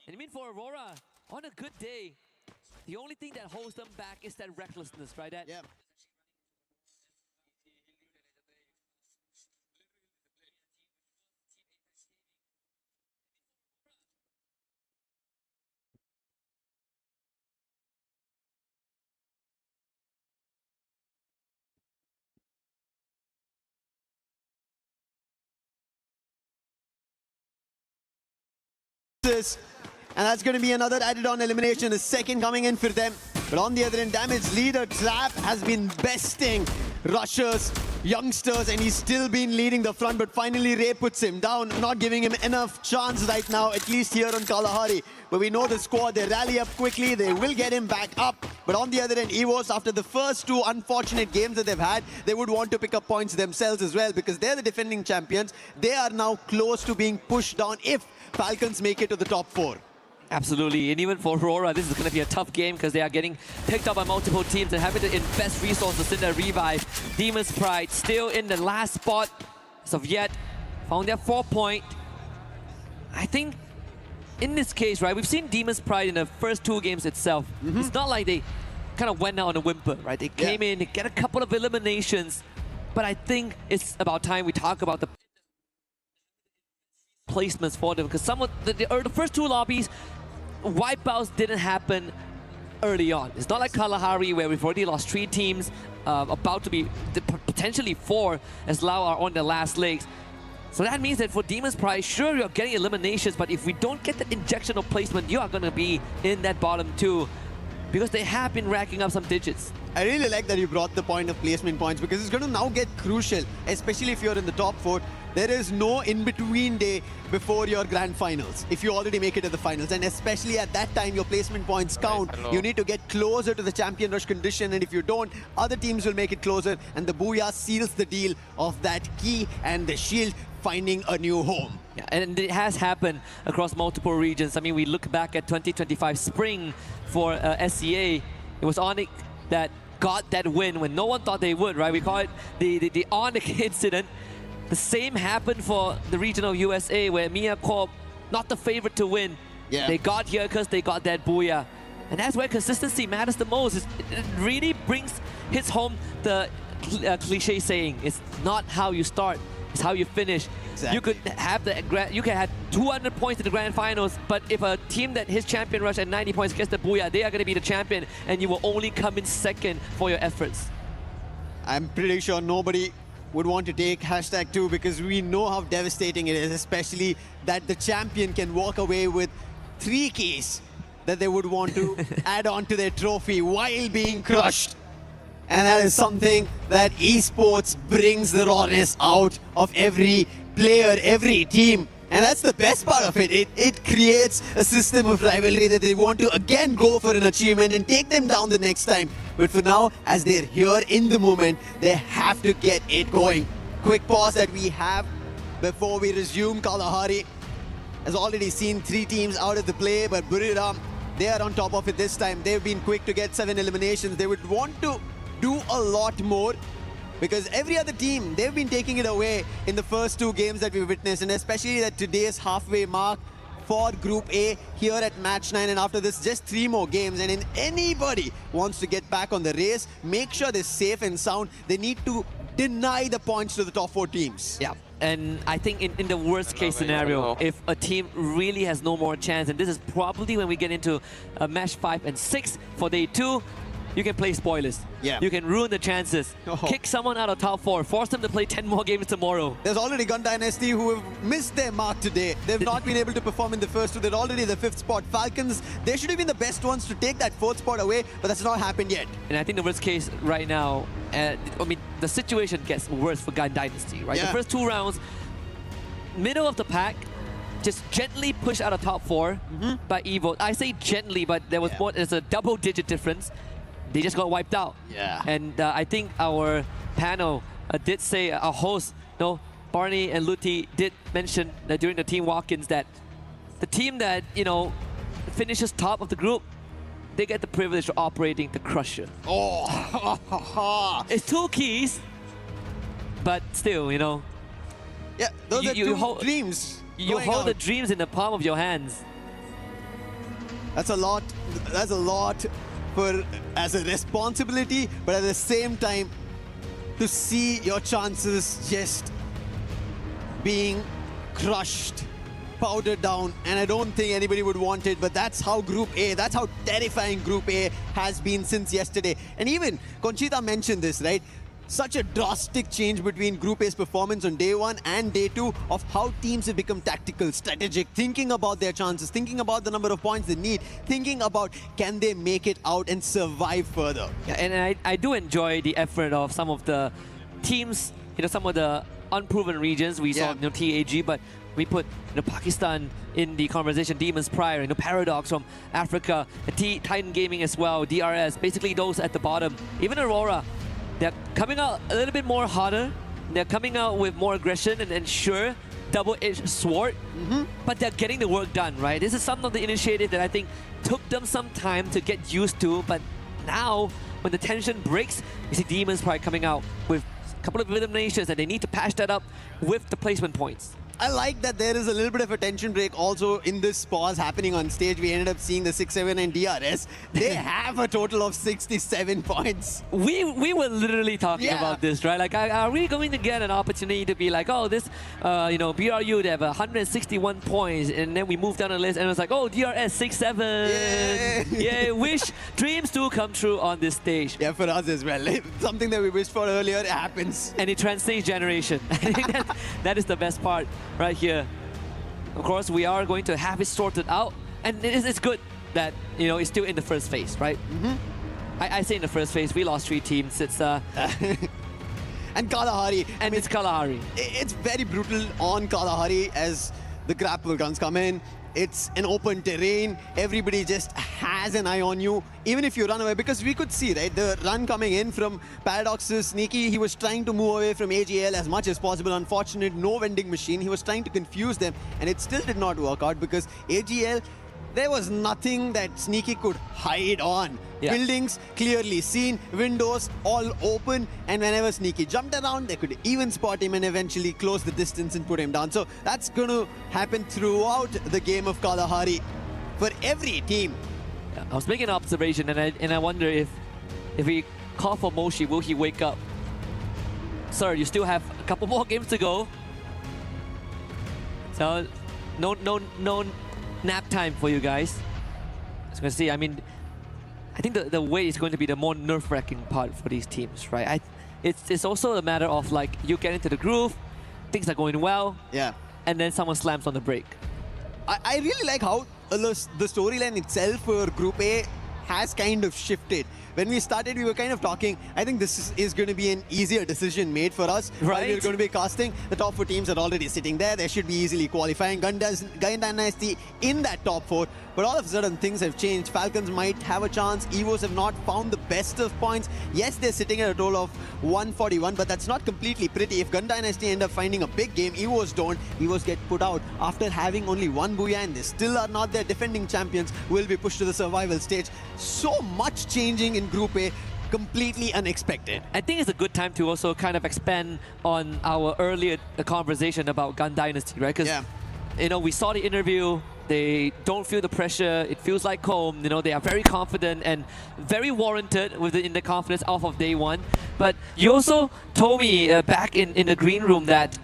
And I mean, for Aurora, on a good day, the only thing that holds them back is that recklessness, right? That Yeah. And that's going to be another added-on elimination, the second coming in for them. But on the other end, damage leader Trap has been besting rushers, youngsters, and he's still been leading the front. But finally, Ray puts him down, not giving him enough chance right now, at least here on Kalahari. But we know the squad, they rally up quickly, they will get him back up. But on the other end, EWOS, after the first two unfortunate games that they've had, they would want to pick up points themselves as well, because they're the defending champions. They are now close to being pushed down if Falcons make it to the top 4. Absolutely, and even for Aurora, this is going to be a tough game because they are getting picked up by multiple teams and having to invest resources in their revive. Demon's Pride still in the last spot as of yet, found their 4-point. I think in this case, right, we've seen Demon's Pride in the first 2 games itself. It's not like they kind of went out on a whimper, right? They came in, they get a couple of eliminations, but I think it's about time we talk about the placements for them, because some of the first 2 lobbies, wipeouts didn't happen early on. It's not like Kalahari where we've already lost 3 teams, about to be potentially 4 as Lao are on their last legs. So that means that for Demon's Pride, sure, you're getting eliminations, but if we don't get the injection of placement, you are going to be in that bottom 2, because they have been racking up some digits. I really like that you brought the point of placement points, because it's going to now get crucial, especially if you're in the top 4. There is no in-between day before your grand finals, if you already make it to the finals. And especially at that time, your placement points count. You need to get closer to the champion rush condition, and if you don't, other teams will make it closer, and the Booyah seals the deal of that key and the shield finding a new home. Yeah, and it has happened across multiple regions. I mean, we look back at 2025 spring for SCA. It was Onyx that got that win when no one thought they would, right? We call it the Onyx incident. The same happened for the regional USA, where Mia Corp, not the favorite to win. Yeah. They got here because they got that Booyah. And that's where consistency matters the most. It really hits home the cliche saying, it's not how you start, it's how you finish. Exactly. You could have 200 points in the grand finals, but if a team that hits champion rush at 90 points gets the Booyah, they are going to be the champion, and you will only come in second for your efforts. I'm pretty sure nobody would want to take #2, because we know how devastating it is, especially that the champion can walk away with 3 keys that they would want to add on to their trophy while being crushed. And that is something that esports brings the rawness out of every player, every team. And that's the best part of it. It creates a system of rivalry that they want to again go for an achievement and take them down the next time. But for now, as they're here in the moment, they have to get it going. Quick pause that we have before we resume. Kalahari has already seen 3 teams out of the play, but Buriram, they are on top of it this time. They've been quick to get 7 eliminations. They would want to do a lot more, because every other team, they've been taking it away in the first 2 games that we witnessed, and especially at today's halfway mark for Group A here at Match 9, and after this, just 3 more games. And if anybody wants to get back on the race, make sure they're safe and sound. They need to deny the points to the top 4 teams. Yeah, and I think in the worst case scenario, if a team really has no more chance, and this is probably when we get into match 5 and 6 for day 2, you can play spoilers. Yeah. You can ruin the chances. Kick someone out of top 4. Force them to play 10 more games tomorrow. There's already Gun Dynasty who have missed their mark today. They've not been able to perform in the first 2. They're already the 5th spot. Falcons, they should have been the best ones to take that 4th spot away, but that's not happened yet. And I think the worst case right now, I mean, the situation gets worse for Gun Dynasty, right? Yeah. The first 2 rounds, middle of the pack, just gently pushed out of top 4 by Evo. I say gently, but there was more. There's a double-digit difference. They just got wiped out. Yeah. And I think our panel did say, our host, Barney and Luti did mention during the team walk-ins that the team that, finishes top of the group, they get the privilege of operating the Crusher. Oh! It's 2 keys, but still, Yeah, those are 2 dreams. You hold the dreams in the palm of your hands. That's a lot. That's a lot as a responsibility, but at the same time, to see your chances just being crushed, powdered down, and I don't think anybody would want it, but that's how Group A, that's how terrifying Group A has been since yesterday. And even Conchita mentioned this, right? Such a drastic change between Group A's performance on day 1 and day 2 of how teams have become tactical, strategic, thinking about their chances, thinking about the number of points they need, thinking about can they make it out and survive further. Yeah, and I do enjoy the effort of some of the teams, some of the unproven regions. We saw TAG, but we put Pakistan in the conversation, Demons Prior, Paradox from Africa, Titan Gaming as well, DRS, basically those at the bottom. Even Aurora, they're coming out a little bit more harder. They're coming out with more aggression and sure, double-edged sword, but they're getting the work done, right? This is some of the initiative that I think took them some time to get used to, but now when the tension breaks, you see Demons Pride coming out with a couple of eliminations and they need to patch that up with the placement points. I like that there is a little bit of a tension break also in this pause happening on stage. We ended up seeing the 6-7 and DRS. They have a total of 67 points. We were literally talking about this, right? Like, are we going to get an opportunity to be like, oh, this, BRU, they have 161 points, and then we move down the list, and it was like, oh, DRS 6-7. Yeah, wish dreams do come true on this stage. Yeah, for us as well. Something that we wished for earlier, it happens. And it transcends generation. I think that is the best part. Right here. Of course, we are going to have it sorted out, and it's good that it's still in the first phase, right? I say in the first phase, we lost 3 teams. It's and Kalahari. And it's Kalahari. It's very brutal on Kalahari as the grapple guns come in. It's an open terrain. Everybody just has an eye on you, even if you run away. Because we could see, right, the run coming in from Paradox's Sneaky. He was trying to move away from AGL as much as possible. Unfortunate, no vending machine. He was trying to confuse them, and it still did not work out because AGL, there was nothing that Sneaky could hide on. Yeah. Buildings clearly seen, windows all open, and whenever Sneaky jumped around, they could even spot him and eventually close the distance and put him down. So that's going to happen throughout the game of Kalahari for every team. Yeah, I was making an observation, and I wonder if we call for Moshi, will he wake up? Sir, you still have a couple more games to go. So no nap time for you guys. I was going to see, I think the way is going to be the more nerve-wracking part for these teams, right? It's also a matter of like you get into the groove, things are going well, and then someone slams on the brake. I really like how the storyline itself for Group A has kind of shifted. When we started, we were kind of talking, I think this is going to be an easier decision made for us. Right. We're going to be casting. The top 4 teams are already sitting there. They should be easily qualifying. Gun Dynasty in that top 4. But all of a sudden, things have changed. Falcons might have a chance. Evos have not found the best of points. Yes, they're sitting at a total of 141, but that's not completely pretty. If Gun Dynasty end up finding a big game, Evos don't. Evos get put out after having only 1 Booyah, and they still are not their defending champions, will be pushed to the survival stage. So much changing in Group A, completely unexpected. I think it's a good time to also kind of expand on our earlier conversation about Gun Dynasty, right? Because we saw the interview. They don't feel the pressure. It feels like home. They are very confident and very warranted in the confidence off of day 1. But you also told me back in the green room that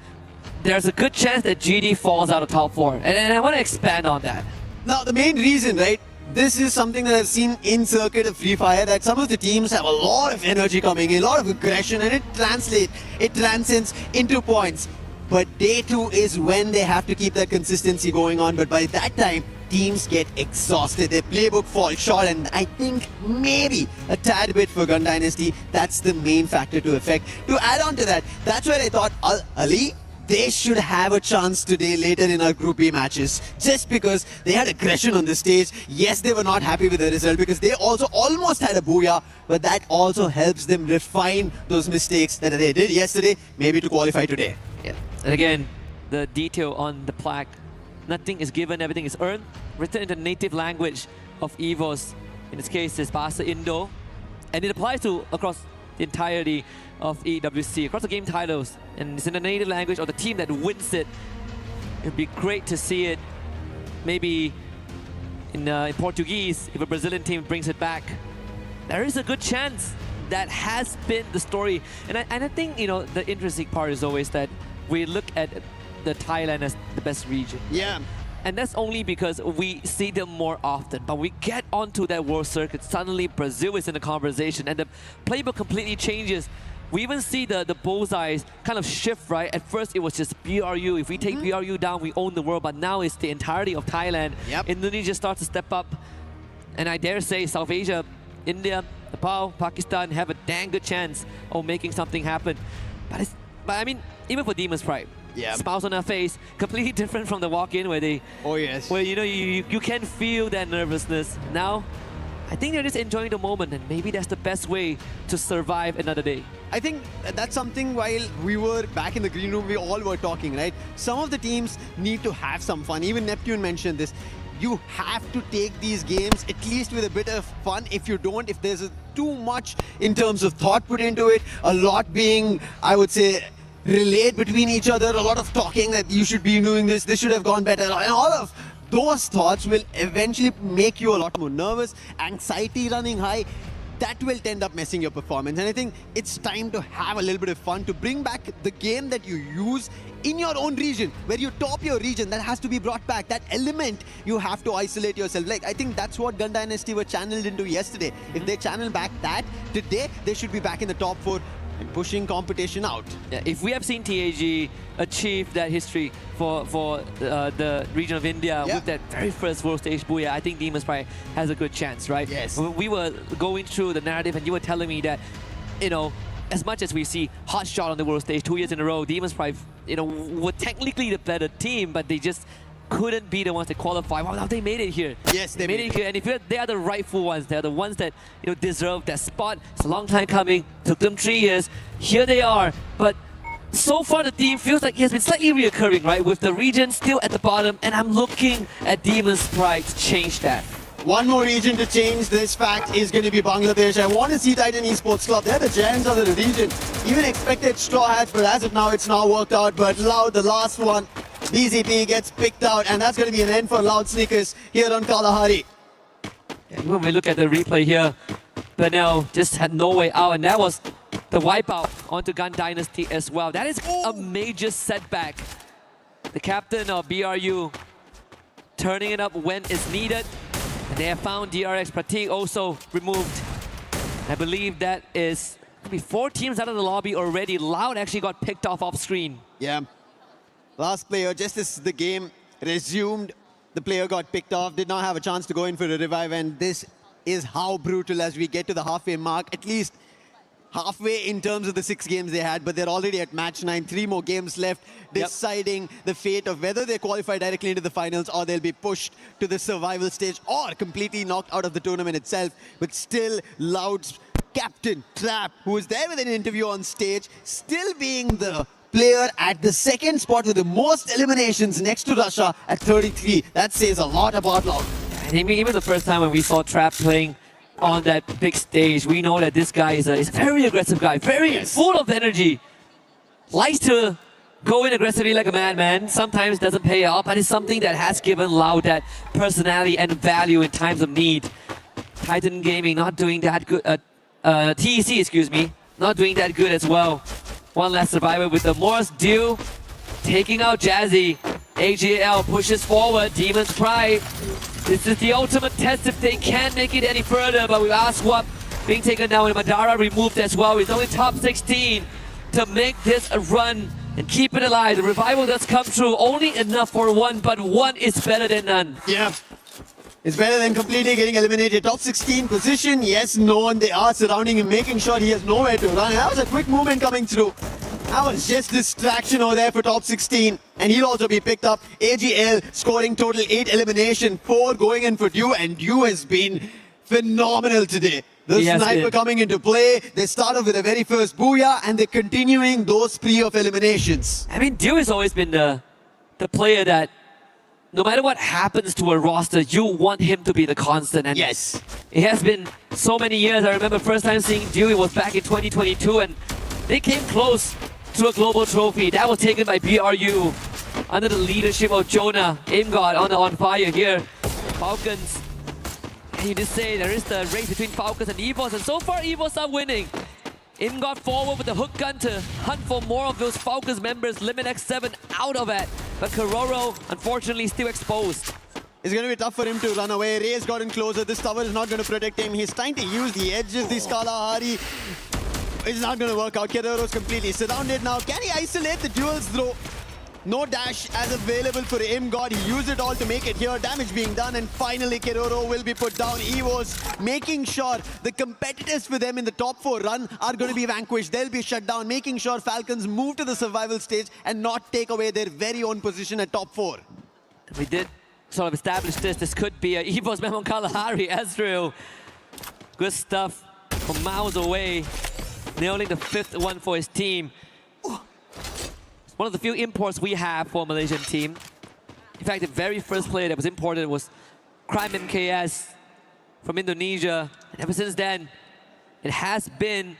there's a good chance that GD falls out of top 4. And I want to expand on that. Now, the main reason, right? This is something that I've seen in circuit of Free Fire, that some of the teams have a lot of energy coming in, a lot of aggression, and it transcends into points. But day 2 is when they have to keep that consistency going on. But by that time, teams get exhausted. Their playbook falls short, and I think maybe a tad bit for Gun Dynasty, that's the main factor to affect. To add on to that, that's where I thought Ali, they should have a chance today later in our Group B matches, just because they had aggression on the stage. Yes, they were not happy with the result because they also almost had a Booyah, but that also helps them refine those mistakes that they did yesterday, maybe to qualify today. Yeah. And again, the detail on the plaque, nothing is given, everything is earned, written in the native language of EVOS. In this case, it's Bahasa Indo, and it applies to across the entirety of EWC, across the game titles, and it's in the native language of the team that wins it. It'd be great to see it maybe in Portuguese, if a Brazilian team brings it back, there is a good chance that has been the story. And I think, you know, the interesting part is always that we look at the Thailand as the best region. Yeah. And that's only because we see them more often. But we get onto that world circuit, suddenly Brazil is in the conversation and the playbook completely changes. We even see the bullseyes kind of shift, right? At first it was just BRU. If we take BRU down, we own the world. But now it's the entirety of Thailand. Yep. Indonesia starts to step up. And I dare say South Asia, India, Nepal, Pakistan have a dang good chance of making something happen. But I mean, even for Demon's Pride, smiles on their face, completely different from the walk-in where they, where you know you can feel that nervousness. Now, I think they're just enjoying the moment, and maybe that's the best way to survive another day. I think that's something while we were back in the green room, we all were talking, right? Some of the teams need to have some fun. Even Neptune mentioned this. You have to take these games at least with a bit of fun. If you don't, if there's too much in terms of thought put into it, a lot being, I would say, relayed between each other, a lot of talking that you should be doing this should have gone better, and all of those thoughts will eventually make you a lot more nervous, anxiety running high. That will end up messing your performance. And I think it's time to have a little bit of fun, to bring back the game that you use in your own region, where you top your region. That has to be brought back. That element, you have to isolate yourself. Like, I think that's what Gun Dynasty were channeled into yesterday. If they channel back that, today, they should be back in the top 4 and pushing competition out. Yeah, if we have seen TAG achieve that history for the region of India with that very first world stage booyah, I think Demon's Pride has a good chance, right? Yes. We were going through the narrative and you were telling me that, you know, as much as we see hot shot on the world stage 2 years in a row, Demon's Pride, you know, were technically the better team, but they just couldn't be the ones that qualify. Well, now they made it here. Yes, they made it here. And if they are the rightful ones, they're the ones that, you know, deserve that spot. It's a long time coming. Took them 3 years. Here they are. But so far the team feels like it has been slightly reoccurring, right? With the region still at the bottom, and I'm looking at Demon's Pride to change that. One more region to change this fact is going to be Bangladesh. I want to see Titan Esports Club. They're the giants of the region. Even expected Straw Hats, but as of now, it's not worked out. But Loud, the last one, BZP gets picked out, and that's going to be an end for Loud Sneakers here on Kalahari. Yeah, when we look at the replay here, Bernal just had no way out, and that was the wipeout onto Gun Dynasty as well. That is a major setback. The captain of BRU turning it up when it's needed. And they have found DRX Pratik also removed. I believe that is maybe 4 teams out of the lobby already. Loud actually got picked off screen. Yeah. Last player, just as the game resumed, the player got picked off, did not have a chance to go in for a revive, and this is how brutal as we get to the halfway mark, at least halfway in terms of the 6 games they had, but they're already at match 9, 3 more games left, deciding the fate of whether they qualify directly into the finals or they'll be pushed to the survival stage or completely knocked out of the tournament itself. But still, Loud's captain, Trap, who was there with an interview on stage, still being the player at the 2nd spot with the most eliminations next to Russia at 33. That says a lot about Loud. And even the first time when we saw Trap playing on that big stage, we know that this guy is a very aggressive guy, very full of energy. Likes to go in aggressively like a madman. Sometimes doesn't pay off, but it's something that has given Loud that personality and value in times of need. Titan Gaming not doing that good. TEC, excuse me, not doing that good as well. One last survivor with the Morse Dew taking out Jazzy. AGL pushes forward. Demon's Pride. This is the ultimate test if they can't make it any further, but with Aswap being taken down and Madara removed as well. It's only top 16 to make this a run and keep it alive. The revival does come through, only enough for 1, but 1 is better than none. Yeah. It's better than completely getting eliminated. Top 16 position, yes, no one. They are surrounding him, making sure he has nowhere to run. That was a quick movement coming through. That was just distraction over there for top 16. And he'll also be picked up. AGL scoring total 8 elimination, 4 going in for Dew. And Dew has been phenomenal today. The sniper coming into play. They start off with the very first booyah and they're continuing those spree of eliminations. I mean, Dew has always been the player that no matter what happens to a roster, you want him to be the constant. And yes, it has been so many years. I remember first time seeing Dew, it was back in 2022, and they came close to a global trophy. That was taken by BRU under the leadership of Jonah, Aim God on fire here. Falcons, you did say there is the race between Falcons and EVOS, and so far EVOS are winning. In got forward with the hook gun to hunt for more of those Falcons members. Limit X7 out of it, but Kororo unfortunately still exposed. It's going to be tough for him to run away. Ray's gotten closer. This tower is not going to protect him. He's trying to use the edges, the Kalahari. It's not going to work out. Kororo's completely surrounded now. Can he isolate the duels throw? No dash as available for ImGod. He used it all to make it here. Damage being done, and finally Kororo will be put down. EVOS making sure the competitors for them in the top 4 run are going to be vanquished. They'll be shut down, making sure Falcons move to the survival stage and not take away their very own position at top 4. We did sort of establish this. This could be a EVOS Memon Kalahari. Ezreal, good stuff from miles away, nailing the 5th one for his team. It's one of the few imports we have for a Malaysian team. In fact, the very first player that was imported was Crime MKS from Indonesia. And ever since then, it has been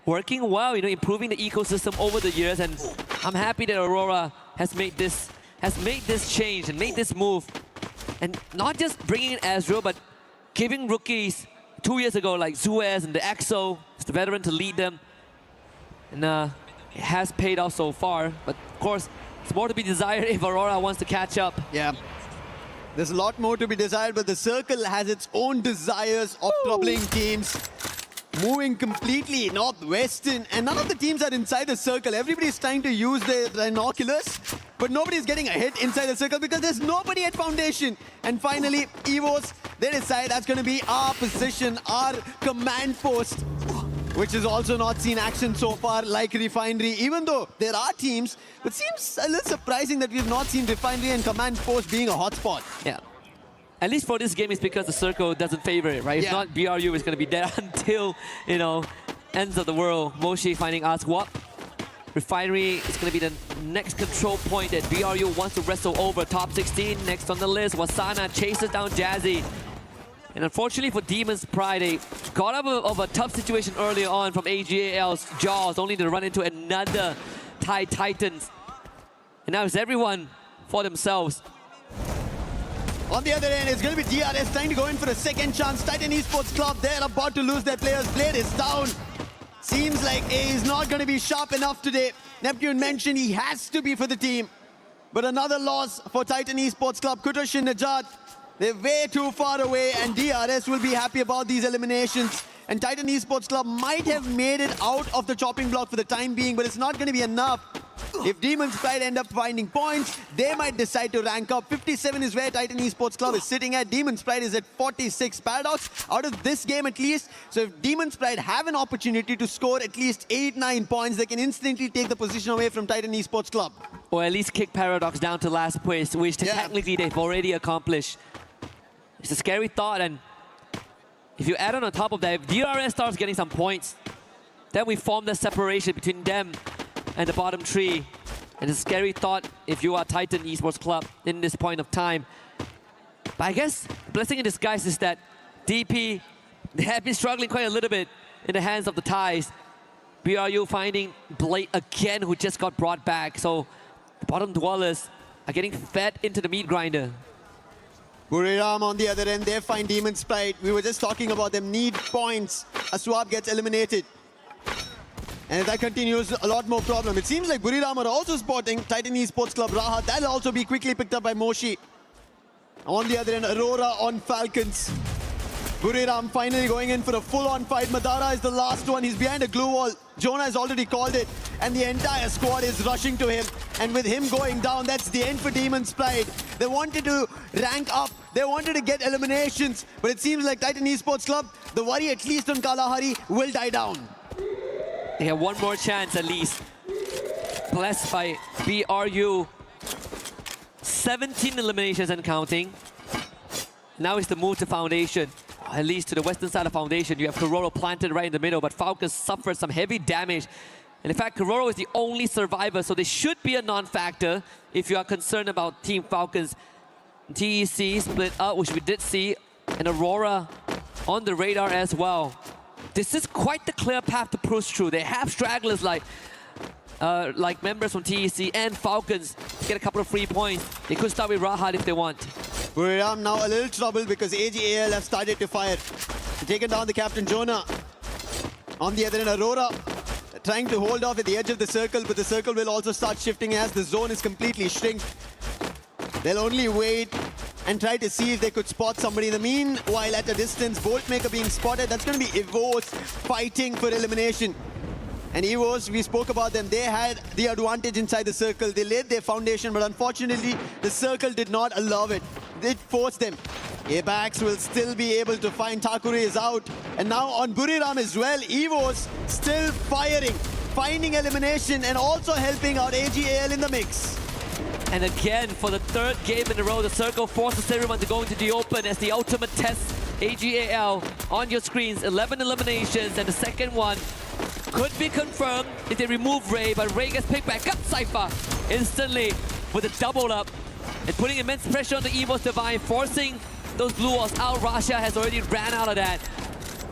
working well, improving the ecosystem over the years. And I'm happy that Aurora has made this change and made this move. And not just bringing in Ezreal, but giving rookies 2 years ago like Zuez and the EXO, the veteran, to lead them. And it has paid off so far, but of course, it's more to be desired if Aurora wants to catch up. Yeah, there's a lot more to be desired, but the circle has its own desires of troubling teams. Moving completely northwestern, and none of the teams are inside the circle. Everybody's trying to use their binoculars, but nobody's getting a hit inside the circle because there's nobody at foundation. And finally, EVOS, they decide that's going to be our position, our command post, which is also not seen action so far like Refinery, even though there are teams. It seems a little surprising that we've not seen Refinery and command post being a hotspot. Yeah. At least for this game, it's because the circle doesn't favor it, right? If not, BRU is going to be there until, ends of the world. Moshi finding Aswap. Refinery is going to be the next control point that BRU wants to wrestle over. Top 16 next on the list. Wasana chases down Jazzy. And unfortunately for Demon's Pride, they got out of a tough situation earlier on from AGAL's Jaws, only to run into another Thai Titans. And now it's everyone for themselves. On the other end, it's going to be DRS trying to go in for a second chance. Titan Esports Club, they're about to lose their players. Blade is down. Seems like he's not going to be sharp enough today. Neptune mentioned he has to be for the team. But another loss for Titan Esports Club. Kutosh and Najat, they're way too far away, and DRS will be happy about these eliminations. And Titan Esports Club might have made it out of the chopping block for the time being, but it's not going to be enough. If Demon's Pride end up finding points, they might decide to rank up. 57 is where Titan Esports Club is sitting at. Demon's Pride is at 46. Paradox out of this game at least. So if Demon's Pride have an opportunity to score at least 8-9 points, they can instantly take the position away from Titan Esports Club. Or at least kick Paradox down to last place, which technically they've already accomplished. It's a scary thought, and if you add on top of that, if DRS starts getting some points, then we form the separation between them and the bottom three. And it's a scary thought if you are Titan Esports Club in this point of time. But I guess the blessing in disguise is that DP, they have been struggling quite a little bit in the hands of the Thais. BRU finding Blade again, who just got brought back. So the bottom dwellers are getting fed into the meat grinder. Buriram on the other end, they find Demon's Pride. We were just talking about them need points. Aswab gets eliminated. And if that continues, a lot more problem. It seems like Buriram are also spotting Titan Esports Club Rahat. That'll also be quickly picked up by Moshi. On the other end, Aurora on Falcons. Buriram finally going in for a full-on fight. Madara is the last one. He's behind a glue wall. Jonah has already called it. And the entire squad is rushing to him. And with him going down, that's the end for Demon's Pride. They wanted to rank up. They wanted to get eliminations. But it seems like Titan Esports Club, the worry at least on Kalahari, will die down. They have one more chance at least. Blessed by BRU. 17 eliminations and counting. Now it's the move to Foundation. At least to the western side of Foundation. You have Kororo planted right in the middle, but Falcons suffered some heavy damage. And in fact, Kororo is the only survivor, so they should be a non-factor if you are concerned about Team Falcons. TEC split up, which we did see, and Aurora on the radar as well. This is quite the clear path to push through. They have stragglers like members from TEC and Falcons to get a couple of free points. They could start with Rahat if they want. Buriram now a little trouble because AGAL have started to fire. Taken down the captain Jonah. On the other end, Aurora trying to hold off at the edge of the circle, but the circle will also start shifting as the zone is completely shrinked. They'll only wait and try to see if they could spot somebody. In the meanwhile, at a distance, Boltmaker being spotted. That's going to be EVOS fighting for elimination. And EVOS, we spoke about them. They had the advantage inside the circle. They laid their foundation, but unfortunately, the circle did not allow it. It forced them. Apex will still be able to find Thakure is out. And now on Buriram as well, EVOS still firing, finding elimination and also helping out AGAL in the mix. And again, for the third game in a row, the circle forces everyone to go into the open as the ultimate test. AGAL on your screens, 11 eliminations, and the second one could be confirmed if they remove Ray, but Ray gets picked back up. Cypher instantly with a double up and putting immense pressure on the EVOS Divine, forcing those blue walls out. Rasha has already ran out of that.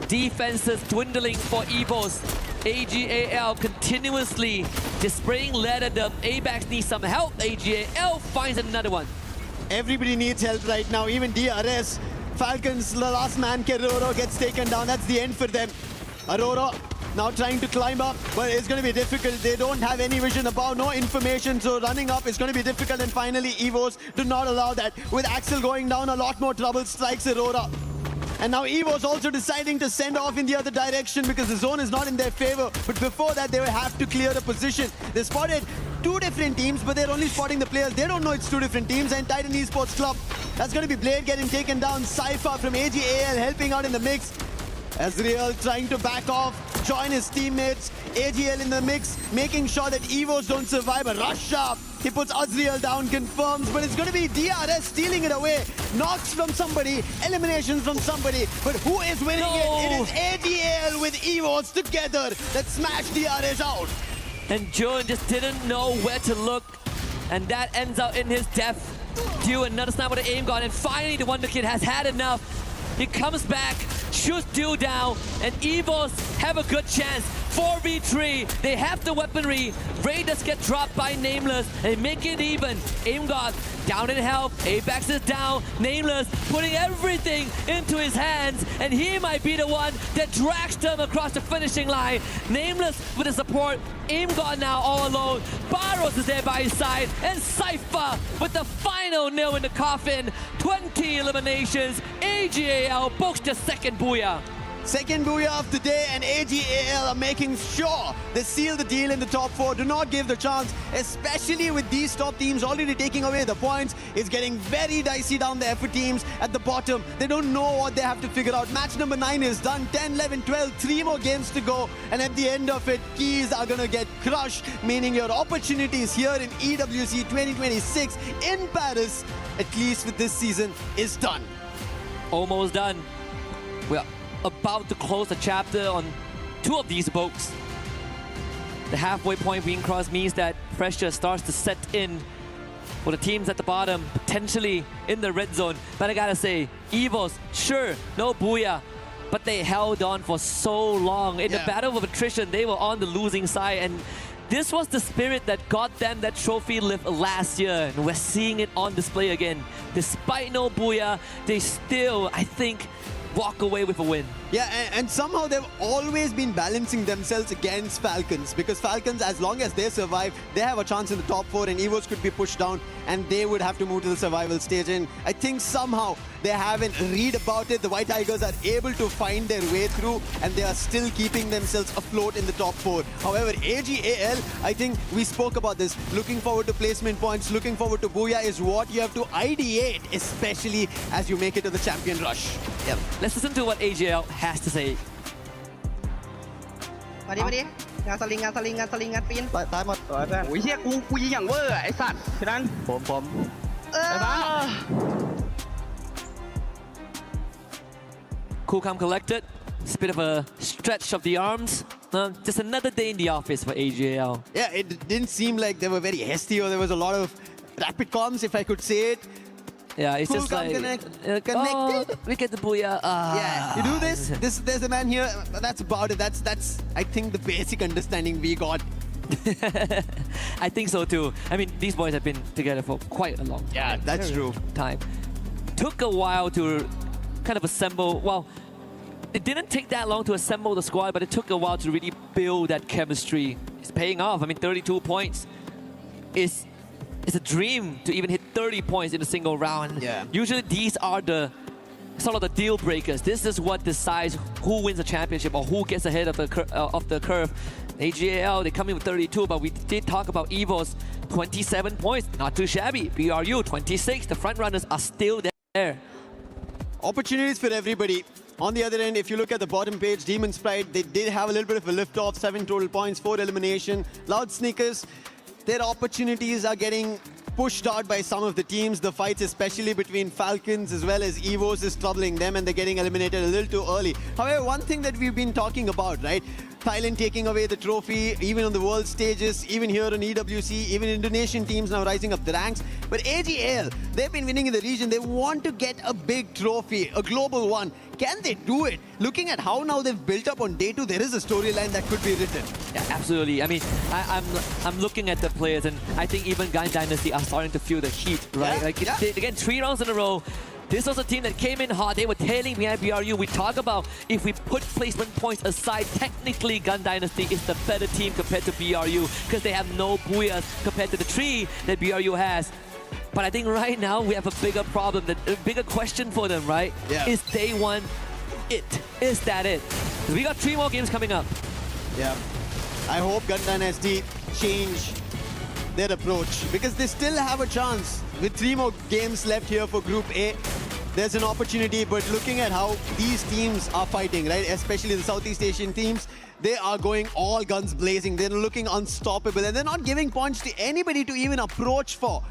Defenses dwindling for EVOS. AGAL continuously just spraying lead at them. ABAX needs some help. AGAL finds another one. Everybody needs help right now, even DRS. Falcons, the last man, Keroro gets taken down. That's the end for them. Aurora now trying to climb up, but it's going to be difficult. They don't have any vision above, no information, so running up is going to be difficult. And finally, EVOS do not allow that. With Axel going down, a lot more trouble strikes Aurora. And now EVOS also deciding to send off in the other direction because the zone is not in their favor. But before that, they will have to clear a position. They spotted two different teams, but they're only spotting the players. They don't know it's two different teams. And Titan Esports Club, that's going to be Blade getting taken down. Cypher from AGAL helping out in the mix. Azriel trying to back off, join his teammates. AGL in the mix, making sure that EVOS don't survive. A rush up. He puts Azriel down, confirms, but it's going to be DRS stealing it away. Knocks from somebody, eliminations from somebody. But who is winning it? It is AGL with EVOS together that smashed DRS out. And Jun just didn't know where to look. And that ends out in his death. Dew another sniper with an aim gun. And finally, the Wonder Kid has had enough. He comes back, shoots Dew down, and EVOS have a good chance. 4v3, they have the weaponry. Raiders get dropped by Nameless, they make it even. Aim God down in health, Apex is down. Nameless putting everything into his hands, and he might be the one that drags them across the finishing line. Nameless with the support, Aim God now all alone. Barros is there by his side, and Cypher with the final nail in the coffin. 20 eliminations, AGAL books the second booyah. Second booyah of the day, and AGAL are making sure they seal the deal in the top 4. Do not give the chance, especially with these top teams already taking away the points. It's getting very dicey down there for teams at the bottom. They don't know what they have to figure out. Match number 9 is done. 10, 11, 12, 3 more games to go. And at the end of it, keys are going to get crushed, meaning your opportunities here in EWC 2026 in Paris, at least with this season, is done. Almost done. We're about to close the chapter on 2 of these boats. The halfway point being crossed means that pressure starts to set in for the teams at the bottom, potentially in the red zone. But I gotta say, EVOS, sure, no booyah, but they held on for so long. In the battle of attrition, they were on the losing side, and this was the spirit that got them that trophy lift last year, and we're seeing it on display again. Despite no booyah, they still, I think, walk away with a win. Yeah, and somehow they've always been balancing themselves against Falcons, because Falcons, as long as they survive, they have a chance in the top 4, and EVOS could be pushed down and they would have to move to the survival stage. And I think somehow they haven't read about it. The White Tigers are able to find their way through, and they are still keeping themselves afloat in the top 4. However, AGAL, I think we spoke about this, looking forward to placement points, looking forward to booyah is what you have to ideate, especially as you make it to the champion rush. Yep. Let's listen to what AGL has to say. มาดิงานสลิงงานปีน ตายหมดตัวเพื่อน โอ้ยเฮียกูยิงอย่างเวอร์ไอ้สัตว์ฉะนั้น ผม Cool, calm, collected. It's a bit of a stretch of the arms. Just another day in the office for AGL. Yeah, it didn't seem like they were very hasty, or there was a lot of rapid comms, if I could say it. Yeah, it's Cool, just calm, like connected. Oh, we get the booyah. Yeah, you do this. There's a man here. That's about it. That's I think the basic understanding we got. I think so too. I mean, these boys have been together for quite a long That's true. time. took a while to kind of assemble, well, it didn't take that long to assemble the squad, but it took a while to really build that chemistry. It's paying off. I mean, 32 points is a dream to even hit 30 points in a single round. Yeah. Usually these are the sort of the deal breakers. This is what decides who wins the championship or who gets ahead of the curve. AGAL, they come in with 32, but we did talk about EVO's 27 points. Not too shabby. BRU, 26. The front runners are still there. Opportunities for everybody. On the other end, if you look at the bottom page, Demon's Pride, they did have a little bit of a lift-off, 7 total points, 4 elimination. Loud Sneakers, their opportunities are getting pushed out by some of the teams. The fights, especially between Falcons as well as EVOs, is troubling them and they're getting eliminated a little too early. However, one thing that we've been talking about, right? Thailand taking away the trophy, even on the world stages, even here on EWC, even Indonesian teams now rising up the ranks. But AGL, they've been winning in the region. They want to get a big trophy, a global one. Can they do it? Looking at how now they've built up on day 2, there is a storyline that could be written. Yeah, absolutely. I mean, I'm looking at the players, and I think even Gun Dynasty are starting to feel the heat, right? Yeah, Like yeah. again, 3 rounds in a row. This was a team that came in hot. They were tailing behind BRU. We talk about if we put placement points aside, technically Gun Dynasty is the better team compared to BRU because they have no booyahs compared to the 3 that BRU has. But I think right now we have a bigger problem, a bigger question for them, right? Yeah. Is day 1 it? Is that it? We got 3 more games coming up. Yeah. I hope Gun Dynasty change their approach because they still have a chance. With 3 more games left here for Group A, there's an opportunity, but looking at how these teams are fighting, right, especially the Southeast Asian teams, they are going all guns blazing. They're looking unstoppable, and they're not giving points to anybody to even approach for.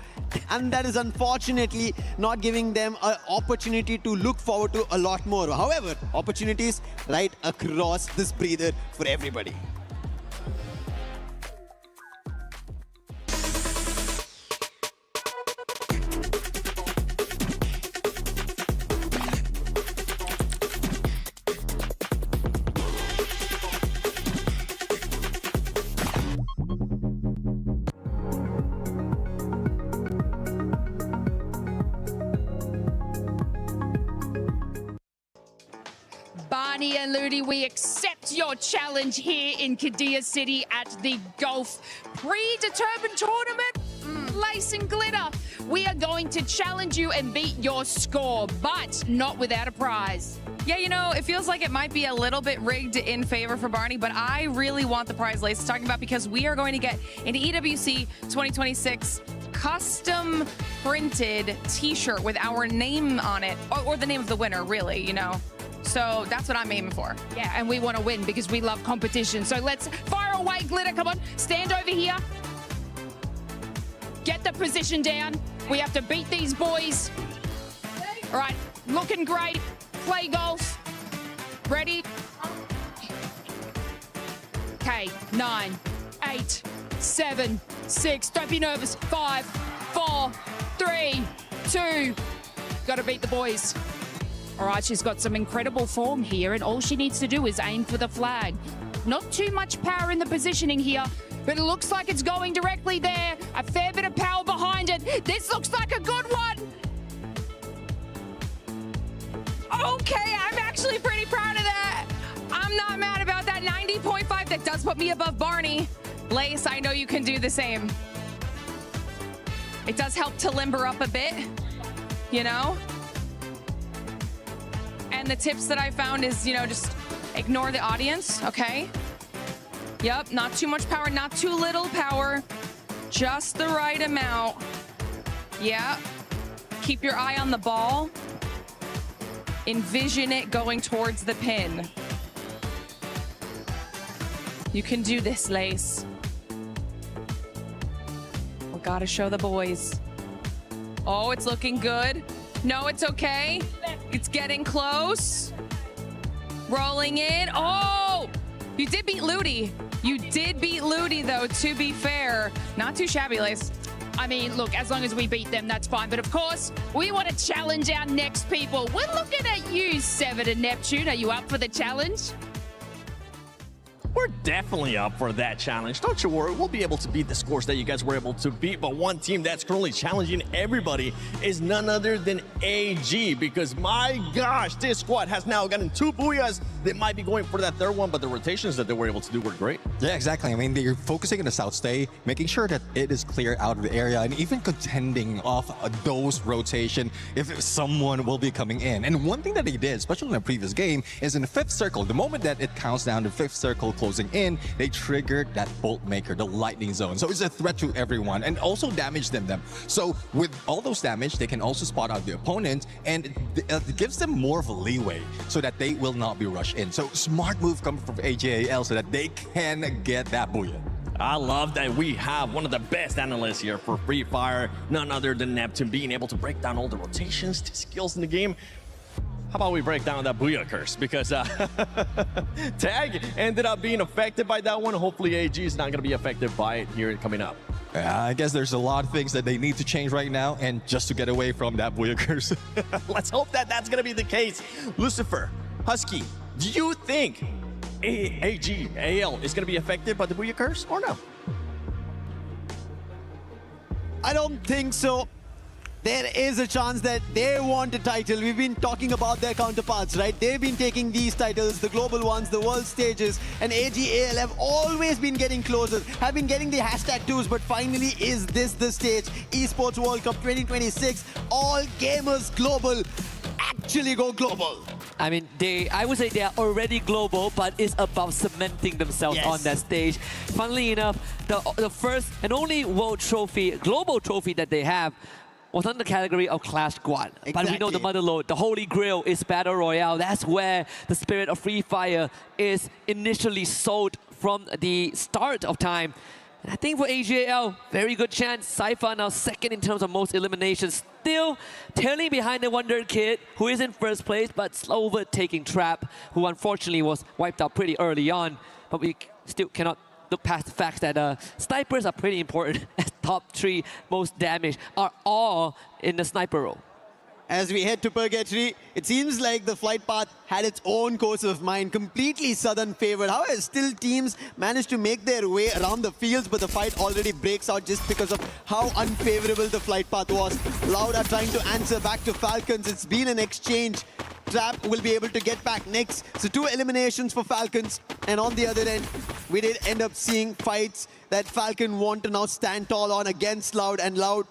And that is unfortunately not giving them an opportunity to look forward to a lot more. However, opportunities right across this breather for everybody. Barney and Ludi, we accept your challenge here in Kadia City at the Golf Predetermined Tournament. Lace and Glitter, we are going to challenge you and beat your score, but not without a prize. Yeah, you know, it feels like it might be a little bit rigged in favor for Barney, but I really want the prize Lace is talking about because we are going to get an EWC 2026 custom printed t-shirt with our name on it, or the name of the winner, really, you know. So that's what I'm aiming for. Yeah, and we want to win because we love competition. So let's fire away, Glitter. Come on, stand over here. Get the position down. We have to beat these boys. All right, looking great. Play golf. Ready? Okay, 9, 8, 7, 6. Don't be nervous. 5, 4, 3, 2. Got to beat the boys. All right, she's got some incredible form here, and all she needs to do is aim for the flag. Not too much power in the positioning here, but it looks like it's going directly there. A fair bit of power behind it. This looks like a good one. Okay, I'm actually pretty proud of that. I'm not mad about that. 90.5, that does put me above Barney. Lace, I know you can do the same. It does help to limber up a bit, you know? And the tips that I found is, you know, just ignore the audience, okay? Yep, not too much power, not too little power. Just the right amount. Yeah. Keep your eye on the ball. Envision it going towards the pin. You can do this, Lace. We gotta show the boys. Oh, it's looking good. No, it's okay. It's getting close. Rolling in. Oh, you did beat Ludi. You did beat Ludi, though, to be fair. Not too shabby, Lace. I mean, look, as long as we beat them, that's fine. But of course, we want to challenge our next people. We're looking at you, Severed and Neptune. Are you up for the challenge? We're definitely up for that challenge. Don't you worry, we'll be able to beat the scores that you guys were able to beat. But one team that's currently challenging everybody is none other than AG, because my gosh, this squad has now gotten 2 booyahs. They might be going for that third one, but the rotations that they were able to do were great. Yeah, exactly. I mean, they're focusing on the south stay, making sure that it is clear out of the area, and even contending off those rotation if someone will be coming in. And one thing that they did, especially in the previous game, is in the 5th circle, the moment that it counts down the 5th circle closing in, they triggered that bolt maker, the lightning zone. So it's a threat to everyone and also damage them. So with all those damage, they can also spot out the opponent, and it gives them more of a leeway so that they will not be rushed in. So smart move coming from AJAL so that they can get that booyah. I love that we have one of the best analysts here for Free Fire, none other than Neptune, being able to break down all the rotations, the skills in the game. How about we break down that booyah curse? Because Tag ended up being affected by that one. Hopefully AG is not going to be affected by it here coming up. I guess there's a lot of things that they need to change right now, and just to get away from that booyah curse. Let's hope that that's going to be the case. Lucifer, Husky, do you think AGAL is going to be affected by the booyah curse or no? I don't think so. There is a chance that they want a title. We've been talking about their counterparts, right? They've been taking these titles, the global ones, the world stages, and AGAL have always been getting closer, have been getting the #2s, but finally is this the stage? Esports World Cup 2026, all gamers global, actually go global. I mean, I would say they are already global, but it's about cementing themselves on that stage. Funnily enough, the first and only world trophy, global trophy that they have was under the category of Clash Squad. Exactly. But we know the motherlode, the holy grail is Battle Royale. That's where the spirit of Free Fire is initially sold from the start of time. And I think for AGAL, very good chance. Cypher now second in terms of most eliminations. Still tailing behind the Wonder Kid, who is in first place, but slow taking Trap, who unfortunately was wiped out pretty early on. But we still cannot look past the fact that snipers are pretty important. Top 3 most damage are all in the sniper role. As we head to Purgatory, it seems like the flight path had its own course of mind, completely southern favored. However, still teams managed to make their way around the fields, but the fight already breaks out just because of how unfavorable the flight path was. Loud are trying to answer back to Falcons. It's been an exchange. Trap will be able to get back next. So 2 eliminations for Falcons. And on the other end, we did end up seeing fights that Falcon want to now stand tall on against Loud, and Loud,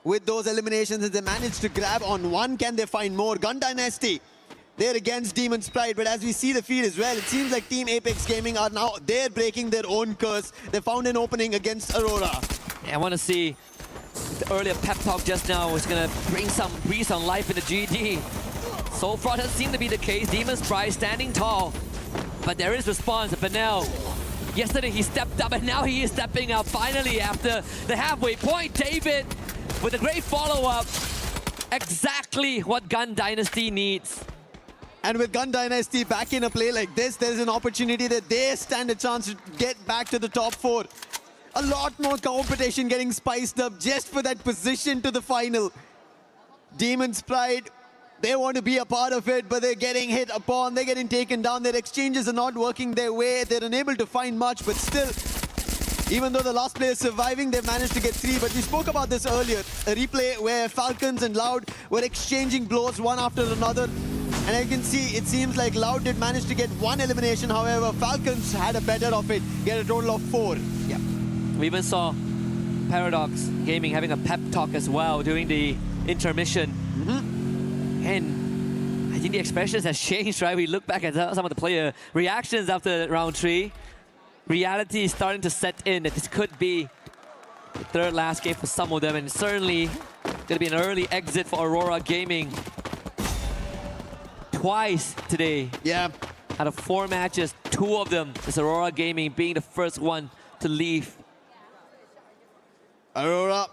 with those eliminations, they managed to grab on one. Can they find more? Gun Dynasty, they're against Demon's Pride, but as we see the feed as well, it seems like Team Apex Gaming are now, they're breaking their own curse. They found an opening against Aurora. Yeah, I want to see the earlier pep talk just now was going to bring some breeze on life in the GD. So far, that seemed to be the case. Demon's Pride standing tall, but there is response. Benel, yesterday he stepped up, and now he is stepping up finally after the halfway point. David with a great follow-up. Exactly what Gun Dynasty needs. And with Gun Dynasty back in a play like this, there's an opportunity that they stand a chance to get back to the top 4. A lot more competition getting spiced up just for that position to the final. Demon's Pride, they want to be a part of it, but they're getting hit upon, they're getting taken down. Their exchanges are not working their way. They're unable to find much, but still, even though the last player is surviving, they've managed to get 3. But we spoke about this earlier, a replay where Falcons and Loud were exchanging blows one after another. And I can see, it seems like Loud did manage to get 1 elimination. However, Falcons had a better of it, get a total of 4. Yep. We even saw Paradox Gaming having a pep talk as well during the intermission. And I think the expressions has changed, right? We look back at some of the player reactions after round 3. Reality is starting to set in that this could be the 3rd last game for some of them, and certainly going to be an early exit for Aurora Gaming. Twice today. Yeah. Out of 4 matches, 2 of them is Aurora Gaming being the first one to leave. Aurora,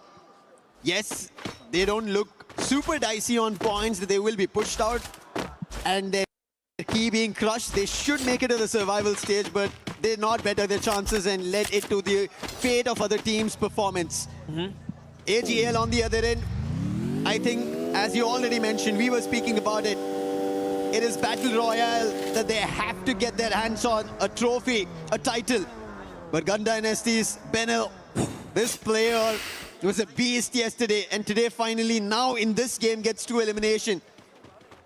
yes, they don't look super dicey on points, that they will be pushed out. And their key being crushed, they should make it to the survival stage, but they're not better their chances and let it to the fate of other teams' performance. AGL on the other end, I think, as you already mentioned, we were speaking about it. it is Battle Royale that they have to get their hands on a trophy, a title. But Gun Dynasty's Benel, this player was a beast yesterday, and today finally, now in this game, gets to elimination.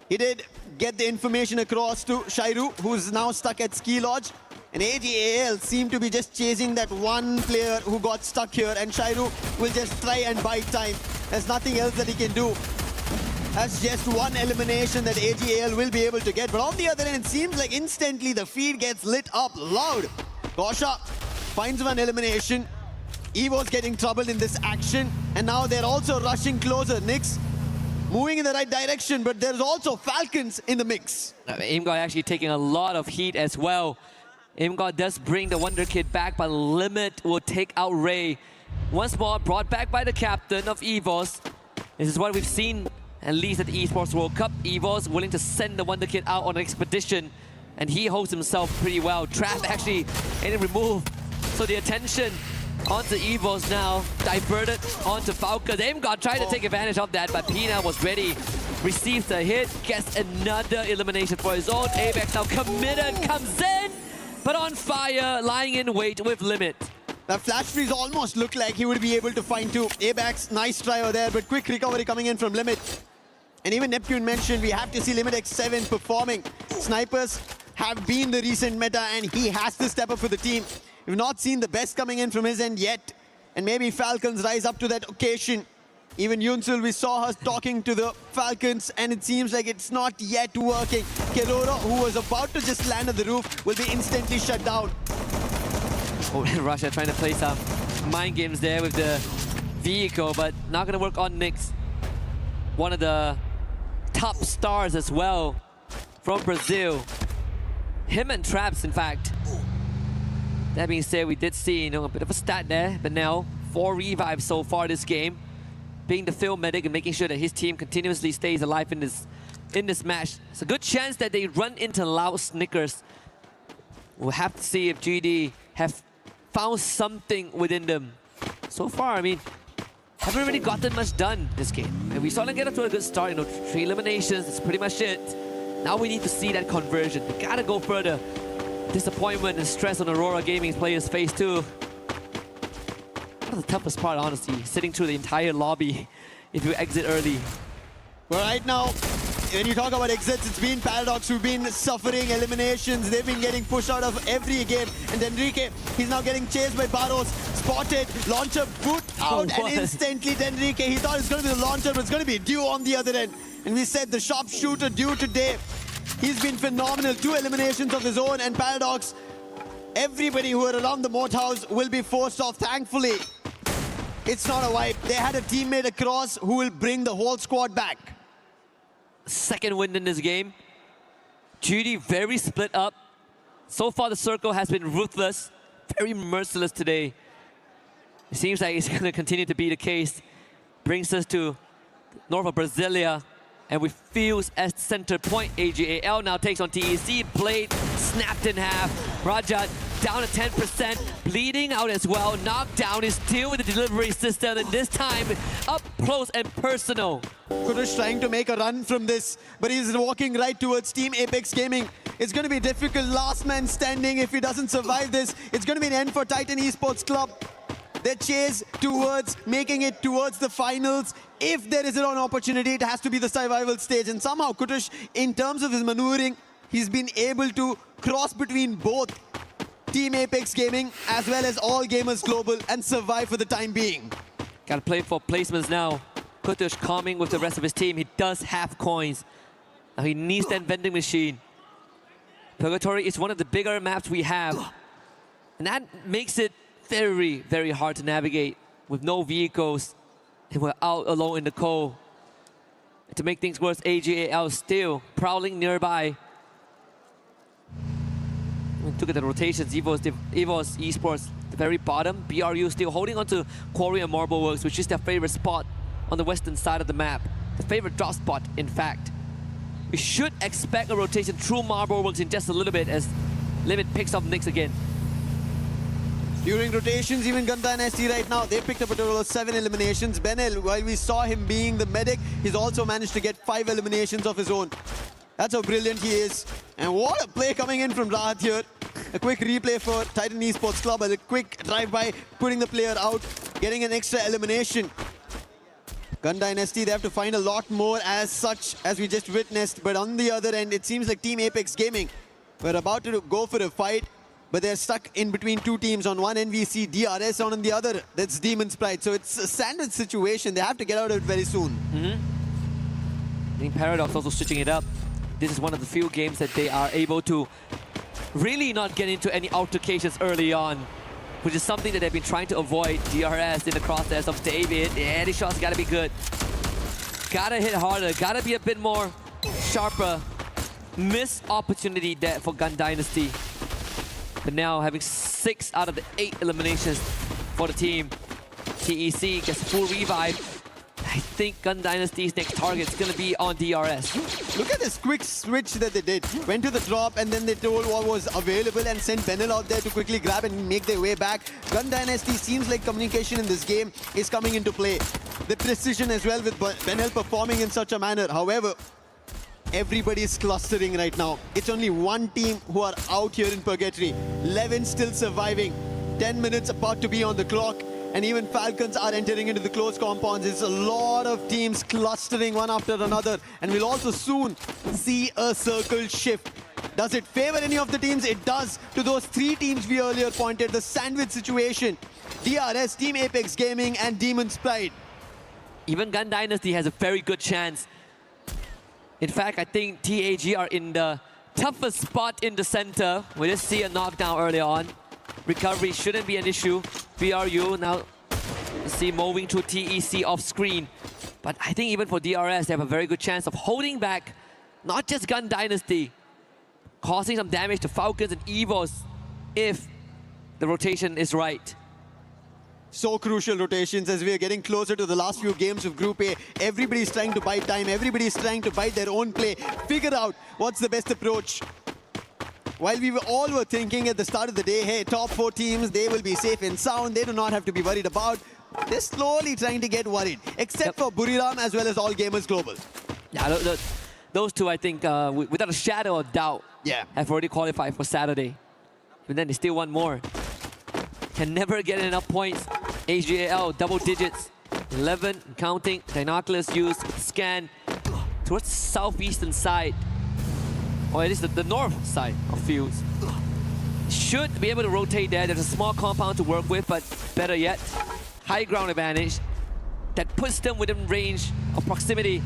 He did get the information across to Shairu, who's now stuck at Ski Lodge. And AGAL seem to be just chasing that one player who got stuck here, and Shairu will just try and buy time. There's nothing else that he can do. That's just one elimination that AGAL will be able to get. But on the other end, it seems like instantly the feed gets lit up loud. Gosha finds one elimination. Evo's getting troubled in this action, and now they're also rushing closer. Nyx moving in the right direction, but there's also Falcons in the mix. Imgod actually taking a lot of heat as well. Imgod does bring the Wonder Kid back, but Limit will take out Ray. Once more, brought back by the captain of EVOS. This is what we've seen, at least at the Esports World Cup. EVOS willing to send the Wonder Kid out on an expedition, and he holds himself pretty well. Trap actually getting removed, so the attention onto EVOS now, diverted onto Falcons. Imgod tried to take advantage of that, but Pina was ready. Receives the hit, gets another elimination for his own. Apex now committed, comes in, but on fire, lying in wait with Limit. That flash freeze almost looked like he would be able to find two. Abax, nice try over there, but quick recovery coming in from Limit. And even Neptune mentioned we have to see Limit X7 performing. Snipers have been the recent meta, and he has to step up for the team. We've not seen the best coming in from his end yet. And maybe Falcons rise up to that occasion. Even Yunsul, we saw her talking to the Falcons, and it seems like it's not yet working. Kerora, who was about to just land at the roof, will be instantly shut down. Oh, Russia trying to play some mind games there with the vehicle, but not going to work on Nyx. One of the top stars as well from Brazil. Him and Traps, in fact. That being said, we did see a bit of a stat there, but now 4 revives so far this game. Being the field medic and making sure that his team continuously stays alive in this match. It's a good chance that they run into loud Snickers. We'll have to see if GD have found something within them. So far, I mean, haven't really gotten much done this game. And we saw them get up to a good start, 3 eliminations, that's pretty much it. Now we need to see that conversion. We gotta go further. Disappointment and stress on Aurora Gaming's players' face too. One of the toughest part, honestly, sitting through the entire lobby if you exit early. But right now, when you talk about exits, it's been Paradox who've been suffering eliminations. They've been getting pushed out of every game. And Denrique, he's now getting chased by Barros. Spotted, launcher boot out, and instantly Denrique, he thought it's going to be the launcher, but it's going to be Dew on the other end. And we said the sharpshooter Dew today, he's been phenomenal. 2 eliminations of his own, and Paradox, everybody who are around the moat house will be forced off. Thankfully, it's not a wipe. They had a teammate across who will bring the whole squad back. Second win in this game. GD very split up. So far, the circle has been ruthless, very merciless today. It seems like it's going to continue to be the case. Brings us to north of Brasilia, and with Fields as center point, AGAL now takes on TEC. Blade snapped in half. Rajat down to 10%, bleeding out as well. Knockdown is still with the delivery system, and this time up close and personal. Kudush trying to make a run from this, but he's walking right towards Team Apex Gaming. It's going to be difficult. Last man standing. If he doesn't survive this, it's going to be an end for Titan Esports Club. They chase towards making it towards the finals. If there is an opportunity, it has to be the survival stage. And somehow Kudush, in terms of his maneuvering, he's been able to cross between both Team Apex Gaming as well as All Gamers Global and survive for the time being. Gotta play for placements now. Kudush calming with the rest of his team. He does have coins. Now he needs that vending machine. Purgatory is one of the bigger maps we have. And that makes it very, very hard to navigate with no vehicles. And we're out alone in the cold. To make things worse, AGAL still prowling nearby. We look at the rotations. EVOS Esports, the very bottom. BRU still holding on to Quarry and Marble Works, which is their favorite spot on the western side of the map. The favorite drop spot, in fact. We should expect a rotation through Marble Works in just a little bit as Limit picks up Nyx again. During rotations, even Gun Dynasty right now, they picked up a total of 7 eliminations. Benel, while we saw him being the medic, he's also managed to get 5 eliminations of his own. That's how brilliant he is. And what a play coming in from Rahat here. A quick replay for Titan Esports Club. A quick drive-by, putting the player out, getting an extra elimination. Gun Dynasty, they have to find a lot more as such, as we just witnessed. But on the other end, it seems like Team Apex Gaming were about to go for a fight, but they're stuck in between two teams. On one, NVC, DRS, on the other, that's Demon's Pride. So it's a standard situation. They have to get out of it very soon. I think Paradox also switching it up. This is one of the few games that they are able to really not get into any altercations early on, which is something that they've been trying to avoid. DRS in the crosshairs of David. Yeah, these shots gotta be good. Gotta hit harder, gotta be a bit more sharper. Missed opportunity there for Gun Dynasty. But now having 6 out of the 8 eliminations for the team. TEC gets full revive. I think Gun Dynasty's next target is going to be on DRS. Look at this quick switch that they did. Went to the drop and then they told what was available and sent Benel out there to quickly grab and make their way back. Gun Dynasty seems like communication in this game is coming into play. The precision as well with Benel performing in such a manner. However, everybody is clustering right now. It's only one team who are out here in Purgatory. 11 still surviving. 10 minutes apart to be on the clock. And even Falcons are entering into the close compounds. It's a lot of teams clustering one after another. And we'll also soon see a circle shift. Does it favor any of the teams? It does to those 3 teams we earlier pointed. The sandwich situation. DRS, Team Apex Gaming, and Demon's Pride. Even Gun Dynasty has a very good chance. In fact, I think TAG are in the toughest spot in the center. We just see a knockdown early on. Recovery shouldn't be an issue. BRU now see moving to TEC off screen. But I think even for DRS, they have a very good chance of holding back not just Gun Dynasty, causing some damage to Falcons and Evos if the rotation is right. So crucial rotations as we are getting closer to the last few games of Group A. Everybody's trying to bite time. Everybody's trying to bite their own play. Figure out what's the best approach. While we all were thinking at the start of the day, hey, top 4 teams, they will be safe and sound. They do not have to be worried about. They're slowly trying to get worried, except for Buriram as well as All Gamers Global. Yeah, those two, I think, without a shadow of doubt, have already qualified for Saturday. But then they still want more. Can never get enough points. AGAL, double digits. 11, counting. Dinoculus used, scan towards the southeastern side. Or at least the north side of fields. Should be able to rotate there. There's a small compound to work with, but better yet, high ground advantage that puts them within range of proximity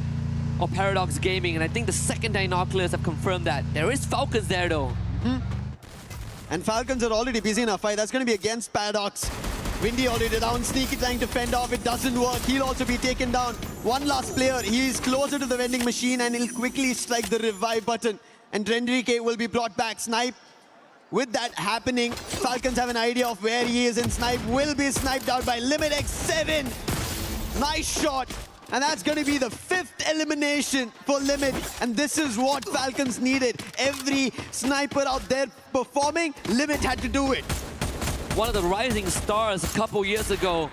of Paradox Gaming. And I think the second Dinoculus have confirmed that. There is Falcons there though. And Falcons are already busy in a fight. That's going to be against Paradox. Windy already down, Sneaky trying to fend off. It doesn't work. He'll also be taken down. One last player. He is closer to the vending machine and he'll quickly strike the revive button. And Rendrike will be brought back. Snipe. With that happening, Falcons have an idea of where he is, and Snipe will be sniped out by Limit X7. Nice shot. And that's going to be the 5th elimination for Limit. And this is what Falcons needed. Every sniper out there performing, Limit had to do it. One of the rising stars a couple years ago.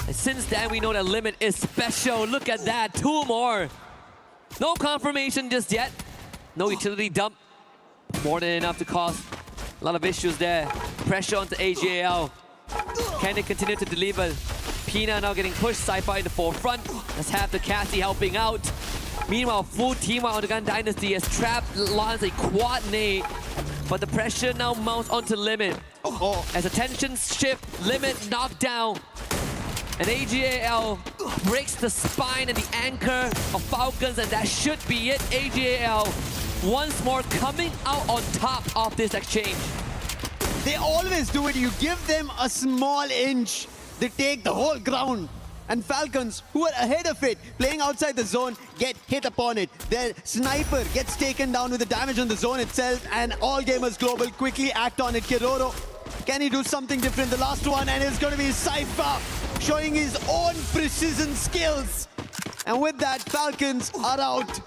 And since then, we know that Limit is special. Look at that, 2 more. No confirmation just yet. No utility dump. More than enough to cause a lot of issues there. Pressure onto AGAL. Can they continue to deliver? Pina now getting pushed, Sci-Fi in the forefront. Let's have the Cassie helping out. Meanwhile, full team on the Gun Dynasty has trapped Lance a quad nade. But the pressure now mounts onto Limit. As attention shift, Limit knocked down. And AGAL breaks the spine and the anchor of Falcons, and that should be it. AGAL once more coming out on top of this exchange. They always do it. You give them a small inch, they take the whole ground. And Falcons, who are ahead of it, playing outside the zone, get hit upon it. Their sniper gets taken down with the damage on the zone itself, and All Gamers Global quickly act on it. Kiroro, can he do something different? The last one, and it's going to be Cypher showing his own precision skills. And with that, Falcons are out.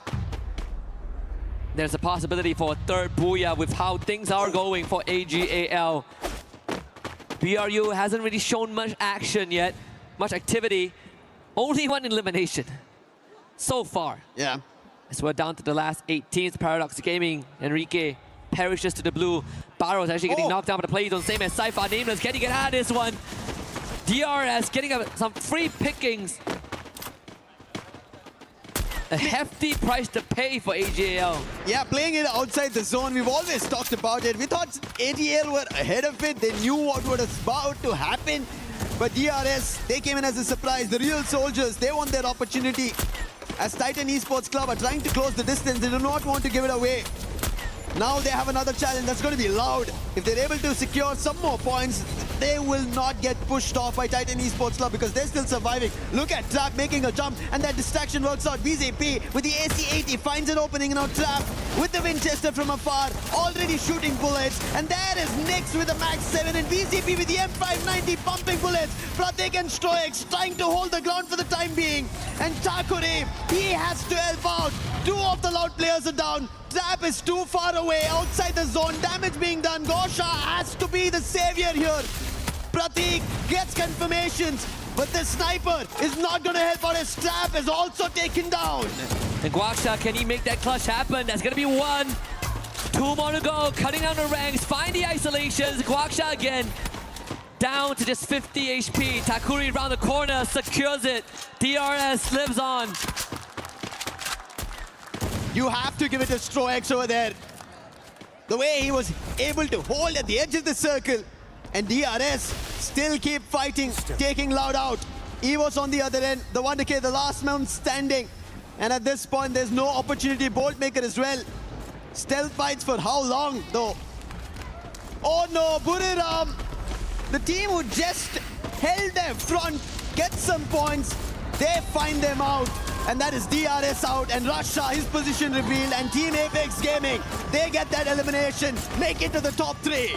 There's a possibility for a 3rd Booyah with how things are going for AGAL. BRU hasn't really shown much action yet, much activity. Only 1 elimination so far. Yeah. As we're down to the last 8 teams. Paradox Gaming, Enrique perishes to the blue. Barrow's actually getting knocked down by the play zone, same as Cypher. Nameless, can he get out of this one? DRS getting some free pickings. A hefty price to pay for AGL. Yeah, playing it outside the zone, we've always talked about it. We thought AGL were ahead of it. They knew what was about to happen. But DRS, they came in as a surprise. The real soldiers, they want their opportunity. As Titan Esports Club are trying to close the distance, they do not want to give it away. Now they have another challenge that's going to be loud. If they're able to secure some more points, they will not get pushed off by Titan Esports Club because they're still surviving. Look at Trap making a jump, and that distraction works out. BZP with the AC-80 finds an opening in our Trap with the Winchester from afar, already shooting bullets. And there is Nyx with the Max 7 and BZP with the M590 pumping bullets. Pratik and Stroix trying to hold the ground for the time being. And Takure, he has to help out. 2 of the Loud players are down. Trap is too far away, outside the zone, damage being done. Gosha has to be the savior here. Pratik gets confirmations, but the sniper is not going to help out as Trap is also taken down. And Guaksha, can he make that clutch happen? That's going to be 1. 2 more to go, cutting down the ranks, find the isolations. Guaksha again, down to just 50 HP. Takuri around the corner, secures it. DRS lives on. You have to give it to Stroix over there. The way he was able to hold at the edge of the circle. And DRS still keep fighting, taking Loud out. Evo's on the other end, the 1K, the last man standing. And at this point, there's no opportunity. Boltmaker as well. Stealth fights for how long, though? Oh no, Buriram. The team who just held their front, get some points. They find them out. And that is DRS out, and Russia, his position revealed, and Team Apex Gaming, they get that elimination, make it to the top 3.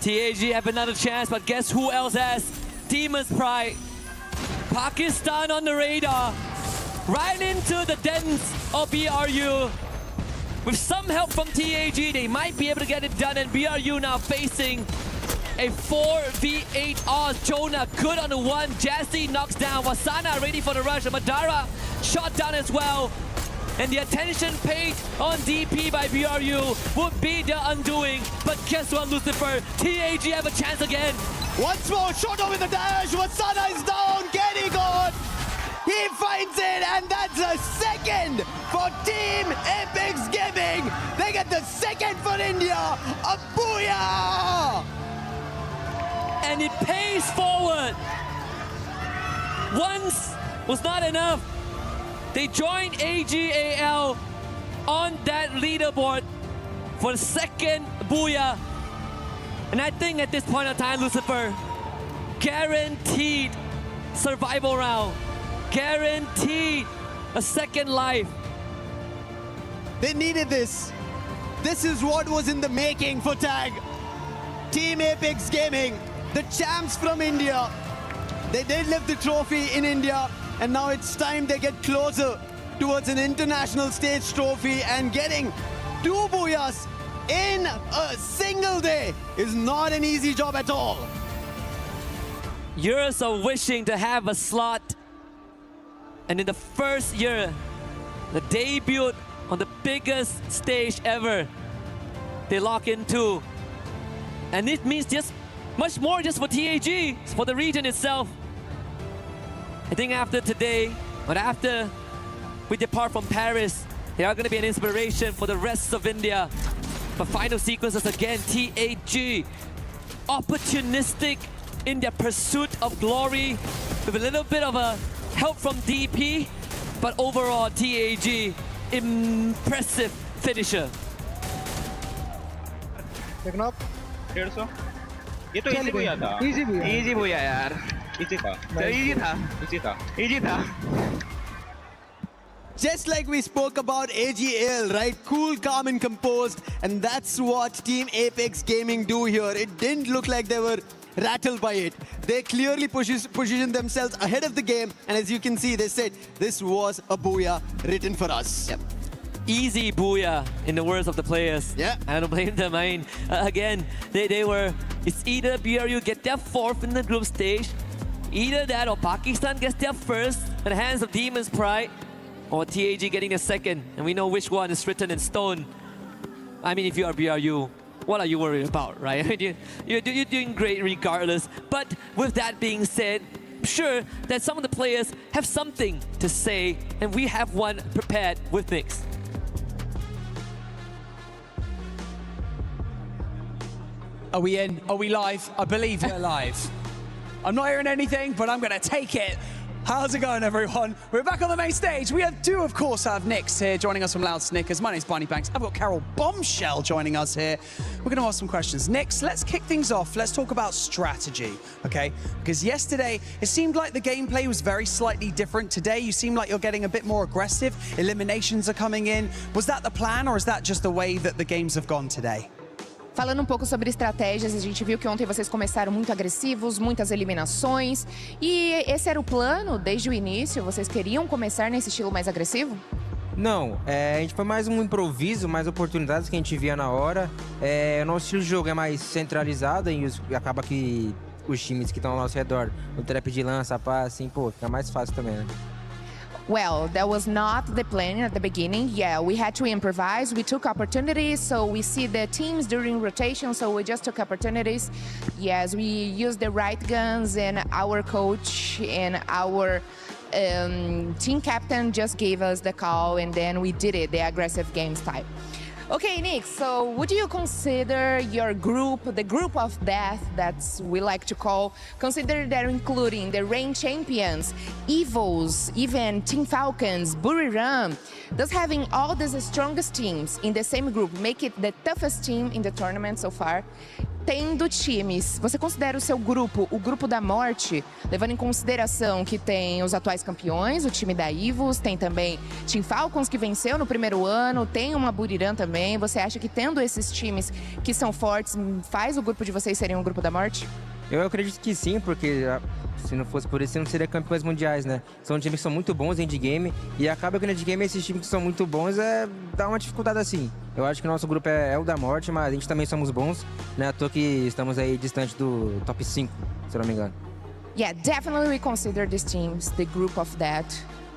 TAG have another chance, but guess who else has? Demon's Pride. Pakistan on the radar. Right into the dens of BRU. With some help from TAG, they might be able to get it done, and BRU now facing a 4v8 odds. Jonah good on the 1. Jazzy knocks down. Wasana ready for the rush. Madara shot down as well. And the attention paid on DP by BRU would be the undoing. But guess what, Lucifer? TAG have a chance again. Once more, Shoto with the dash. Wasana is down. Kenny gone. He finds it, and that's a second for Team Apex Gaming. They get the second for India. A booyah! And it pays forward. Once was not enough. They joined AGAL on that leaderboard for the second booyah. And I think at this point in time, Lucifer, guaranteed survival round. Guaranteed a second life. They needed this. This is what was in the making for TAG. Team Apex Gaming, the champs from India. They did lift the trophy in India, and now it's time they get closer towards an international stage trophy, and getting 2 booyahs in a single day is not an easy job at all. Years of wishing to have a slot, and in the first year, the debut on the biggest stage ever, they lock in 2. And it means just much more just for TAG, for the region itself. I think after today, but after we depart from Paris, they are going to be an inspiration for the rest of India. But final sequences again, TAG, opportunistic in their pursuit of glory, with a little bit of a help from DP, but overall TAG, impressive finisher. देखना आप 150 ये तो easy बुया था easy बुया यार easy था Just like we spoke about AGL, right? Cool, calm, and composed. And that's what Team Apex Gaming do here. It didn't look like they were rattled by it. They clearly positioned themselves ahead of the game. And as you can see, they said, this was a booyah written for us. Yep. Easy booyah, in the words of the players. Yeah. I don't blame them. I mean, again, they were, it's either BRU get their 4th in the group stage, either that or Pakistan gets their 1st at the hands of Demon's Pride. or TAG getting a second, and we know which one is written in stone. I mean, if you are BRU, what are you worried about, right? You're doing great regardless. But with that being said, I'm sure that some of the players have something to say, and we have one prepared with Nyx. Are we in? Are we live? I believe we're live. I'm not hearing anything, but I'm going to take it. How's it going, everyone? We're back on the main stage. We do, of course, have Nyx here joining us from Loud Snickers. My name's Barney Banks. I've got Carol Bombshell joining us here. We're going to ask some questions. Nyx, let's kick things off. Let's talk about strategy, okay? Because yesterday, it seemed like the gameplay was very slightly different. Today, you seem like you're getting a bit more aggressive. Eliminations are coming in. Was that the plan, or is that just the way that the games have gone today? Falando um pouco sobre estratégias, a gente viu que ontem vocês começaram muito agressivos, muitas eliminações. E esse era o plano desde o início? Vocês queriam começar nesse estilo mais agressivo? Não, a gente foi mais um improviso, mais oportunidades que a gente via na hora. O nosso estilo de jogo é mais centralizado e acaba que os times que estão ao nosso redor, no trap de lança, pá, assim, pô, fica mais fácil também, né? Well, that was not the plan at the beginning. Yeah, we had to improvise. We took opportunities, so we see the teams during rotation, so we just took opportunities. Yes, we used the right guns, and our coach and our team captain just gave us the call, and then we did it, the aggressive games type. Okay, Nyx, so would you consider your group, the group of death that's we like to call, consider that including the reign champions, Evils, even Team Falcons, Buriram, does having all these strongest teams in the same group make it the toughest team in the tournament so far? Tendo times, você considera o seu grupo, o grupo da morte, levando em consideração que tem os atuais campeões, o time da Evils, tem também Team Falcons que venceu no primeiro ano, tem uma Buriram também. Você acha que tendo esses times que são fortes, faz o grupo de vocês serem um grupo da morte? Eu acredito que sim, porque se não fosse por isso, não seria campeões mundiais, né? São times que são muito bons em endgame e acaba que no endgame esses times que são muito bons dá uma dificuldade assim. Eu acho que o nosso grupo é o da morte, mas a gente também somos bons, né? À toa que estamos aí distante do top 5, se eu não me engano. Yeah, definitely we consider these teams the group of that.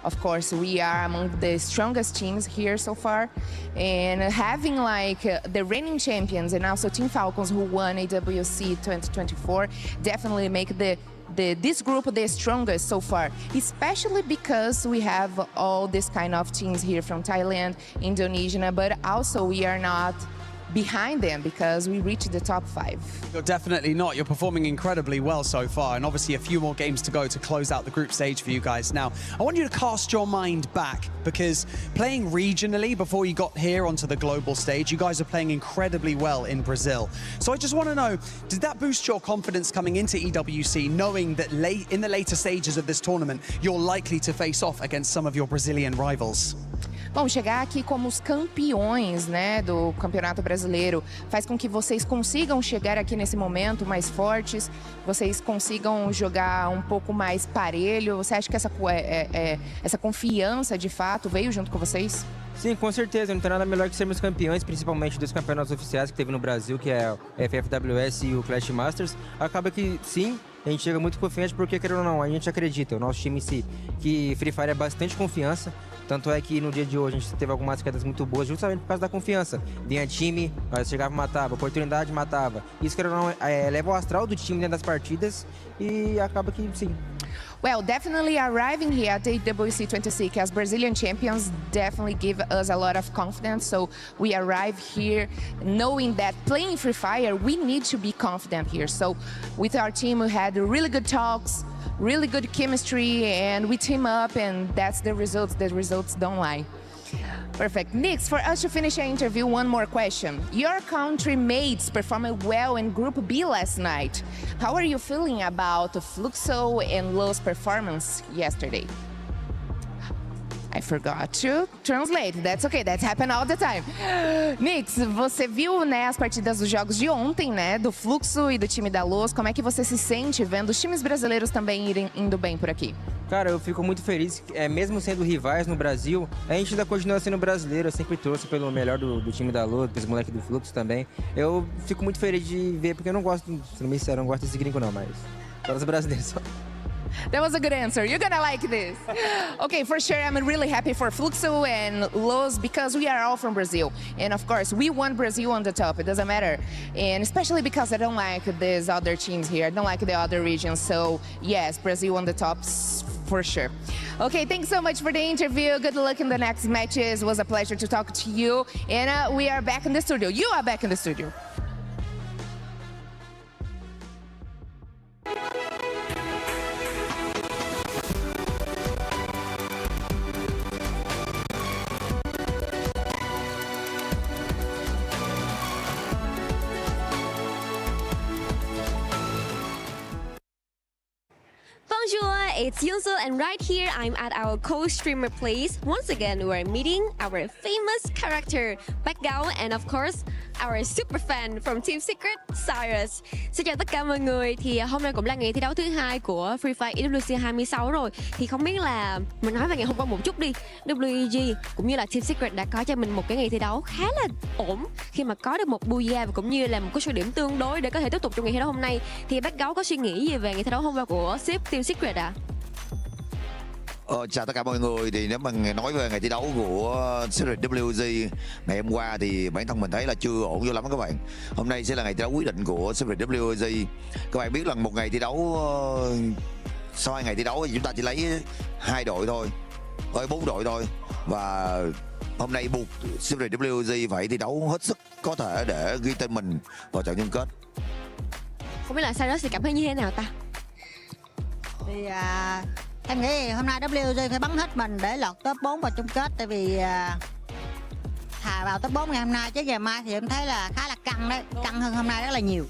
Of course, we are among the strongest teams here so far. And having like the reigning champions and also Team Falcons who won EWC 2024 definitely make this group the strongest so far, especially because we have all this kind of teams here from Thailand, Indonesia, but also we are not behind them because we reached the top 5. You're definitely not. You're performing incredibly well so far, and obviously a few more games to go to close out the group stage for you guys. Now, I want you to cast your mind back, because playing regionally before you got here onto the global stage, you guys are playing incredibly well in Brazil. So I just want to know, did that boost your confidence coming into EWC, knowing that in the later stages of this tournament, you're likely to face off against some of your Brazilian rivals? Bom, chegar aqui como os campeões, né, do Campeonato Brasileiro faz com que vocês consigam chegar aqui nesse momento mais fortes, vocês consigam jogar um pouco mais parelho. Você acha que essa confiança, de fato, veio junto com vocês? Sim, com certeza. Não tem nada melhor que sermos campeões, principalmente dos campeonatos oficiais que teve no Brasil, que é o FFWS e o Clash Masters. Acaba que, sim, a gente chega muito confiante porque, querendo ou não, a gente acredita, o nosso time em si, que Free Fire é bastante confiança. Tanto é que no dia de hoje a gente teve algumas quedas muito boas justamente por causa da confiança. Vinha time, chegava e matava, oportunidade matava. Isso, querendo ou não, leva o astral do time dentro das partidas e acaba que sim. Well, definitely arriving here at the EWC 26 as Brazilian champions definitely give us a lot of confidence. So we arrive here knowing that playing Free Fire, we need to be confident here. So with our team, we had really good talks, really good chemistry, and we team up, and that's the results. The results don't lie. Perfect. Nyx, for us to finish our interview, one more question. Your country mates performed well in Group B last night. How are you feeling about Fluxo and Lo's performance yesterday? I forgot to translate. That's okay, that happens all the time. Nyx, você viu, né, as partidas dos jogos de ontem, né, do Fluxo e do time da Los. Como é que você se sente vendo os times brasileiros também indo bem por aqui? Cara, eu fico muito feliz, mesmo sendo rivais no Brasil, a gente ainda continua sendo brasileiro. Eu sempre torço pelo melhor do time da Los, dos moleques do Fluxo também. Eu fico muito feliz de ver, porque eu não gosto, sendo bem sincero, eu não gosto desse gringo não, mas todos os brasileiros só. That was a good answer. You're gonna like this. Okay, for sure, I'm really happy for Fluxo and Los because we are all from Brazil. And of course, we want Brazil on the top. It doesn't matter. And especially because I don't like these other teams here. I don't like the other regions. So yes, Brazil on the tops for sure. Okay, thanks so much for the interview. Good luck in the next matches. It was a pleasure to talk to you. And we are back in the studio. You are back in the studio. Bonjour, it's Yunso, and right here I'm at our co-streamer place. Once again, we're meeting our famous character, Backgao, and of course, our super fan from Team Secret, Cyrus. Xin chào tất cả mọi người, thì hôm nay cũng là ngày thi đấu thứ hai của Free Fire EWC 26 rồi. Thì không biết là mình nói về ngày hôm qua một chút đi. WEG cũng như là Team Secret đã có cho mình một cái ngày thi đấu khá là ổn khi mà có được một booyah và cũng như là một cái số điểm tương đối để có thể tiếp tục trong ngày thi đấu hôm nay. Thì Backgao có suy nghĩ gì về ngày thi đấu hôm qua của Team Secret ạ? Chào tất cả mọi người, thì nếu mà nói về ngày thi đấu của Secret WG ngày hôm qua thì bản thân mình thấy là chưa ổn vô lắm các bạn. Hôm nay sẽ là ngày thi đấu quyết định của Secret WG. Các bạn biết là một ngày thi đấu, sau 2 ngày thi đấu thì chúng ta chỉ lấy 2 đội thôi, 4 đội thôi. Và hôm nay buộc Secret WG phải thi đấu hết sức có thể để ghi tên mình vào trận chung kết. Không biết là Cyrus thì cảm thấy như thế nào ta? Thì em nghĩ hôm nay WG phải bắn hết mình để lọt top 4 vào chung kết. Tại vì thà vào top 4 ngày hôm nay chứ ngày mai thì em thấy là khá là căng đấy. Căng hơn hôm nay rất là nhiều.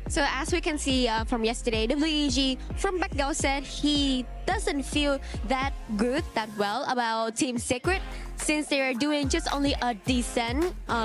So as we can see from yesterday, WEG from Backgao said he doesn't feel that good, that well about Team Secret since they are doing just only a decent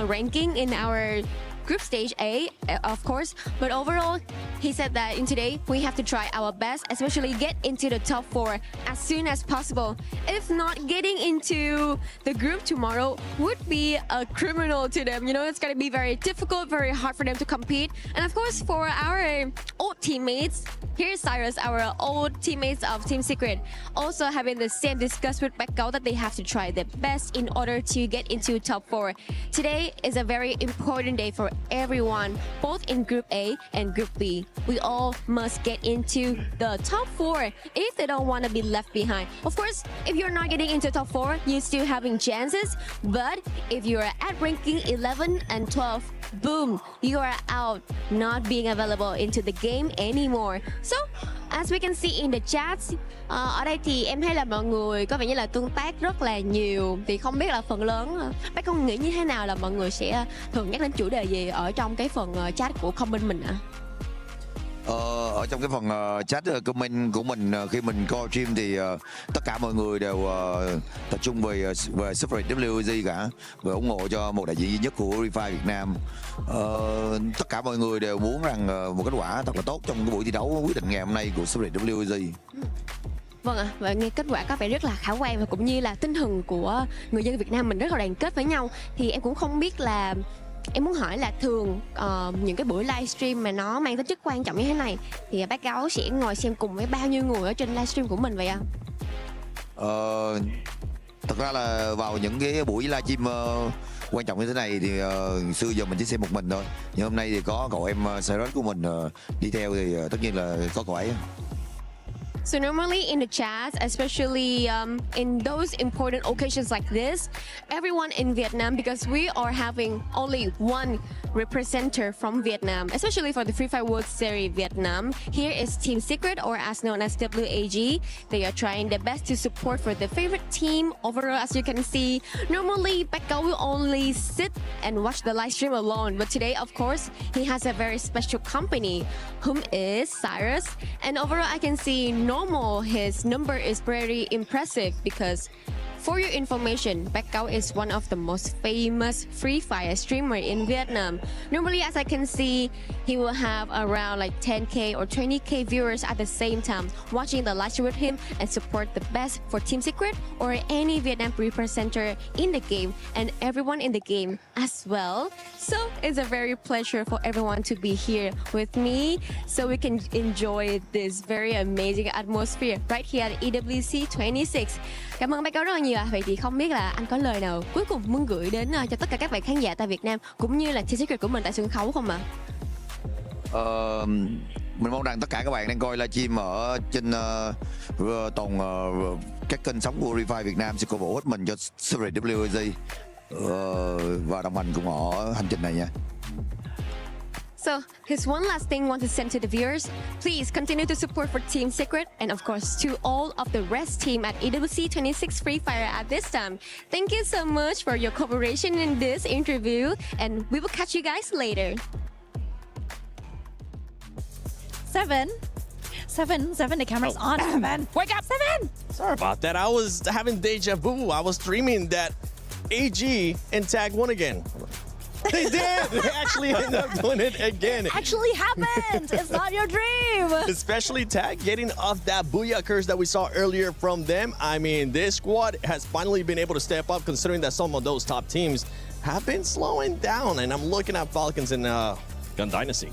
ranking in our group stage A, of course, but overall he said that in today we have to try our best, especially get into the top 4 as soon as possible. If not, getting into the group tomorrow would be a criminal to them. You know, it's going to be very difficult, very hard for them to compete. And of course, for our old teammates, here's Cyrus, our old teammates of Team Secret, also having the same discuss with Backgao that they have to try their best in order to get into top 4. Today is a very important day for everyone, both in Group A and Group B. We all must get into the top 4 if they don't want to be left behind. Of course, if you're not getting into top 4, you're still having chances. But if you're at ranking 11 and 12, boom, you are out, not being available into the game anymore. So, as we can see in the chats, ở đây thì em thấy là mọi người có vẻ như là tương tác rất là nhiều. Thì không biết là phần lớn, bác con nghĩ như thế nào là mọi người sẽ thường nhắc đến chủ đề gì ở trong cái phần chat của comment mình ạ? Ở trong cái phần chat comment của mình khi mình coi stream thì tất cả mọi người đều tập trung về Secret WG cả, và ủng hộ cho một đại diện duy nhất của Free Fire Việt Nam. Tất cả mọi người đều muốn rằng một kết quả thật là tốt trong cái buổi thi đấu quyết định ngày hôm nay của Secret WG. Vâng ạ, và nghe kết quả có vẻ rất là khả quan và cũng như là tinh thần của người dân Việt Nam mình rất là đoàn kết với nhau. Thì em cũng không biết là em muốn hỏi là thường những cái buổi livestream mà nó mang tính chất quan trọng như thế này thì Backgao sẽ ngồi xem cùng với bao nhiêu người ở trên livestream của mình vậy ạ? Thật ra là vào những cái buổi livestream quan trọng như thế này thì xưa giờ mình chỉ xem một mình thôi, nhưng hôm nay thì có cậu em Cyrus của mình đi theo thì tất nhiên là có cậu ấy. So normally in the chats, especially in those important occasions like this, everyone in Vietnam, because we are having only one representative from Vietnam, especially for the Free Fire World Series Vietnam. Here is Team Secret, or as known as WAG. They are trying their best to support for their favorite team. Overall, as you can see, normally Backgao will only sit and watch the live stream alone. But today, of course, he has a very special company, whom is Cyrus. And overall, I can see normal his number is very impressive because For your information, Backgao is one of the most famous Free Fire streamer in Vietnam. Normally, as I can see, he will have around like 10k or 20k viewers at the same time watching the live stream with him and support the best for Team Secret or any Vietnam representative in the game and everyone in the game as well. So it's a very pleasure for everyone to be here with me so we can enjoy this very amazing atmosphere right here at EWC 26. Cảm ơn Backgao rất là nhiều. Vậy thì không biết là anh có lời nào cuối cùng muốn gửi đến cho tất cả các bạn khán giả tại Việt Nam cũng như là Team Secret của mình tại sân khấu không ạ? Mình mong rằng tất cả các bạn đang coi livestream ở trên toàn các kênh sóng của Free Fire Việt Nam sẽ cổ vũ hết mình cho series EWC và đồng hành cùng họ hành trình này nha. So here's one last thing I want to send to the viewers. Please continue to support for Team Secret and of course to all of the rest team at EWC 26 Free Fire at this time. Thank you so much for your cooperation in this interview and we will catch you guys later. Seven, the camera's on. Seven, wake up, Seven! Sorry about that. I was having deja vu. I was dreaming that AG and Tag won again. They did! They actually ended up doing it again. It actually happened! It's not your dream! Especially Tag getting off that booyah curse that we saw earlier from them. I mean, this squad has finally been able to step up considering that some of those top teams have been slowing down. And I'm looking at Falcons and Gun Dynasty.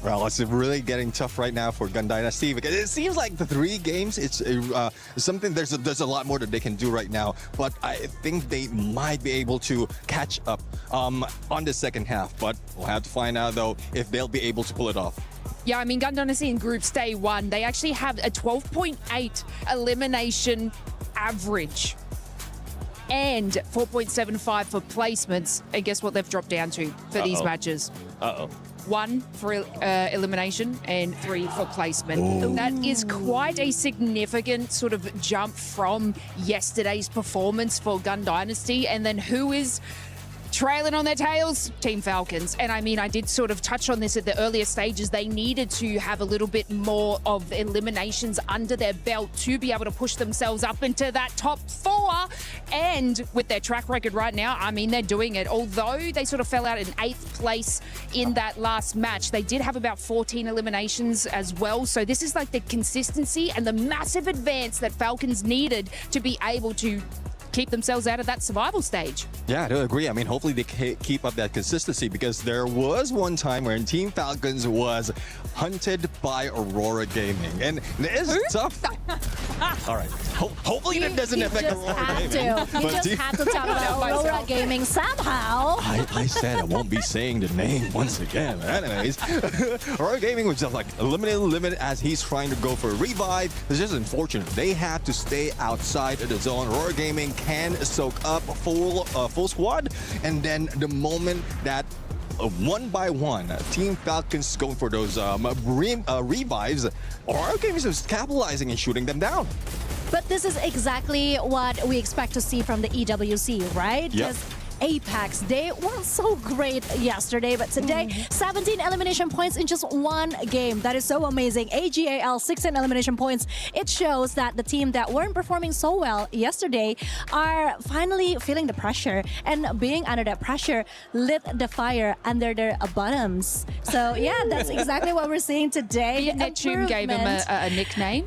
Well, it's really getting tough right now for Gun Dynasty because it seems like the 3 games, it's something, there's a lot more that they can do right now, but I think they might be able to catch up on the second half, but we'll have to find out though if they'll be able to pull it off. Yeah, I mean, Gun Dynasty in Groups Day 1, they actually have a 12.8 elimination average and 4.75 for placements. And guess what they've dropped down to for these matches? 1 for elimination and 3 for placement. Ooh. That is quite a significant sort of jump from yesterday's performance for Gun Dynasty. And then who is trailing on their tails? Team Falcons. And I mean, I did sort of touch on this at the earlier stages. They needed to have a little bit more of eliminations under their belt to be able to push themselves up into that top 4. And with their track record right now, I mean, they're doing it. Although they sort of fell out in 8th place in that last match, they did have about 14 eliminations as well. So this is like the consistency and the massive advance that Falcons needed to be able to keep themselves out of that survival stage. Yeah, I do agree. I mean, hopefully they keep up that consistency because there was one time when Team Falcons was hunted by Aurora Gaming. And it's tough. All right. Hopefully that doesn't affect Aurora Gaming. You just had to talk about Aurora Gaming somehow. I said I won't be saying the name once again. Anyways, Aurora Gaming was just like eliminated as he's trying to go for a revive. It's just unfortunate. They had to stay outside of the zone. Aurora Gaming can soak up full squad, and then the moment that one by one Team Falcons going for those revives, Aurora Gaming is capitalizing and shooting them down. But this is exactly what we expect to see from the EWC, right? Yep. Apex, they weren't so great yesterday, but today, 17 elimination points in just 1 game. That is so amazing. AGAL, 16 elimination points. It shows that the team that weren't performing so well yesterday are finally feeling the pressure, and being under that pressure lit the fire under their bottoms. So yeah, that's exactly what we're seeing today. Neptune gave him a nickname,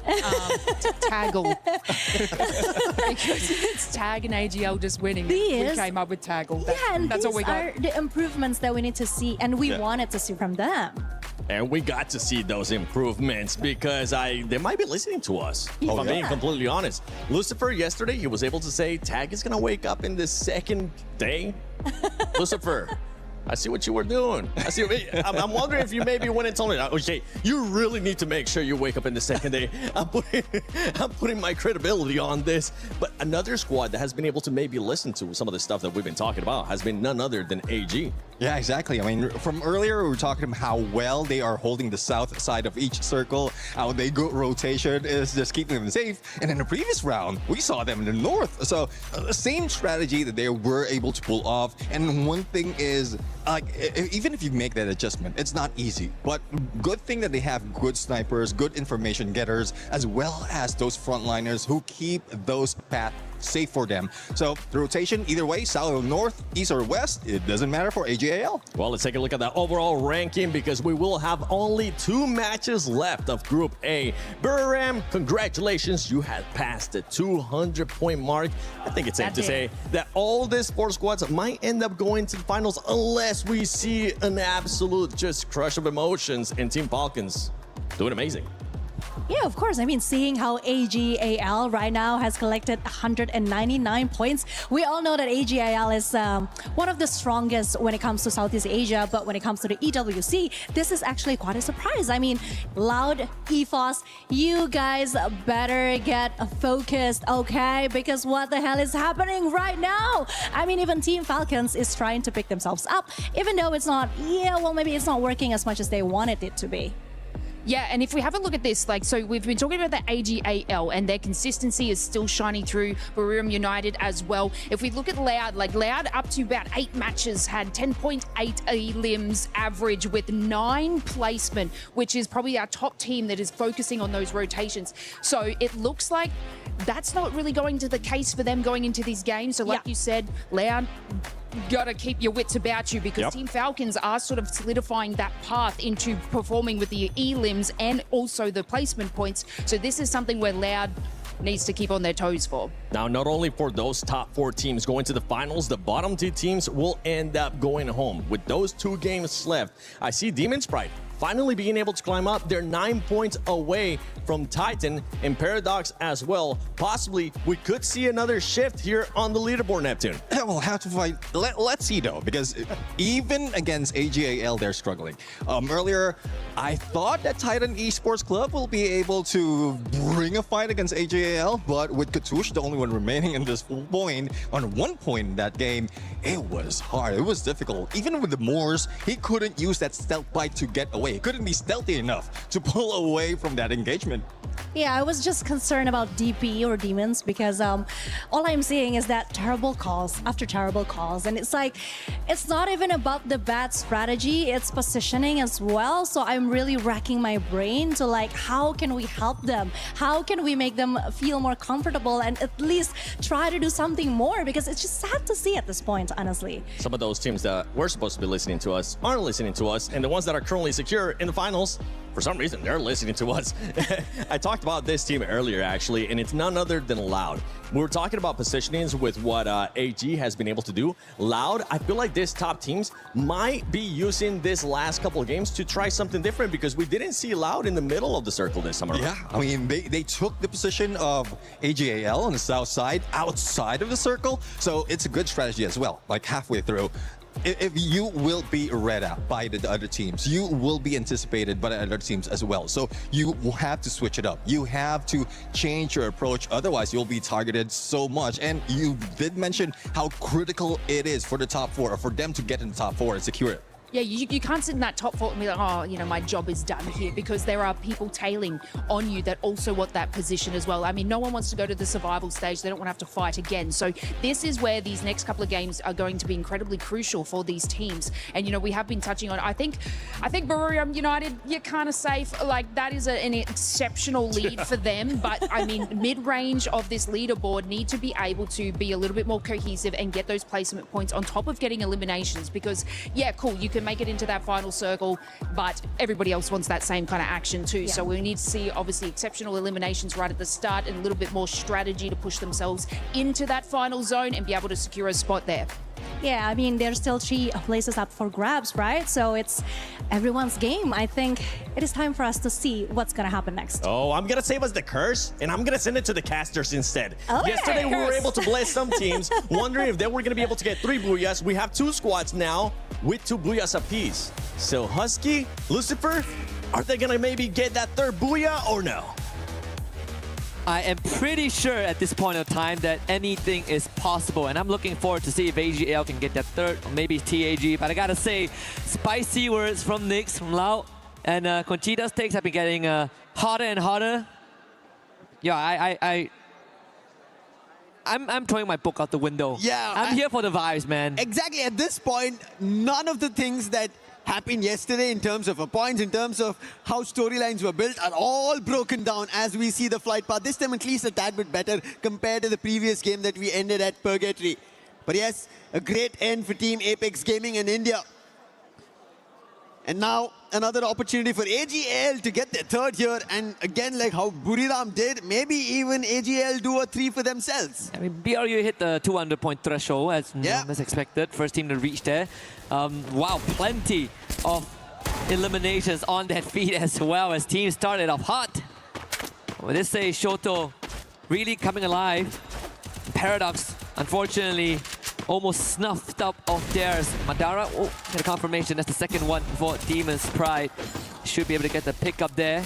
Taggle. Because it's Tag and AGL just winning. We came up with Tag. Yeah, and that's these are the improvements that we need to see, and we wanted to see from them. And we got to see those improvements because they might be listening to us, if I'm being completely honest. Lucifer, yesterday, he was able to say Tag is going to wake up in the second day. Lucifer, I see what you were doing. I'm wondering if you maybe went and told me, okay, you really need to make sure you wake up in the second day. I'm putting my credibility on this. But another squad that has been able to maybe listen to some of the stuff that we've been talking about has been none other than AG. Yeah, exactly. I mean, from earlier, we were talking about how well they are holding the south side of each circle, how they go rotation is just keeping them safe. And in the previous round, we saw them in the north. So the same strategy that they were able to pull off. And one thing is, like, even if you make that adjustment, it's not easy. But good thing that they have good snipers, good information getters, as well as those frontliners who keep those paths safe for them. So the rotation, either way, south or north, east or west, it doesn't matter for AGAL. Well, let's take a look at the overall ranking because we will have only 2 matches left of Group A. Buriram, congratulations, you have passed the 200-point mark. I think it's safe to say that all the sports squads might end up going to the finals unless we see an absolute just crush of emotions, and Team Falcons doing amazing. Yeah, of course. I mean, seeing how AGAL right now has collected 199 points, we all know that AGAL is one of the strongest when it comes to Southeast Asia, but when it comes to the EWC, this is actually quite a surprise. I mean, Loud, EFOS, you guys better get focused, okay? Because what the hell is happening right now? I mean, even Team Falcons is trying to pick themselves up, even though it's not, maybe it's not working as much as they wanted it to be. Yeah, and if we have a look at this, so we've been talking about the AGAL and their consistency is still shining through. Buriram United as well. If we look at Loud, Loud up to about 8 matches had 10.8 elims average with 9 placement, which is probably our top team that is focusing on those rotations. So it looks like that's not really going to the case for them going into these games. So like you said, Loud, got to keep your wits about you because Team Falcons are sort of solidifying that path into performing with the elims and also the placement points. So this is something where Loud needs to keep on their toes for. Now, not only for those top 4 teams going to the finals, the bottom 2 teams will end up going home. With those 2 games left, I see Demon Sprite finally being able to climb up. They're 9 points away from Titan and Paradox as well. Possibly, we could see another shift here on the leaderboard, Neptune. We'll have to fight. Let's see, though, because even against AGAL, they're struggling. Earlier, I thought that Titan Esports Club will be able to bring a fight against AGAL, but with Katush, the only one remaining in this point, on 1 point in that game, it was hard. It was difficult. Even with the Moors, he couldn't use that stealth bite to get away. He couldn't be stealthy enough to pull away from that engagement. Yeah, I was just concerned about DP or demons because all I'm seeing is that terrible calls after terrible calls. And it's like, it's not even about the bad strategy, it's positioning as well. So I'm really racking my brain to like, how can we help them? How can we make them feel more comfortable and at least try to do something more? Because it's just sad to see at this point, honestly. Some of those teams that were supposed to be listening to us aren't listening to us, and the ones that are currently secure in the finals, for some reason, they're listening to us. I talked about this team earlier, actually, and it's none other than Loud. We were talking about positionings with what AG has been able to do. Loud, I feel like these top teams might be using this last couple of games to try something different because we didn't see Loud in the middle of the circle this summer. Yeah, I mean, they took the position of AGAL on the south side, outside of the circle, so it's a good strategy as well, like halfway through. If you will be read out by the other teams, you will be anticipated by the other teams as well. So you will have to switch it up. You have to change your approach. Otherwise, you'll be targeted so much. And you did mention how critical it is for the top 4, or for them to get in the top 4 and secure it. Yeah, you can't sit in that top 4 and be like, oh, you know, my job is done here, because there are people tailing on you that also want that position as well. I mean, no one wants to go to the survival stage. They don't want to have to fight again. So this is where these next couple of games are going to be incredibly crucial for these teams. And, you know, we have been touching on, I think Buriram United, you're kind of safe. Like, that is an exceptional lead for them. But, I mean, mid-range of this leaderboard need to be able to be a little bit more cohesive and get those placement points on top of getting eliminations. Because, yeah, cool, you can make it into that final circle, but everybody else wants that same kind of action too. So we need to see obviously exceptional eliminations right at the start and a little bit more strategy to push themselves into that final zone and be able to secure a spot there. Yeah, I mean, there's still 3 places up for grabs, right? So it's everyone's game. I think it is time for us to see what's going to happen next. Oh, I'm going to save us the curse, and I'm going to send it to the casters instead. Okay. Yesterday, we were able to bless some teams, wondering if they were going to be able to get 3 booyahs. We have 2 squads now with 2 booyahs apiece. So Husky, Lucifer, are they going to maybe get that 3rd booyah or no? I am pretty sure at this point of time that anything is possible, and I'm looking forward to see if AGL can get that 3rd, or maybe TAG. But I gotta say, spicy words from Nix, from Lau, and Conchita's takes have been getting hotter and hotter. Yeah, I'm throwing my book out the window. Yeah, I'm here for the vibes, man. Exactly. At this point, none of the things that happened yesterday in terms of points, in terms of how storylines were built, are all broken down as we see the flight path. This time at least a tad bit better compared to the previous game that we ended at Purgatory. But yes, a great end for Team Apex Gaming in India. And now another opportunity for AGL to get their third here. And again, like how Buriram did, maybe even AGL do a 3 for themselves. I mean, BRU hit the 200-point threshold as expected. First team to reach there. Wow, plenty of eliminations on that feed as well as teams started off hot. Well, this say Shoto really coming alive. Paradox, unfortunately, almost snuffed up of theirs. Madara, get a confirmation. That's the second one for Demon's Pride. Should be able to get the pick up there.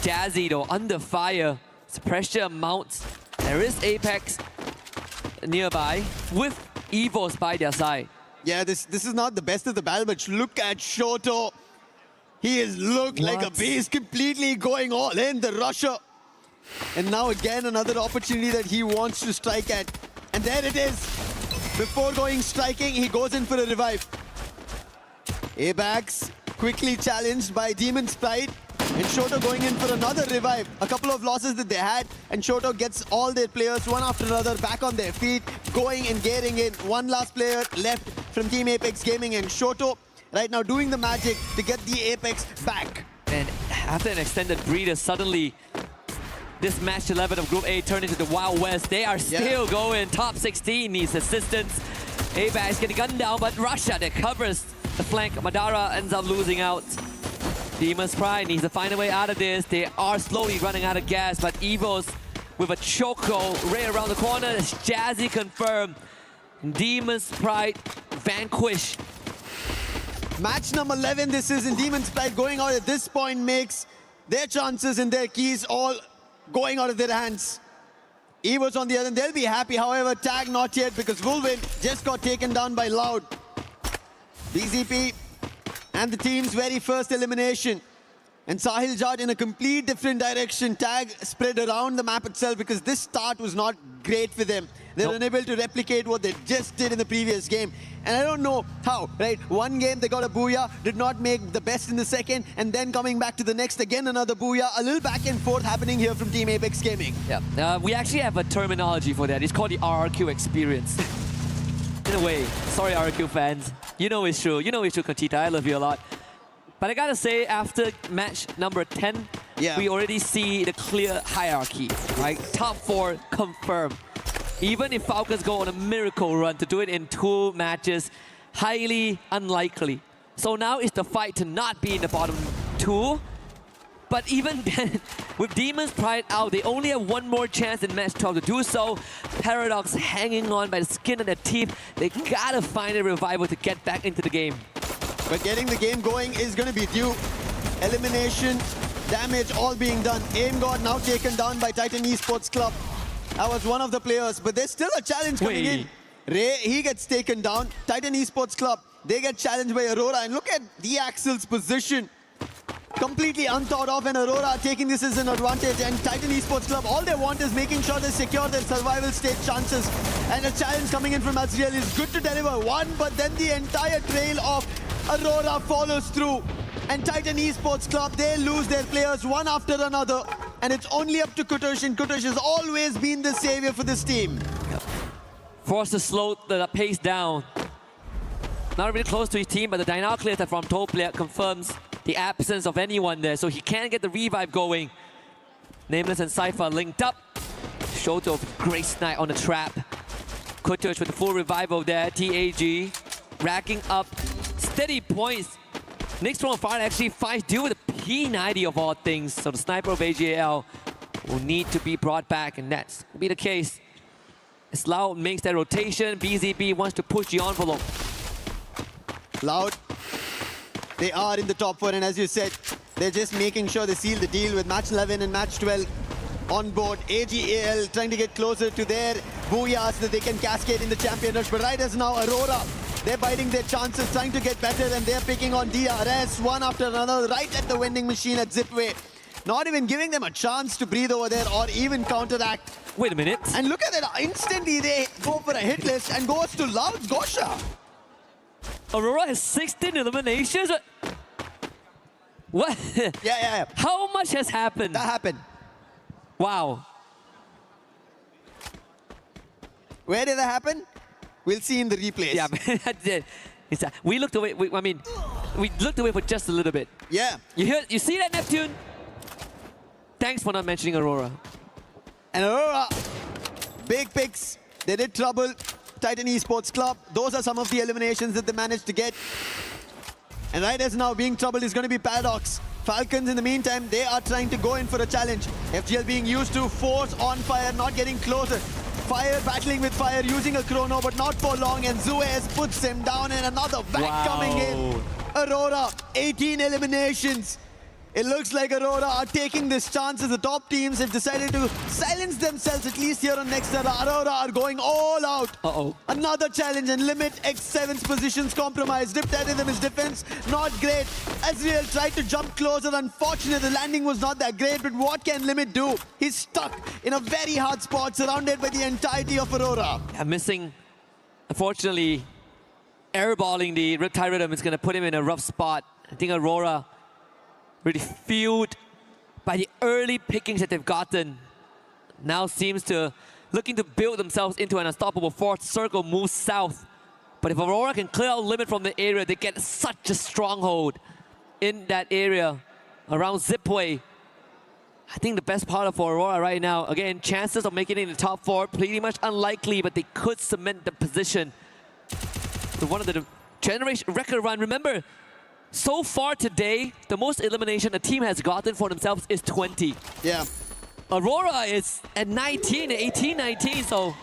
Jazzy though, under fire. As pressure mounts. There is Apex nearby with Evos by their side. Yeah, this is not the best of the battle, but look at Shoto. He has looked like a beast, completely going all in, the rusher. And now again, another opportunity that he wants to strike at. And there it is. Before going striking, he goes in for a revive. Abax quickly challenged by Demon's Pride. And Shoto going in for another revive. A couple of losses that they had. And Shoto gets all their players, one after another, back on their feet. Going and getting in. One last player left from Team Apex Gaming. And Shoto right now doing the magic to get the Apex back. And after an extended breather, suddenly this match 11 of Group A turned into the Wild West. They are still going. Top 16 needs assistance. Apex getting gunned down, but Russia that covers the flank. Madara ends up losing out. Demon's Pride needs to find a way out of this. They are slowly running out of gas, but Evos with a choco right around the corner. It's Jazzy confirmed. Demon's Pride vanquish. Match number 11 this is, and Demon's Pride going out at this point makes their chances and their keys all going out of their hands. Evos on the other end, they'll be happy. However, tag not yet because Wolvin just got taken down by Loud. BZP and the team's very first elimination. And Sahil Jad in a complete different direction. Tag spread around the map itself because this start was not great for them. They were unable to replicate what they just did in the previous game. And I don't know how, right? One game they got a booyah, did not make the best in the second, and then coming back to the next, again another booyah. A little back and forth happening here from Team Apex Gaming. Yeah, we actually have a terminology for that. It's called the RRQ experience. In a way, sorry RRQ fans. You know it's true. You know it's true, Conchita. I love you a lot. But I gotta say, after match number 10, we already see the clear hierarchy, right? Top 4 confirmed. Even if Falcons go on a miracle run to do it in 2 matches, highly unlikely. So now it's the fight to not be in the bottom 2. But even then, with Demon's Pride out, they only have one more chance in match 12 to do so. Paradox hanging on by the skin of their teeth. They gotta find a revival to get back into the game. But getting the game going is going to be due. Elimination, damage all being done. Aim God now taken down by Titan Esports Club. That was one of the players, but there's still a challenge coming in. Ray, he gets taken down. Titan Esports Club, they get challenged by Aurora. And look at the Axel's position. Completely unthought of, and Aurora taking this as an advantage. And Titan Esports Club, all they want is making sure they secure their survival state chances. And a challenge coming in from Azriel is good to deliver one, but then the entire trail of Aurora follows through. And Titan Esports Club, they lose their players one after another. And it's only up to Kutush, and Kutush has always been the savior for this team. Forced to slow the pace down. Not really close to his team, but the Dinocleus from top player confirms the absence of anyone there, so he can't get the revive going. Nameless and Cypher linked up. Shoto with great snipe on the trap. Kutush with the full revival there. TAG racking up steady points. Next one fire actually fights due with a P90 of all things, so the sniper of AGL will need to be brought back, and that's will be the case. As Loud makes that rotation, BZB wants to push the envelope. Loud, they are in the top 4, and as you said, they're just making sure they seal the deal with match 11 and match 12 on board. AGL trying to get closer to their booyahs so that they can cascade in the champion rush. But right as now, Aurora, they're biting their chances, trying to get better, and they're picking on DRS one after another right at the vending machine at Zipway. Not even giving them a chance to breathe over there or even counteract. Wait a minute. And look at that, instantly they go for a hit list and goes to Loud's Gosha. Aurora has 16 eliminations. What? Yeah. How much has happened? That happened. Wow. Where did that happen? We'll see in the replays. Yeah, that's it. We looked away. We looked away for just a little bit. Yeah. You see that, Neptune? Thanks for not mentioning Aurora. And Aurora, big picks. They did trouble. Titan Esports Club. Those are some of the eliminations that they managed to get. And right as now, being troubled is going to be Paradox. Falcons, in the meantime, they are trying to go in for a challenge. FGL being used to force on fire, not getting closer. Fire battling with fire, using a chrono, but not for long. And Zuez puts him down, and another back coming in. Aurora, 18 eliminations. It looks like Aurora are taking this chance as the top teams have decided to silence themselves, at least here on Next Era. Aurora are going all out. Another challenge and Limit X7's positions compromised. Riptide in his defense, not great. Azriel tried to jump closer. Unfortunately, the landing was not that great, but what can Limit do? He's stuck in a very hard spot, surrounded by the entirety of Aurora. Missing, unfortunately, airballing the Riptide Rhythm is going to put him in a rough spot. I think Aurora really fueled by the early pickings that they've gotten. Now seems to looking to build themselves into an unstoppable fourth circle, move south. But if Aurora can clear out Limit from the area, they get such a stronghold in that area around Zipway. I think the best part of Aurora right now, again, chances of making it in the top 4, pretty much unlikely, but they could cement the position to one of the generation record run. Remember, so far today, the most elimination a team has gotten for themselves is 20. Yeah. Aurora is at 19, 18, 19, so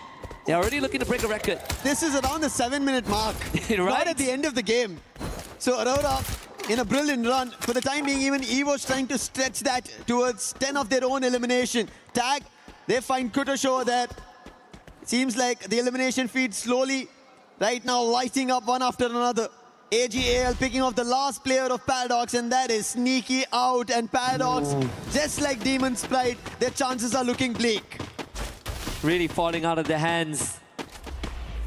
they're already looking to break a record. This is around the 7-minute mark, right? Not at the end of the game. So Aurora, in a brilliant run, for the time being, even EVO's trying to stretch that towards 10 of their own elimination. Tag, they find Kutosho there. Seems like the elimination feed slowly, right now, lighting up one after another. AGAL picking off the last player of Paradox, and that is Sneaky out. And Paradox, just like Demon Sprite, their chances are looking bleak. Really falling out of their hands.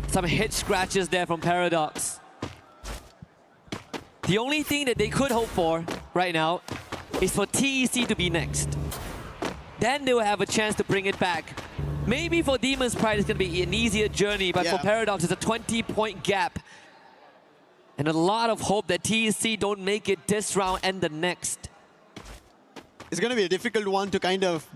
Some hit scratches there from Paradox. The only thing that they could hope for right now is for TEC to be next. Then they will have a chance to bring it back. Maybe for Demon's Pride it's going to be an easier journey, but for Paradox it's a 20-point gap. And a lot of hope that TEC don't make it this round and the next. It's going to be a difficult one to kind of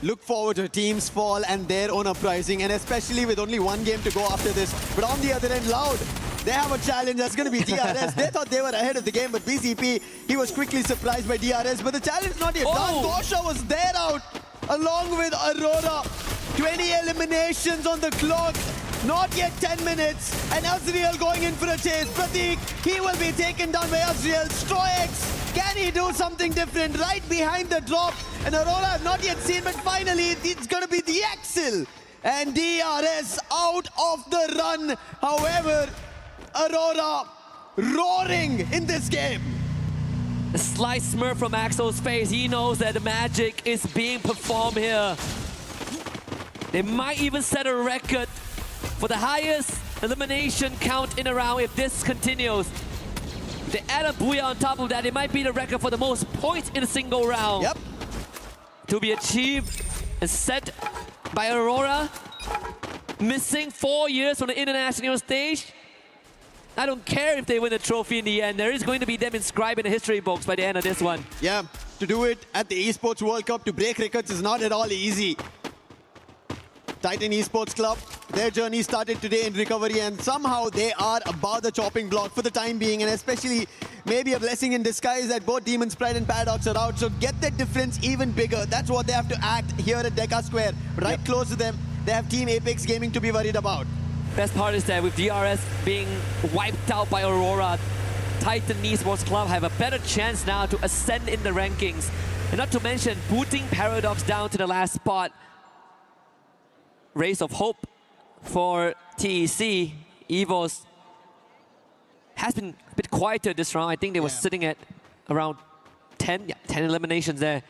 look forward to teams fall and their own uprising, and especially with only one game to go after this. But on the other end, Loud, they have a challenge. That's going to be DRS. They thought they were ahead of the game, but BCP, he was quickly surprised by DRS. But the challenge not yet done. Tosha was there out along with Aurora. 20 eliminations on the clock. Not yet 10 minutes, and Azriel going in for a chase. Pratik, he will be taken down by Azriel. Stroix, can he do something different? Right behind the drop, and Aurora not yet seen, but finally it's going to be the Axel. And DRS out of the run. However, Aurora roaring in this game. A slight smirk from Axel's face. He knows that the magic is being performed here. They might even set a record for the highest elimination count in a round if this continues. If they add a Booyah on top of that, it might be the record for the most points in a single round. Yep. To be achieved and set by Aurora, missing 4 years from the international stage. I don't care if they win the trophy in the end. There is going to be them inscribed in the history books by the end of this one. Yeah, to do it at the Esports World Cup, to break records is not at all easy. Titan Esports Club, their journey started today in recovery, and somehow they are above the chopping block for the time being, and especially maybe a blessing in disguise that both Demon's Pride and Paradox are out. So get that difference even bigger. That's what they have to act here at Deca Square. Right close to them, they have Team Apex Gaming to be worried about. Best part is that with DRS being wiped out by Aurora, Titan Esports Club have a better chance now to ascend in the rankings. And not to mention, booting Paradox down to the last spot. Race of hope for TEC. EVOS has been a bit quieter this round. I think they were sitting at around 10 eliminations there.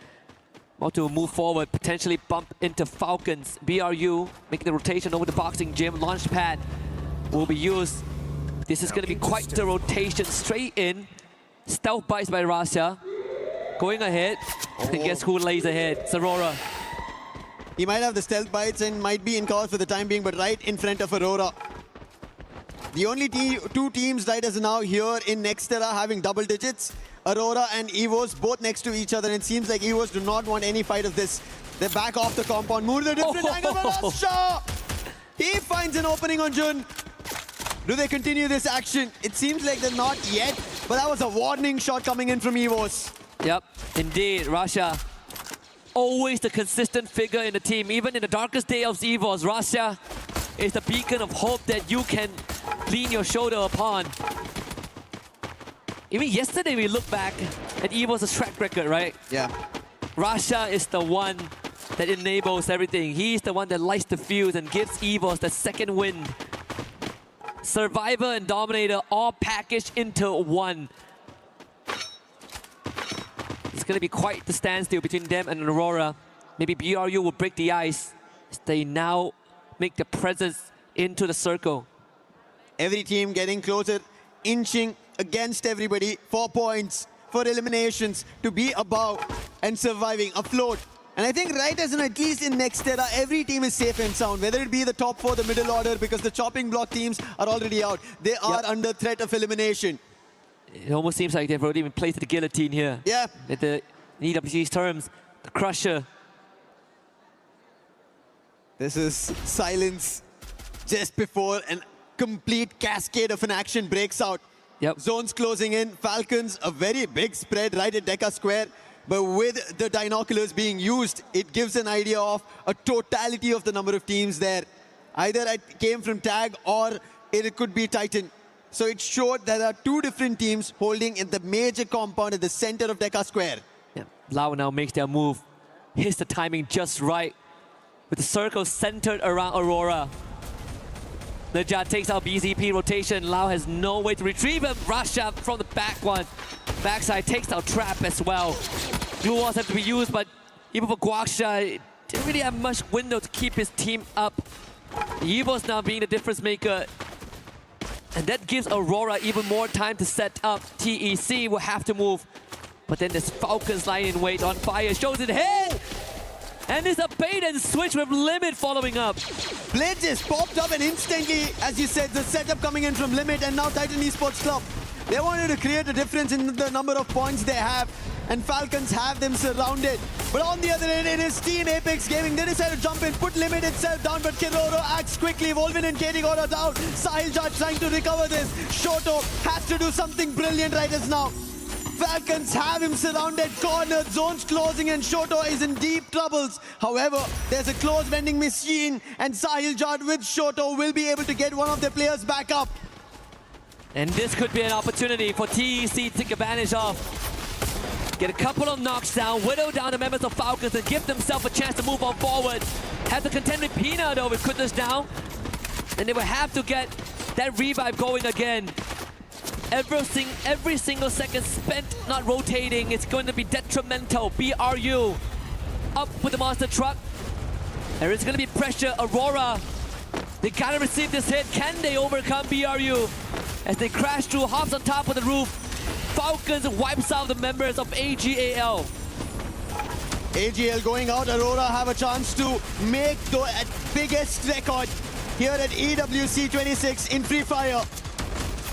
About to move forward, potentially bump into Falcons. BRU making the rotation over the boxing gym. Launchpad will be used. This is going to be quite the rotation straight in. Stealth bites by Russia. Going ahead. And guess who lays ahead? It's Aurora. He might have the stealth bites and might be in call for the time being, but right in front of Aurora. The only two teams right as of now here in Nextera having double digits. Aurora and EVOS both next to each other. And it seems like EVOS do not want any fight of this. They're back off the compound. Move to a different angle for Russia. He finds an opening on Jun. Do they continue this action? It seems like they're not yet, but that was a warning shot coming in from EVOS. Yep, indeed, Russia. Always the consistent figure in the team. Even in the darkest day of EVOS, Russia is the beacon of hope that you can lean your shoulder upon. Even yesterday we look back at EVOS' track record, right? Yeah. Russia is the one that enables everything. He's the one that lights the fuse and gives EVOS the second wind. Survivor and Dominator all packaged into one. It's going to be quite the standstill between them and Aurora. Maybe BRU will break the ice as they now make the presence into the circle. Every team getting closer, inching against everybody. 4 points for eliminations to be above and surviving, afloat. And I think right as in at least in Nextera, every team is safe and sound, whether it be the top 4, the middle order, because the chopping block teams are already out. They are under threat of elimination. It almost seems like they've already been placed at the guillotine here. Yeah. At the EWC's terms, the Crusher. This is silence just before a complete cascade of an action breaks out. Yep. Zones closing in. Falcons, a very big spread right at Deca Square. But with the binoculars being used, it gives an idea of a totality of the number of teams there. Either it came from Tag or it could be Titan. So it showed that there are 2 different teams holding in the major compound at the center of Deca Square. Yeah. Lau now makes their move. Hits the timing just right. With the circle centered around Aurora. Najat takes out BZP rotation. Lau has no way to retrieve him. Russia from the back one. Backside takes out Trap as well. Blue walls have to be used, but even for Guaksha, didn't really have much window to keep his team up. EVOS now being the difference maker. And that gives Aurora even more time to set up. TEC will have to move. But then this Falcons lying in wait on fire. Shows it head! And there's a bait and switch with Limit following up. Blade just popped up and instantly, as you said, the setup coming in from Limit and now Titan Esports Club. They wanted to create a difference in the number of points they have, and Falcons have them surrounded. But on the other end, it is Team Apex Gaming. They decide to jump in, put Limit itself down, but Kiroro acts quickly. Volvin and Katie got her down. Sahil Jat trying to recover this. Shoto has to do something brilliant right as now. Falcons have him surrounded, cornered, zones closing, and Shoto is in deep troubles. However, there's a close vending machine, and Sahil Jad with Shoto will be able to get one of their players back up. And this could be an opportunity for TEC to take advantage of. Get a couple of knocks down, whittle down the members of Falcons, and give themselves a chance to move on forward. Have to contend with Pina though with Kutas down. And they will have to get that revive going again. Every single second spent not rotating is going to be detrimental. BRU up with the monster truck. There is going to be pressure. Aurora, they gotta receive this hit. Can they overcome BRU? As they crash through, hops on top of the roof. Falcons wipes out the members of AGAL. AGL going out. Aurora have a chance to make the biggest record here at EWC 26 in Free Fire.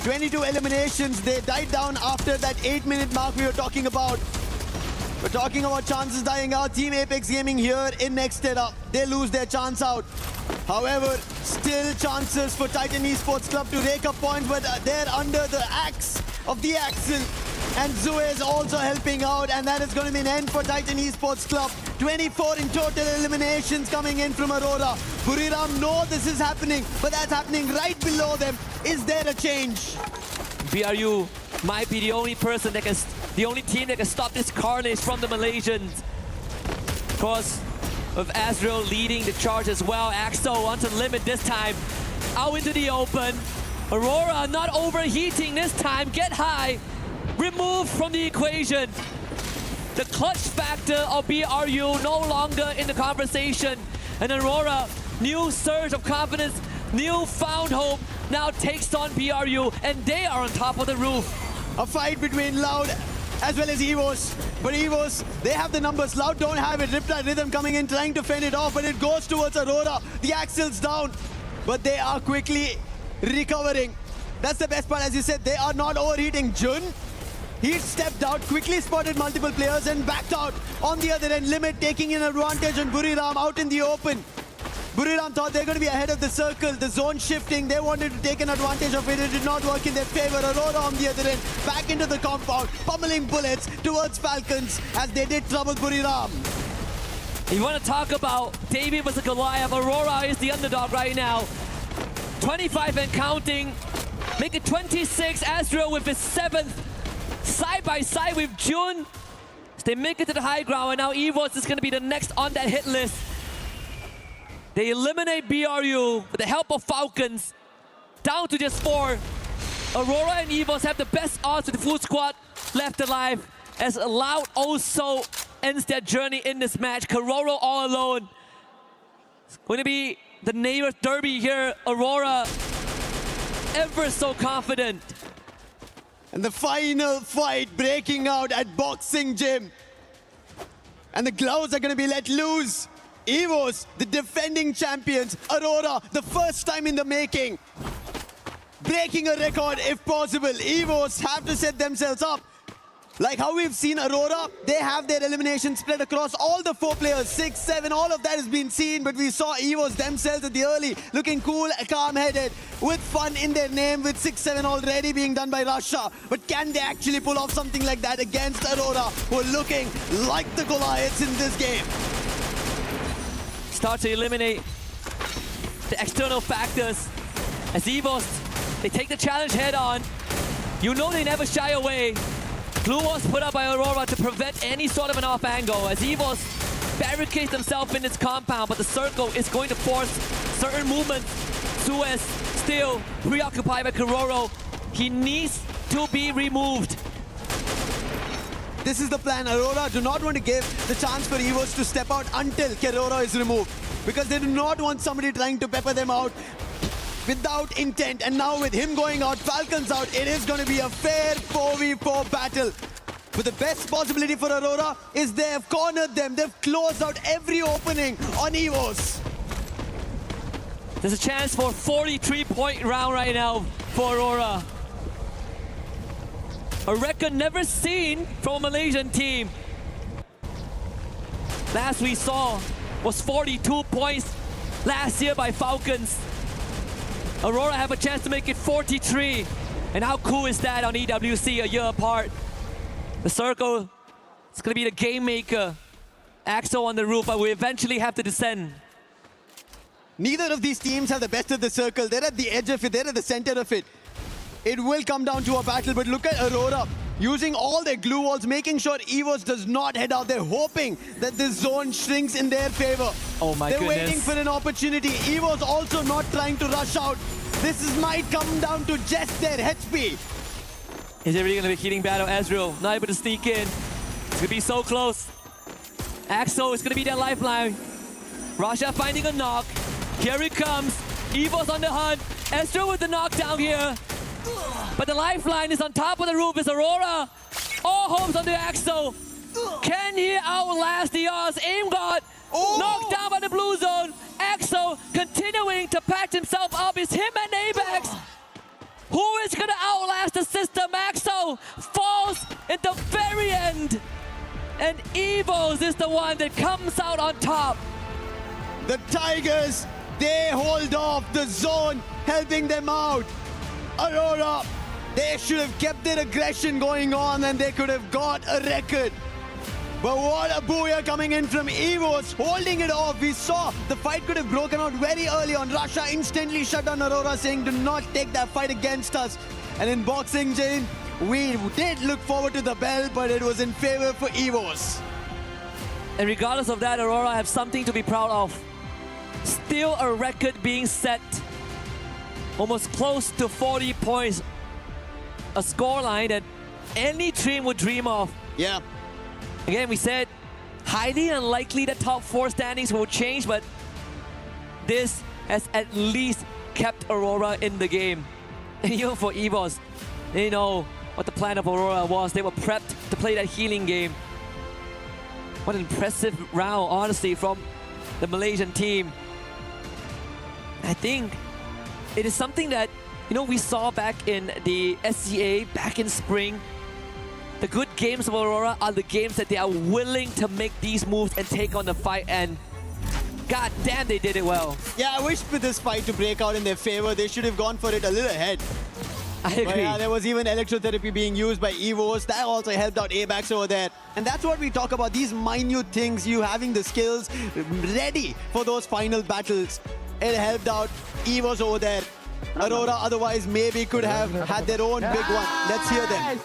22 eliminations. They died down after that 8-minute mark we were talking about. We're talking about chances dying out. Team Apex Gaming here in Nextera. They lose their chance out. However, still chances for Titan Esports Club to rake up points, but they're under the axe of the Axel. And Zue is also helping out, and that is going to be an end for Titan Esports Club. 24 in total eliminations coming in from Aurora. Buriram know this is happening, but that's happening right below them. Is there a change? BRU might be the only person that can, the only team that can stop this carnage from the Malaysians. Of course, with Azrael leading the charge as well. Axel onto Limit this time. Out into the open. Aurora not overheating this time. Get high. Removed from the equation. The clutch factor of BRU no longer in the conversation. And Aurora, new surge of confidence, new-found hope, now takes on BRU, and they are on top of the roof. 2 a fight between Loud as well as EWOS. But EWOS, they have the numbers. Loud don't have it. Riptide Rhythm coming in, trying to fend it off, but it goes towards Aurora. The Axel's down, but they are quickly recovering. That's the best part, as you said, they are not overheating. Jun, he stepped out, quickly spotted multiple players and backed out. On the other end, Limit taking an advantage on Buriram out in the open. Buriram thought they're going to be ahead of the circle. The zone shifting, they wanted to take an advantage of it. It did not work in their favor. Aurora on the other end, back into the compound, pummeling bullets towards Falcons as they did trouble Buriram. You want to talk about David versus Goliath. Aurora is the underdog right now. 25 and counting. Make it 26. Azrael with his 7th. Side by side with Jun. They make it to the high ground, and now EWOS is going to be the next on that hit list. They eliminate BRU with the help of Falcons. Down to just 4. Aurora and EWOS have the best odds with the full squad left alive, as Loud also ends their journey in this match. Kororo all alone. It's going to be the neighbor derby here. Aurora ever so confident. And the final fight breaking out at Boxing Gym. And the gloves are going to be let loose. EWOS, the defending champions. Aurora, the first time in the making. Breaking a record if possible. EWOS have to set themselves up. Like how we've seen Aurora, they have their elimination spread across all the 4 players, 6, 7, all of that has been seen, but we saw EWOS themselves at the early, looking cool, calm-headed, with fun in their name, with 6, 7 already being done by Russia. But can they actually pull off something like that against Aurora, who are looking like the Goliaths in this game? Start to eliminate the external factors. As EWOS, they take the challenge head on. You know they never shy away. Blue walls put up by Aurora to prevent any sort of an off angle, as EWOS barricades themselves in its compound, but the circle is going to force certain movements. Suez still preoccupied by Kororo. He needs to be removed. This is the plan. Aurora do not want to give the chance for EWOS to step out until Kororo is removed, because they do not want somebody trying to pepper them out without intent. And now with him going out, Falcons out, it is going to be a fair 4v4 battle. But the best possibility for Aurora is they have cornered them. They've closed out every opening on EWOS. There's a chance for a 43-point round right now for Aurora. A record never seen from a Malaysian team. Last we saw was 42 points last year by Falcons. Aurora have a chance to make it 43. And how cool is that on EWC a year apart? The circle, it's going to be the game maker. Axel on the roof, but we eventually have to descend. Neither of these teams have the best of the circle. They're at the edge of it. They're at the center of it. It will come down to a battle, but look at Aurora using all their glue walls, making sure EWOS does not head out. They're hoping that this zone shrinks in their favor. Oh my goodness. They're waiting for an opportunity. EWOS also not trying to rush out. Might come down to just their HP. Is it really going to be a heating battle? Ezreal not able to sneak in. It's going to be so close. Axel is going to be their lifeline. Rasha finding a knock. Here he comes. EWOS on the hunt. Ezreal with the knockdown here. But the lifeline is on top of the roof. Is Aurora. All hopes on the Axel. Can he outlast the odds? Aim God. Knocked down by the blue zone. Axel continuing to patch himself up. It's him and Apex. Who is going to outlast the system? Axel falls at the very end. And EVOS is the one that comes out on top. The Tigers, they hold off the zone, helping them out. Aurora, they should have kept their aggression going on and they could have got a record. But what a booyah coming in from EWOS, holding it off. We saw the fight could have broken out very early on. Russia instantly shut down Aurora, saying do not take that fight against us. And in Boxing Gym, we did look forward to the bell, but it was in favor for EWOS. And regardless of that, Aurora have something to be proud of. Still a record being set. Almost close to 40 points. A scoreline that any team would dream of. Yeah. Again, we said highly unlikely that top 4 standings will change, but this has at least kept Aurora in the game. And even for EVOS, they know what the plan of Aurora was. They were prepped to play that healing game. What an impressive round, honestly, from the Malaysian team. I think it is something that, you know, we saw back in the SCA, back in spring. The good games of Aurora are the games that they are willing to make these moves and take on the fight, and god damn, they did it well. Yeah, I wish for this fight to break out in their favor. They should have gone for it a little ahead. I agree. But yeah, there was even electrotherapy being used by EVOs. That also helped out ABAX over there. And that's what we talk about, these minute things, you having the skills ready for those final battles. It helped out EVOs over there. Aurora otherwise maybe could have had their own big one. Let's hear them.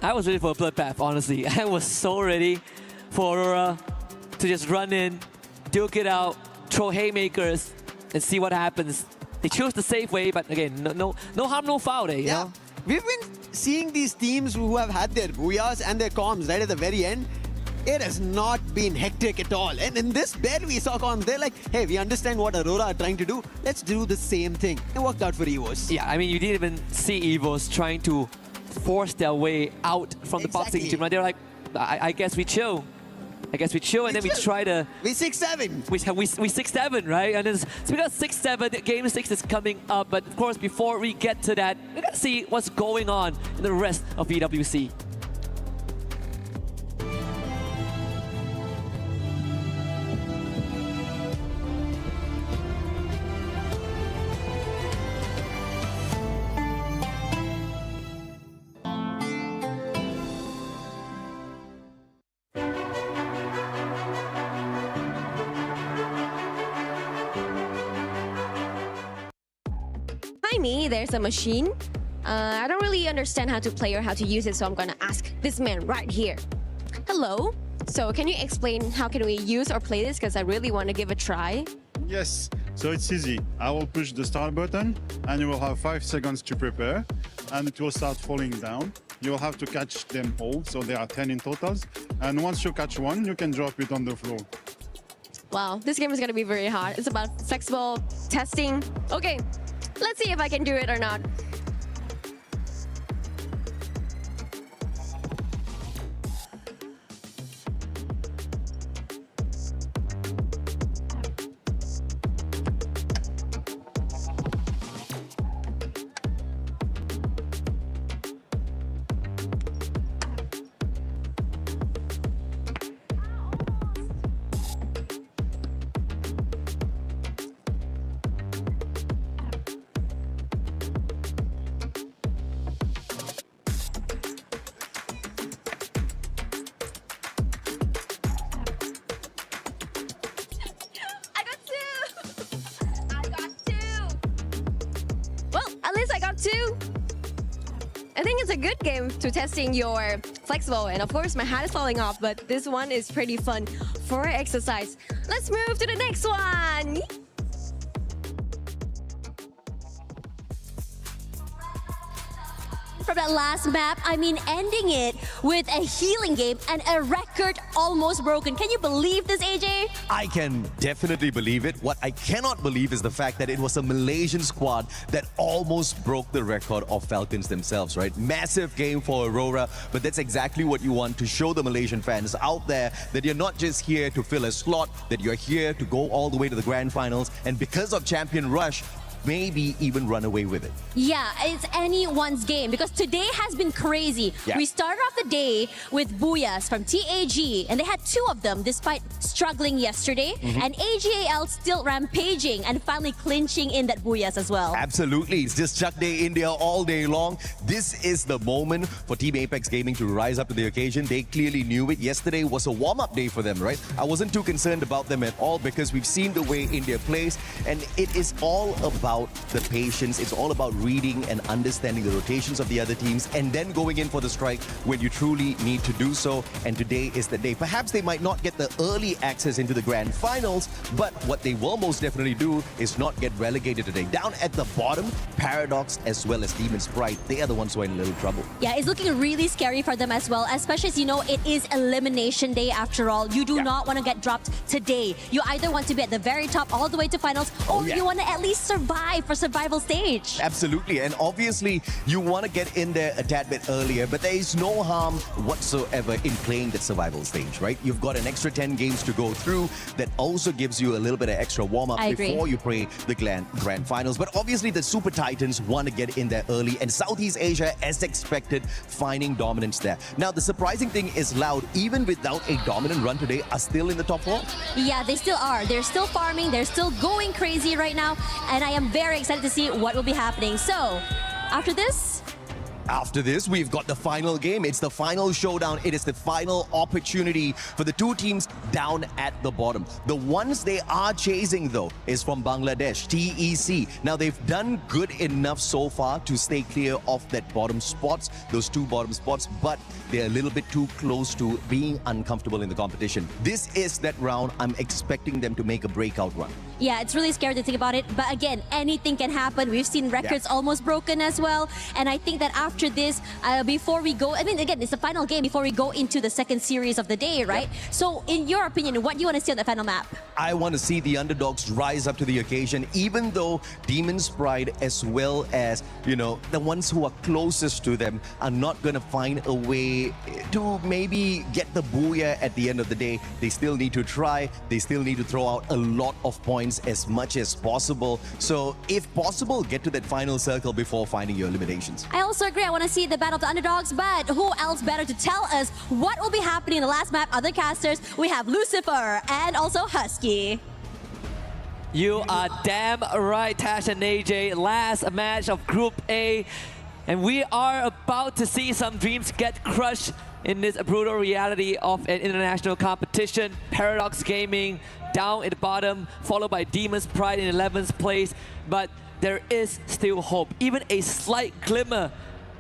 I was ready for a bloodbath, honestly. I was so ready for Aurora to just run in, duke it out, throw haymakers, and see what happens. They chose the safe way, but again, no harm, no foul, you know? We've been seeing these teams who have had their booyahs and their comms right at the very end. It has not been hectic at all. And in this bed, we saw comms. They're like, hey, we understand what Aurora are trying to do. Let's do the same thing. It worked out for EVOs. Yeah, I mean, you didn't even see EVOs trying to force their way out from the boxing gym. Right? They're like, I guess we chill. I guess we chill, and then we try to... We 6-7. We 6-7, right? And then, so we got 6-7. Game 6 is coming up. But of course, before we get to that, we got to see what's going on in the rest of EWC. Me, there's a machine. I don't really understand how to play or how to use it, so I'm gonna ask this man right here. Hello. So can you explain how can we use or play this? Because I really want to give a try. Yes. So it's easy. I will push the start button, and you will have 5 seconds to prepare, and it will start falling down. You will have to catch them all, so there are 10 in totals. And once you catch one, you can drop it on the floor. Wow, this game is gonna be very hard. It's about flexible testing. Okay. Let's see if I can do it or not. I think it's a good game to testing your flexible, and of course my hat is falling off, but this one is pretty fun for exercise. Let's move to the next one. From that last map, I mean, ending it with a healing game and a record almost broken. Can you believe this, AJ? I can definitely believe it. What I cannot believe is the fact that it was a Malaysian squad that almost broke the record of Falcons themselves, right? Massive game for Aurora, but that's exactly what you want to show the Malaysian fans out there, that you're not just here to fill a slot, that you're here to go all the way to the grand finals, and because of Champion Rush, maybe even run away with it. Yeah, it's anyone's game because today has been crazy. Yeah. We started off the day with Booyahs from TAG, and they had 2 of them despite struggling yesterday. And AGAL still rampaging and finally clinching in that Booyahs as well. Absolutely. It's just Chuck Day India all day long. This is the moment for Team Apex Gaming to rise up to the occasion. They clearly knew it. Yesterday was a warm-up day for them, right? I wasn't too concerned about them at all because we've seen the way India plays, and it is all about the patience. It's all about reading and understanding the rotations of the other teams and then going in for the strike when you truly need to do so. And today is the day. Perhaps they might not get the early access into the grand finals, but what they will most definitely do is not get relegated today. Down at the bottom, Paradox as well as Demon Sprite, they are the ones who are in a little trouble. Yeah, it's looking really scary for them as well, especially as you know, it is elimination day after all. You do not want to get dropped today. You either want to be at the very top all the way to finals, or you want to at least survive alive for survival stage. Absolutely, and obviously you want to get in there a tad bit earlier, but there is no harm whatsoever in playing that survival stage, right? You've got an extra 10 games to go through that also gives you a little bit of extra warm-up before you play the grand finals. But obviously the Super Titans want to get in there early, and Southeast Asia, as expected, finding dominance there. Now, the surprising thing is Loud, even without a dominant run today, are still in the top 4. Yeah, they still are. They're still farming. They're still going crazy right now. And I am very excited to see what will be happening. So, after this, we've got the final game. It's the final showdown. It is the final opportunity for the two teams down at the bottom. The ones they are chasing, though, is from Bangladesh, TEC. Now, they've done good enough so far to stay clear of that bottom spots, those 2 bottom spots, but they're a little bit too close to being uncomfortable in the competition. This is that round. I'm expecting them to make a breakout run. yeah, it's really scary to think about it. But again, anything can happen. We've seen records almost broken as well. And I think that after this, before we go, I mean, again, it's the final game before we go into the second series of the day, right? So in your opinion, what do you want to see on the final map? I want to see the underdogs rise up to the occasion, even though Demon's Pride, as well as, you know, the ones who are closest to them, are not going to find a way to maybe get the booyah at the end of the day. They still need to try. They still need to throw out a lot of points as much as possible. So if possible, get to that final circle before finding your eliminations. I also agree. I want to see the battle of the underdogs, but who else better to tell us what will be happening in the last map? Other casters, we have Lucifer and also Husky. You are damn right, Tash and AJ. Last match of Group A. And we are about to see some dreams get crushed in this brutal reality of an international competition. Paradox Gaming down at the bottom, followed by Demon's Pride in 11th place. But there is still hope. Even a slight glimmer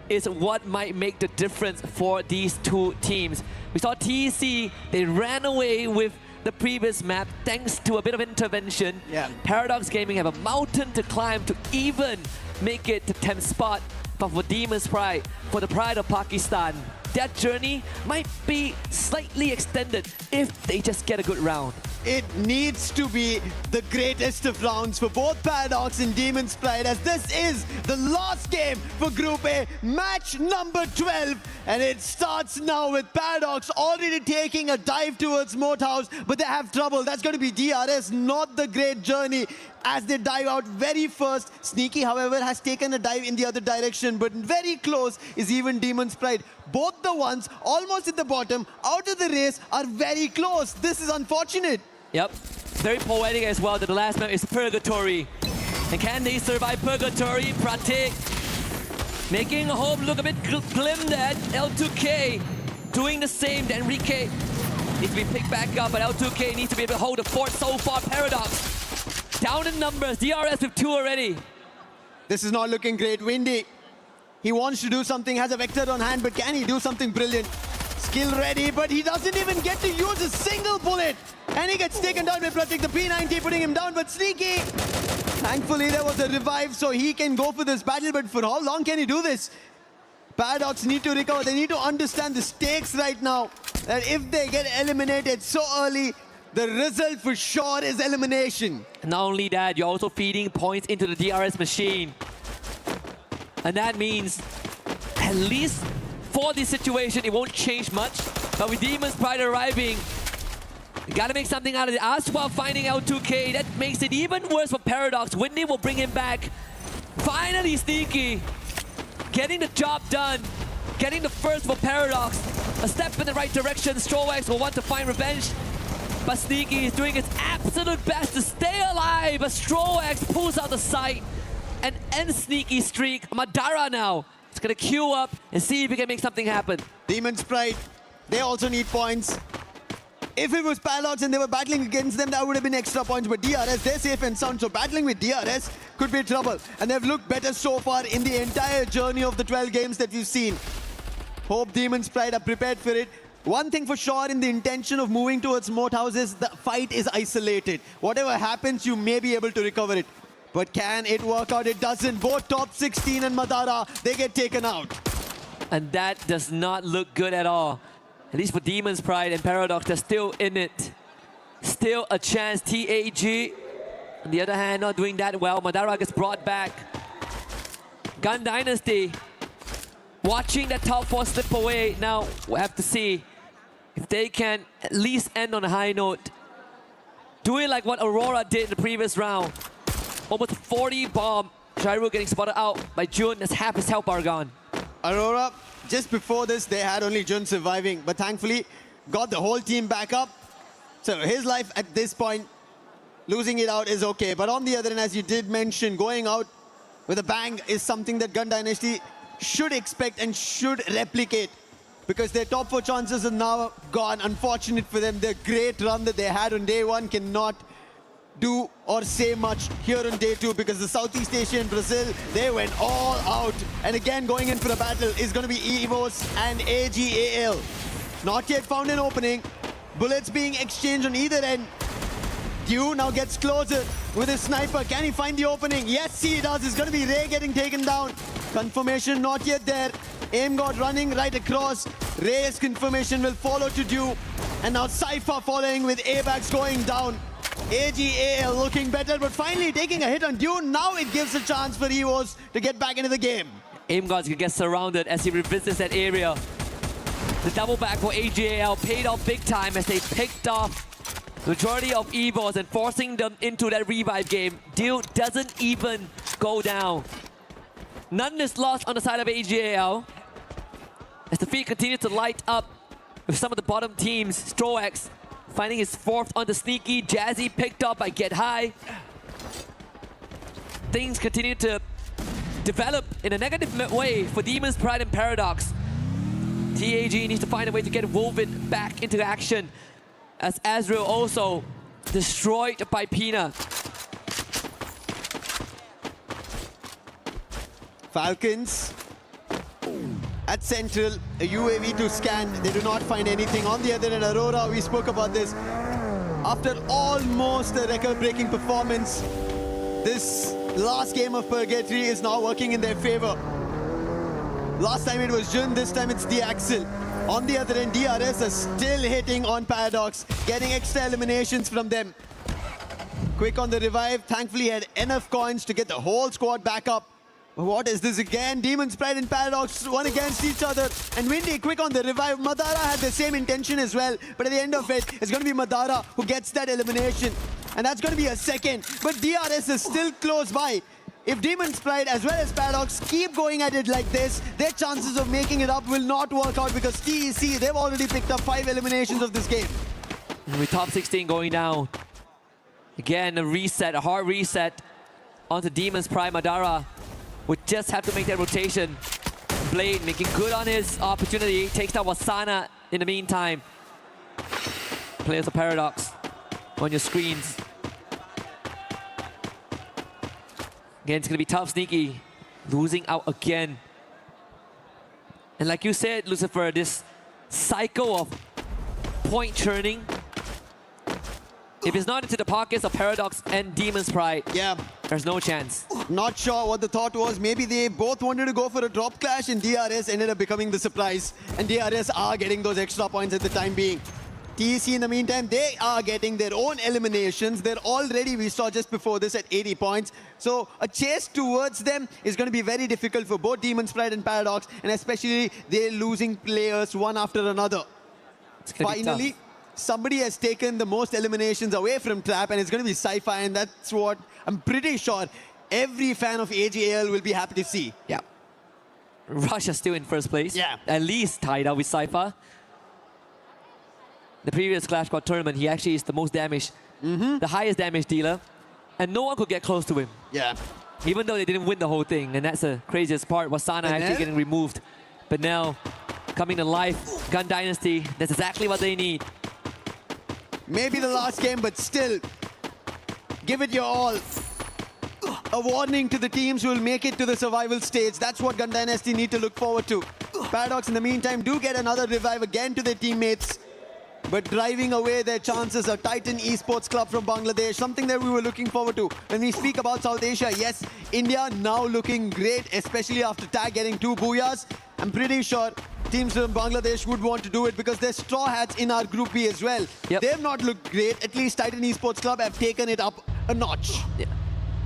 is what might make the difference for these two teams. We saw TEC, they ran away with the previous map thanks to a bit of intervention. Paradox Gaming have a mountain to climb to even make it to 10th spot. But for Demon's Pride, for the pride of Pakistan, that journey might be slightly extended if they just get a good round. It needs to be the greatest of rounds for both Paradox and Demon's Pride, as this is the last game for Group A, match number 12. And it starts now with Paradox already taking a dive towards Moat House, but they have trouble. That's going to be DRS, not the great journey as they dive out very first. Sneaky, however, has taken a dive in the other direction, but very close is even Demon's Pride. Both the ones almost at the bottom, out of the race, are very close. This is unfortunate. Yep, very poetic as well. The last map is Purgatory. And can they survive Purgatory? Pratik making hope look a bit glim there. L2K doing the same. The Enrique needs to be picked back up, but L2K needs to be able to hold the fort so far. Paradox down in numbers. DRS with 2 already. This is not looking great. Windy, he wants to do something, has a Vector on hand, but can he do something brilliant? Skill ready, but he doesn't even get to use a single bullet. And he gets taken down by Pratik, the P90 putting him down, but Sneaky. Thankfully, there was a revive, so he can go for this battle, but for how long can he do this? Paradox need to recover. They need to understand the stakes right now. That if they get eliminated so early, the result for sure is elimination. Not only that, you're also feeding points into the DRS machine. And that means, at least for this situation, it won't change much. But with Demon's Pride arriving, you gotta make something out of it. Aswa finding L2K, that makes it even worse for Paradox. Windy will bring him back. Finally, Sneaky getting the job done. Getting the first for Paradox. A step in the right direction. Strowax will want to find revenge. But Sneaky is doing his absolute best to stay alive. But Strowax pulls out the sight and ends Sneaky's streak. Madara now is gonna queue up and see if he can make something happen. Demon's Pride, they also need points. If it was Paradox and they were battling against them, that would have been extra points. But DRS, they're safe and sound. So battling with DRS could be trouble. And they've looked better so far in the entire journey of the 12 games that we've seen. Hope Demon's Pride are prepared for it. One thing for sure in the intention of moving towards Moat House is the fight is isolated. Whatever happens, you may be able to recover it. But can it work out? It doesn't. Both top 16 and Madara, they get taken out. And that does not look good at all. At least for Demon's Pride and Paradox, they're still in it. Still a chance. TAG On the other hand, not doing that well. Madara gets brought back. Gun Dynasty watching that top 4 slip away. Now we'll have to see if they can at least end on a high note. Doing like what Aurora did in the previous round. Almost 40 bomb. Shairu getting spotted out by Jun. That's half his health bar gone. Aurora, just before this, they had only Jun surviving, but thankfully got the whole team back up. So his life at this point, losing it out is okay. But on the other hand, as you did mention, going out with a bang is something that Gun Dynasty should expect and should replicate, because their top 4 chances are now gone. Unfortunate for them. The great run that they had on day 1 cannot do or say much here on day 2, because the Southeast Asia and Brazil, they went all out. And again, going in for a battle is going to be EVOS and AGAL. Not yet found an opening. Bullets being exchanged on either end. Dew now gets closer with his sniper. Can he find the opening? Yes, he does. It's going to be Ray getting taken down. Confirmation not yet there. Aim God running right across. Ray's confirmation will follow to Dew. And now Cypher following with ABAX going down. AGAL looking better, but finally taking a hit on Dew. Now it gives a chance for EVOS to get back into the game. Aim Gods can get surrounded as he revisits that area. The double back for AGAL paid off big time as they picked off the majority of EVOS and forcing them into that revive game. Deal doesn't even go down. None is lost on the side of AGAL as the feed continues to light up with some of the bottom teams. Stroax finding his 4th on the sneaky. Jazzy picked up by Get High. Things continue to develop in a negative way for Demon's Pride and Paradox. TAG needs to find a way to get woven back into action, as Azrael also destroyed by Pina. Falcons at Central, a UAV to scan. They do not find anything. On the other end, Aurora, we spoke about this. After almost a record-breaking performance, this last game of Purgatory is now working in their favor. Last time it was Jun, this time it's the Axel. On the other end, DRS are still hitting on Paradox, getting extra eliminations from them. Quick on the revive, thankfully had enough coins to get the whole squad back up. What is this again? Demon's Pride and Paradox, one against each other. And Windy, quick on the revive. Madara had the same intention as well, but at the end of it, it's going to be Madara who gets that elimination. And that's going to be a second, but DRS is still close by. If Demon's Pride as well as Paradox keep going at it like this, their chances of making it up will not work out, because TEC, they've already picked up 5 eliminations of this game. And with top 16 going down. Again, a reset, a hard reset onto Demon's Pride. Madara would just have to make that rotation. Blade making good on his opportunity. Takes down Wasana in the meantime. Players of Paradox on your screens. Again, it's going to be tough. Sneaky losing out again. And like you said, Lucifer, this cycle of point churning, if it's not into the pockets of Paradox and Demon's Pride, yeah, there's no chance. Not sure what the thought was. Maybe they both wanted to go for a drop clash and DRS ended up becoming the surprise. And DRS are getting those extra points at the time being. TEC in the meantime, they are getting their own eliminations. They're already, we saw just before this, at 80 points. So a chase towards them is going to be very difficult for both Demon's Pride and Paradox, and especially they're losing players one after another. Finally, somebody has taken the most eliminations away from Trap, and it's going to be Cypher, and that's what I'm pretty sure every fan of AGAL will be happy to see. Yeah. Russia still in first place. Yeah. At least tied up with Cypher. The previous Clash Squad tournament, he actually is the most damaged, the highest damage dealer, and no one could get close to him. Yeah. Even though they didn't win the whole thing, and that's the craziest part. Wasana actually getting removed. But now, coming to life, Gun Dynasty, that's exactly what they need. Maybe the last game, but still, give it your all. A warning to the teams who will make it to the survival stage. That's what Gun Dynasty need to look forward to. Paradox, in the meantime, do get another revive again to their teammates, but driving away their chances. A Titan Esports Club from Bangladesh, something that we were looking forward to. When we speak about South Asia, yes, India now looking great, especially after Tag getting 2 booyahs. I'm pretty sure teams from Bangladesh would want to do it because there's Straw Hats in our Group B as well. They've not looked great. At least Titan Esports Club have taken it up a notch. Yeah.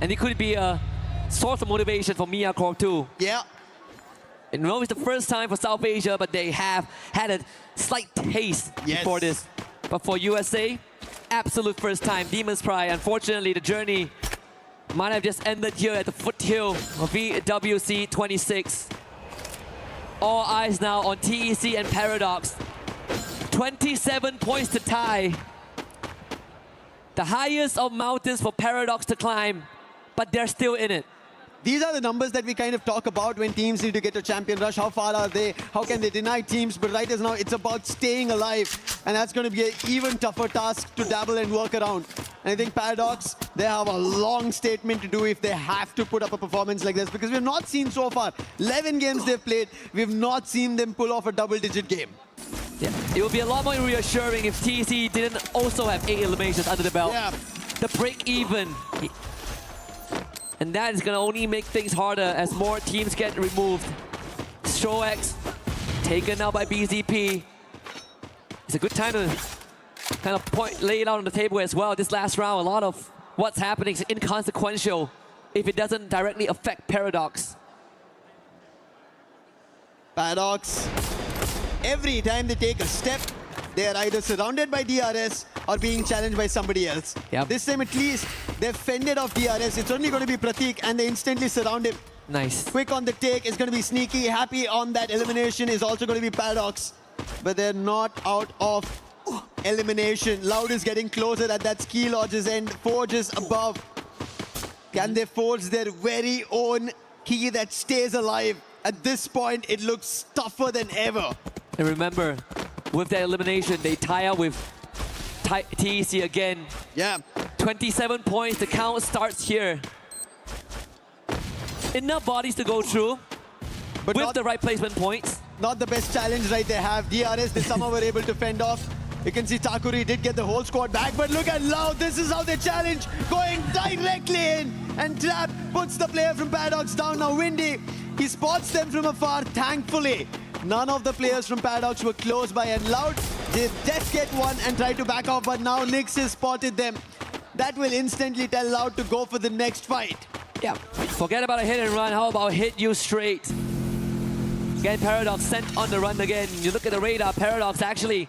And it could be a source of motivation for Mia Corp too. Yeah. And it's the first time for South Asia, but they have had a slight taste before this. But for USA, absolute first time. Demon's Pride, unfortunately, the journey might have just ended here at the foothill of EWC 26. All eyes now on TEC and Paradox. 27 points to tie. The highest of mountains for Paradox to climb, but they're still in it. These are the numbers that we kind of talk about when teams need to get to champion rush. How far are they? How can they deny teams? But right as now, it's about staying alive. And that's going to be an even tougher task to dabble and work around. And I think Paradox, they have a long statement to do if they have to put up a performance like this. Because we've not seen so far, 11 games they've played, we've not seen them pull off a double-digit game. Yeah, it would be a lot more reassuring if TEC didn't also have 8 eliminations under the belt. Yeah. The break even. And that is going to only make things harder as more teams get removed. Strox taken out by BZP. It's a good time to kind of lay it out on the table as well. This last round, a lot of what's happening is inconsequential if it doesn't directly affect Paradox. Paradox, every time they take a step, they are either surrounded by DRS or being challenged by somebody else. Yep. This time at least, they've fended off DRS. It's only going to be Pratik and they instantly surround him. Nice. Quick on the take is going to be Sneaky. Happy on that elimination is also going to be Paradox. But they're not out of elimination. Loud is getting closer at that ski lodge's end. Forge is above. Can they forge their very own key that stays alive? At this point, it looks tougher than ever. And remember, with their elimination, they tie up with TEC again. Yeah. 27 points, the count starts here. Enough bodies to go through, but with the right placement points. Not the best challenge right they have. DRS, they somehow were able to fend off. You can see Takuri did get the whole squad back, but look at Loud. This is how they challenge, going directly in. And Trap puts the player from Paradox down. Now Windy, he spots them from afar, thankfully. None of the players from Paradox were close by, and Loud did just get one and try to back off, but now Nyx has spotted them. That will instantly tell Loud to go for the next fight. Yeah, forget about a hit and run. How about hit you straight? Again, Paradox sent on the run again. You look at the radar, Paradox actually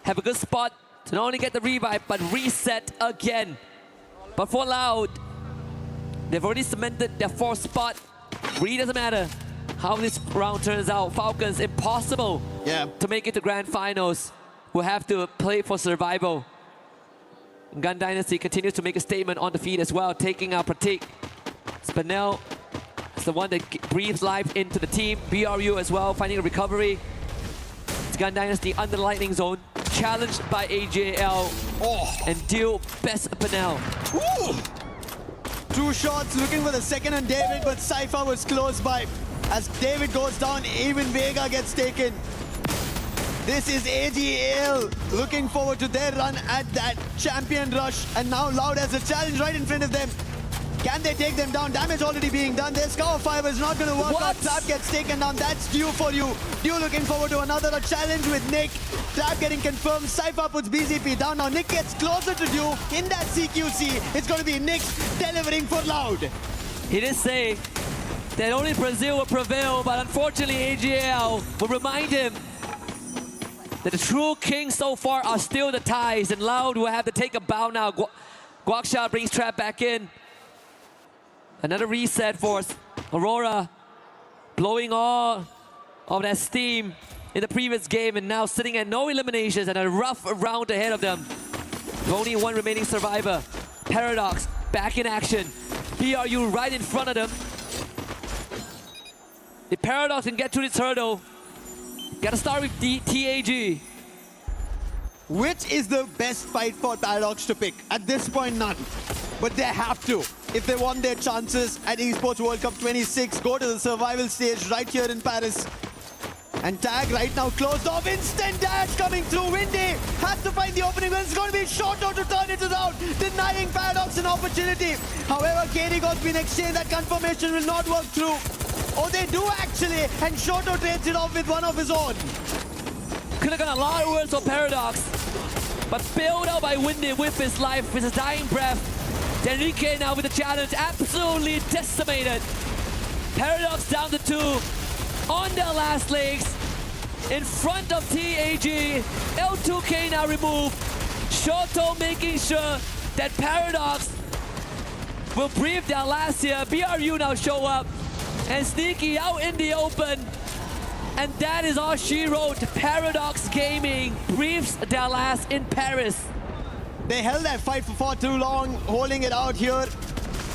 have a good spot to not only get the revive, but reset again. But for Loud, they've already cemented their 4th spot. Really doesn't matter how this round turns out. Falcons, impossible to make it to grand finals. Will have to play for survival. Gun Dynasty continues to make a statement on the feed as well, taking out Pratik. Spinell is the one that breathes life into the team. BRU as well, finding a recovery. It's Gun Dynasty under the lightning zone, challenged by AJL. And deal best Spinell. 2 shots looking for the second on David, but Cypher was close by. As David goes down, even Vega gets taken. This is AGL looking forward to their run at that champion rush. And now Loud has a challenge right in front of them. Can they take them down? Damage already being done. Their Scour Fiber is not going to work out. Trap gets taken down. That's due for you. Due looking forward to another challenge with Nick. Trap getting confirmed. Cypher puts BZP down. Now Nick gets closer to Due in that CQC. It's going to be Nick delivering for Loud. He did say that only Brazil will prevail, but unfortunately AGL will remind him that the true kings so far are still the ties, and Loud will have to take a bow now. Guaksha brings Trap back in. Another reset for Aurora, blowing all of that steam in the previous game, and now sitting at no eliminations and a rough round ahead of them. With only 1 remaining survivor. Paradox back in action. BRU right in front of them. If Paradox can get through this hurdle, gotta start with TAG. Which is the best fight for Paradox to pick? At this point, none. But they have to. If they want their chances at Esports World Cup 26, go to the survival stage right here in Paris. And Tag right now closed off. Instant dash coming through. Windy has to find the opening. It's going to be Shoto to turn it around, denying Paradox an opportunity. However, KD got been exchanged. That confirmation will not work through. Oh, they do actually. And Shoto trades it off with one of his own. Could have gone a lot worse for Paradox. But bailed out by Windy with his life, with his dying breath. Enrique now with the challenge, absolutely decimated. Paradox down to 2 on their last legs. In front of TAG, L2K now removed. Shoto making sure that Paradox will breathe their last here. BRU now show up and Sneaky out in the open. And that is all she wrote. Paradox Gaming breathes their last in Paris. They held that fight for far too long, holding it out here.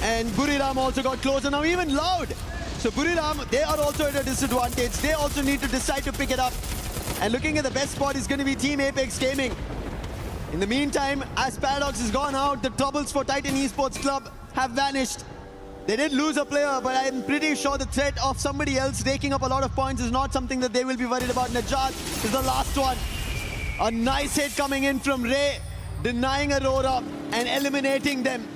And Buriram also got closer, now even Loud. So Buriram, they are also at a disadvantage. They also need to decide to pick it up. And looking at the best spot is going to be Team Apex Gaming. In the meantime, as Paradox has gone out, the troubles for Titan Esports Club have vanished. They did lose a player, but I'm pretty sure the threat of somebody else raking up a lot of points is not something that they will be worried about. Najat is the last one. A nice hit coming in from Ray, denying Aurora and eliminating them.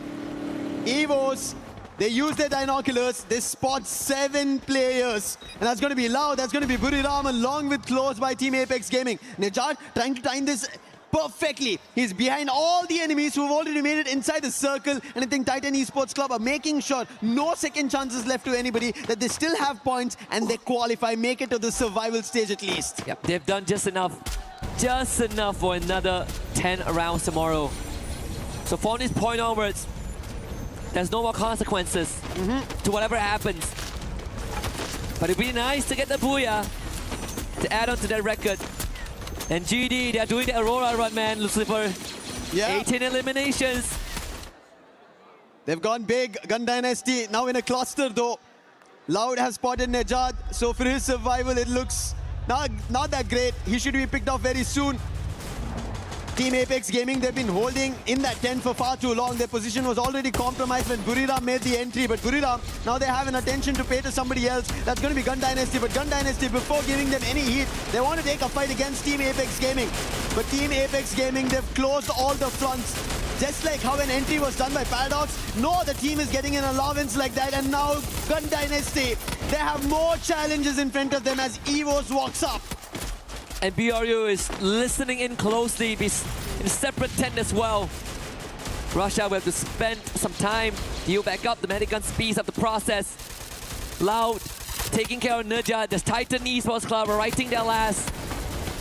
Evos, they use their binoculars. They spot 7 players. And that's going to be Loud. That's going to be Buriram along with Close by Team Apex Gaming. Najat trying to time this perfectly. He's behind all the enemies who've already made it inside the circle. And I think Titan Esports Club are making sure no second chances left to anybody, that they still have points and they qualify, make it to the survival stage at least. Yep, they've done just enough for another 10 rounds tomorrow. So from this point onwards, there's no more consequences to whatever happens. But it'd be nice to get the booyah to add on to that record. And GD, they're doing the Aurora run, man, Lucifer. Yeah. 18 eliminations. They've gone big. Gun Dynasty now in a cluster though. Loud has spotted Najat, so for his survival it looks not that great. He should be picked off very soon. Team Apex Gaming, they've been holding in that tent for far too long. Their position was already compromised when Buriram made the entry, but Buriram, now they have an attention to pay to somebody else. That's going to be Gun Dynasty, but Gun Dynasty, before giving them any heat, they want to take a fight against Team Apex Gaming. But Team Apex Gaming, they've closed all the fronts. Just like how an entry was done by Paradox, no other team is getting an allowance like that. And now Gun Dynasty, they have more challenges in front of them as Evos walks up. And BRU is listening in closely, in a separate tent as well. Russia will have to spend some time to heal back up. The medic gun speeds up the process. Loud taking care of Najat. The Titan Esports Club are writing their last.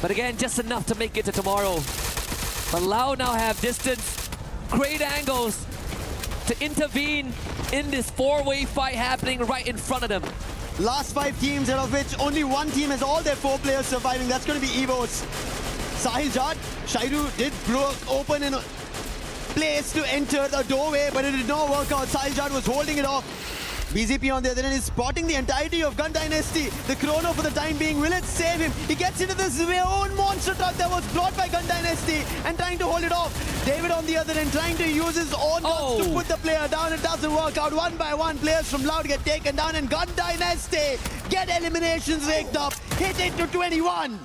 But again, just enough to make it to tomorrow. But Loud now have distance, great angles to intervene in this 4-way fight happening right in front of them. Last 5 teams, out of which only 1 team has all their 4 players surviving. That's going to be Evos. Sahil Jad, Shairu did broke open in a place to enter the doorway, but it did not work out. Sahil Jad was holding it off. BZP on the other end is spotting the entirety of Gun Dynasty. The chrono for the time being, will it save him? He gets into this own monster truck that was brought by Gun Dynasty and trying to hold it off. David on the other end trying to use his own guns to put the player down. It doesn't work out. 1 by 1 players from Loud get taken down and Gun Dynasty get eliminations raked up. Hit it to 21.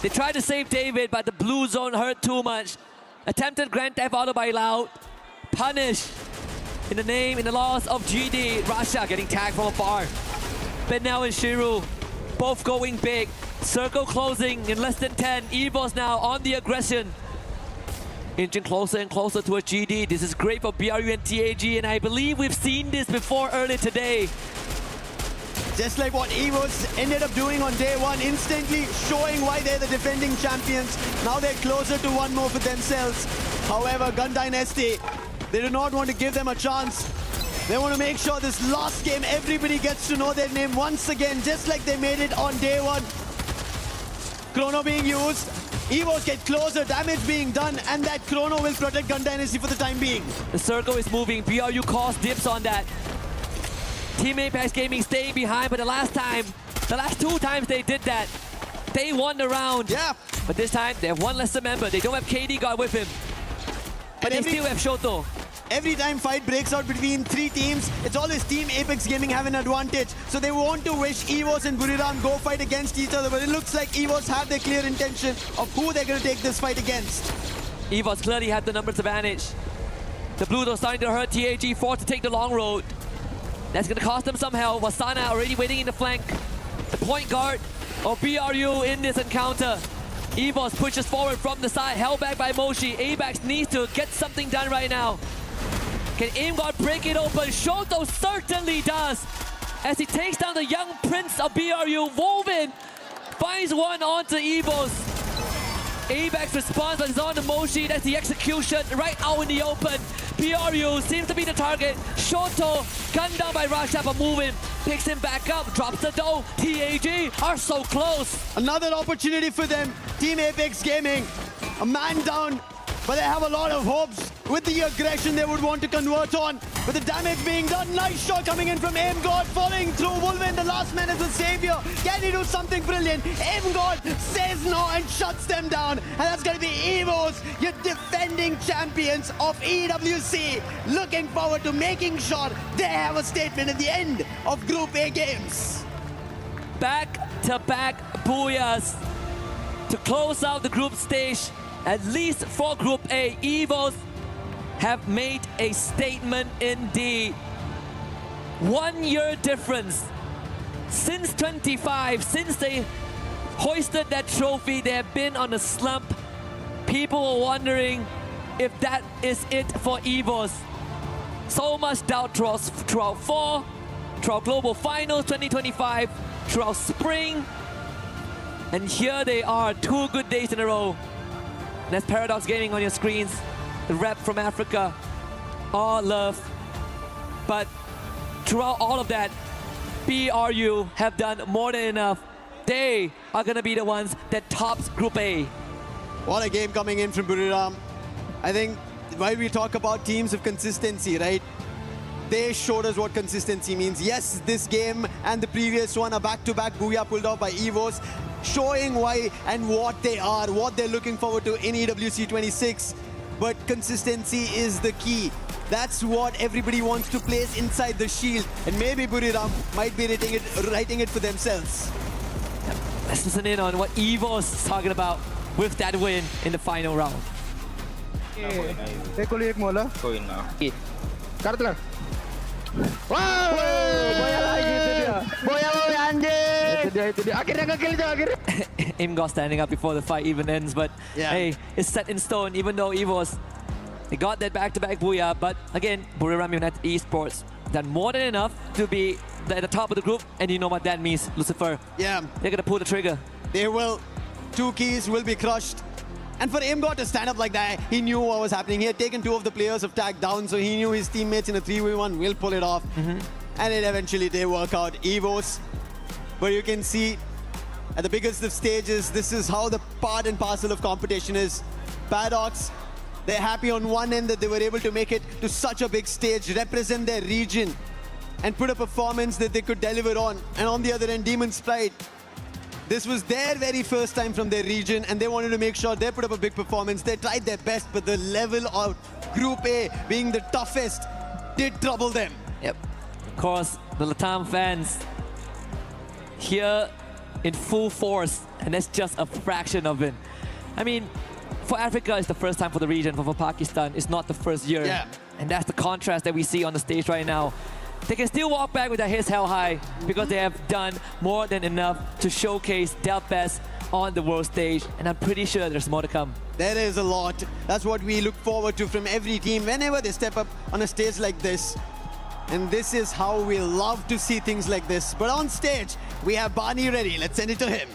They tried to save David, but the blue zone hurt too much. Attempted Grand Theft Auto by Loud. Punish. In the loss of GD, Russia getting tagged from afar. Benel and Shiru, both going big. Circle closing in less than 10. Evos now on the aggression. Inching closer and closer to a GD. This is great for BRU and TAG, and I believe we've seen this before earlier today. Just like what Evos ended up doing on day 1, instantly showing why they're the defending champions. Now they're closer to 1 more for themselves. However, Gun Dynasty, they do not want to give them a chance. They want to make sure this last game, everybody gets to know their name once again, just like they made it on day 1. Chrono being used. Evos get closer, damage being done, and that chrono will protect Gun Dynasty for the time being. The circle is moving. BRU calls dips on that. Team Apex Gaming staying behind, but the last 2 times they did that, they won the round. Yeah. But this time, they have 1 lesser member. They don't have KD God with him. But they still have Shoto. Every time fight breaks out between 3 teams, it's always Team Apex Gaming have an advantage. So they want to wish Evos and Buriram go fight against each other, but it looks like Evos have their clear intention of who they're going to take this fight against. Evos clearly have the numbers advantage. The Blues are starting to hurt TAG, forced to take the long road. That's going to cost them some help. Wasana already waiting in the flank. The point guard of BRU in this encounter. Evos pushes forward from the side, held back by Moshi. Abax needs to get something done right now. Can Imgod break it open? Shoto certainly does. As he takes down the young prince of BRU, Woven finds one onto Evos. ABEX responds, but it's on the Moshi. That's the execution right out in the open. BRU seems to be the target. Shoto gunned down by Rasha, but moving. Picks him back up, drops the dough. TAG are so close. Another opportunity for them. Team Apex Gaming, a man down, but they have a lot of hopes. With the aggression they would want to convert on. With the damage being done, nice shot coming in from Aimgod, falling through. Wolven, the last man is the savior. Can he do something brilliant? Aimgod says no and shuts them down. And that's going to be Evos, your defending champions of EWC. Looking forward to making sure they have a statement at the end of Group A games. Back-to-back booyahs to close out the group stage. At least for Group A, Evos have made a statement indeed. 1 year difference. Since 25, since they hoisted that trophy, they have been on a slump. People are wondering if that is it for Evos. So much doubt throughout fall, throughout Global Finals 2025, throughout spring. And here they are, 2 good days in a row. That's Paradox Gaming on your screens. The rep from Africa, all love. But throughout all of that, BRU have done more than enough. They are going to be the ones that tops Group A. What a game coming in from Buriram. I think while we talk about teams of consistency, right? They showed us what consistency means. Yes, this game and the previous one, a back-to-back booyah pulled off by Evos, showing why and what they are, what they're looking forward to in EWC 26. But consistency is the key. That's what everybody wants to place inside the shield. And maybe Buriram might be writing it for themselves. Let's listen in on what Evos is talking about with that win in the final round. Imgod standing up before the fight even ends, but hey, it's set in stone. Even though Evos, they got that back-to-back booyah, but again, Buriram United Esports done more than enough to be at the top of the group, and you know what that means, Lucifer. Yeah, they're gonna pull the trigger. They will. 2 keys will be crushed. And for Aimgod to stand up like that, he knew what was happening. He had taken 2 of the players of tag down, so he knew his teammates in a 3v1 will pull it off. And it eventually did work out. Evos, but you can see at the biggest of stages, this is how the part and parcel of competition is. Paradox, they're happy on one end that they were able to make it to such a big stage, represent their region, and put a performance that they could deliver on. And on the other end, Demon's Pride, this was their very first time from their region, and they wanted to make sure they put up a big performance. They tried their best, but the level of Group A being the toughest did trouble them. Yep. Of course, the Latam fans here in full force, and that's just a fraction of it. I mean, for Africa, it's the first time for the region, but for Pakistan, it's not the first year. Yeah. And that's the contrast that we see on the stage right now. They can still walk back with their heads held high because they have done more than enough to showcase their best on the world stage, and I'm pretty sure there's more to come. There is a lot. That's what we look forward to from every team whenever they step up on a stage like this. And this is how we love to see things like this. But on stage, we have Barney ready. Let's send it to him.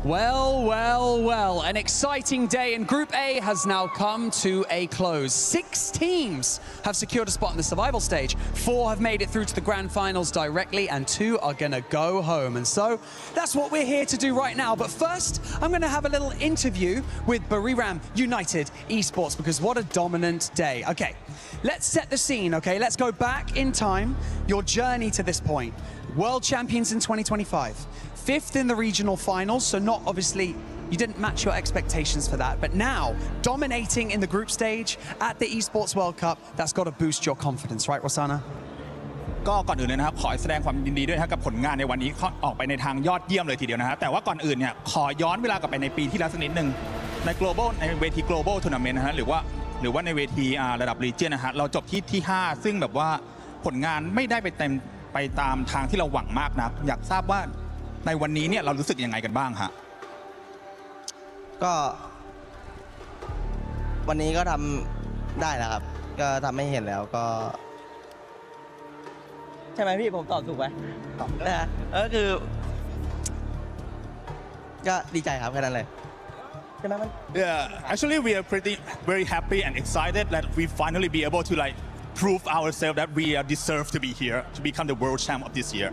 Well, well, well, an exciting day, and Group A has now come to a close. 6 teams have secured a spot in the survival stage. 4 have made it through to the grand finals directly, and 2 are gonna go home. And so that's what we're here to do right now. But first, I'm gonna have a little interview with Buriram United Esports, because what a dominant day. Okay, let's set the scene, okay? Let's go back in time, your journey to this point. World champions in 2025. 5th in the regional finals, so not obviously, you didn't match your expectations for that, but now dominating in the group stage at the Esports World Cup, that's got to boost your confidence, right, Rosanna? ก็ก่อนอื่นเลยนะครับขอแสดงความยินดีด้วยกับผลงานในวันนี้ออกไปในทางยอดเยี่ยมเลยทีเดียวนะครับแต่ว่าก่อนอื่นเนี่ยขอย้อนเวลากลับไปในปีที่แล้วสักนิดนึงใน global ในเวที global tournament นะฮะหรือว่าในเวทีระดับ region นะฮะเราจบที่ 5ซึ่งแบบว่าผลงานไม่ได้ไปตามทางที่เราหวังมากนะอยากทราบว่าในวันนี้เนี่ยเรารู้สึกยังไงกันบ้างฮะก็วันนี้ก็ทำได้แล้วครับ ก็ทำให้เห็นแล้วก็ใช่ไหมพี่ผมตอบถูกไหมนะฮะก็คือก็ดีใจครับแค่นั้นเลยใช่ไหมมัน Yeah, actually we are very happy and excited that we finally be able to like prove ourselves that we deserve to be here to become the world champ of this year.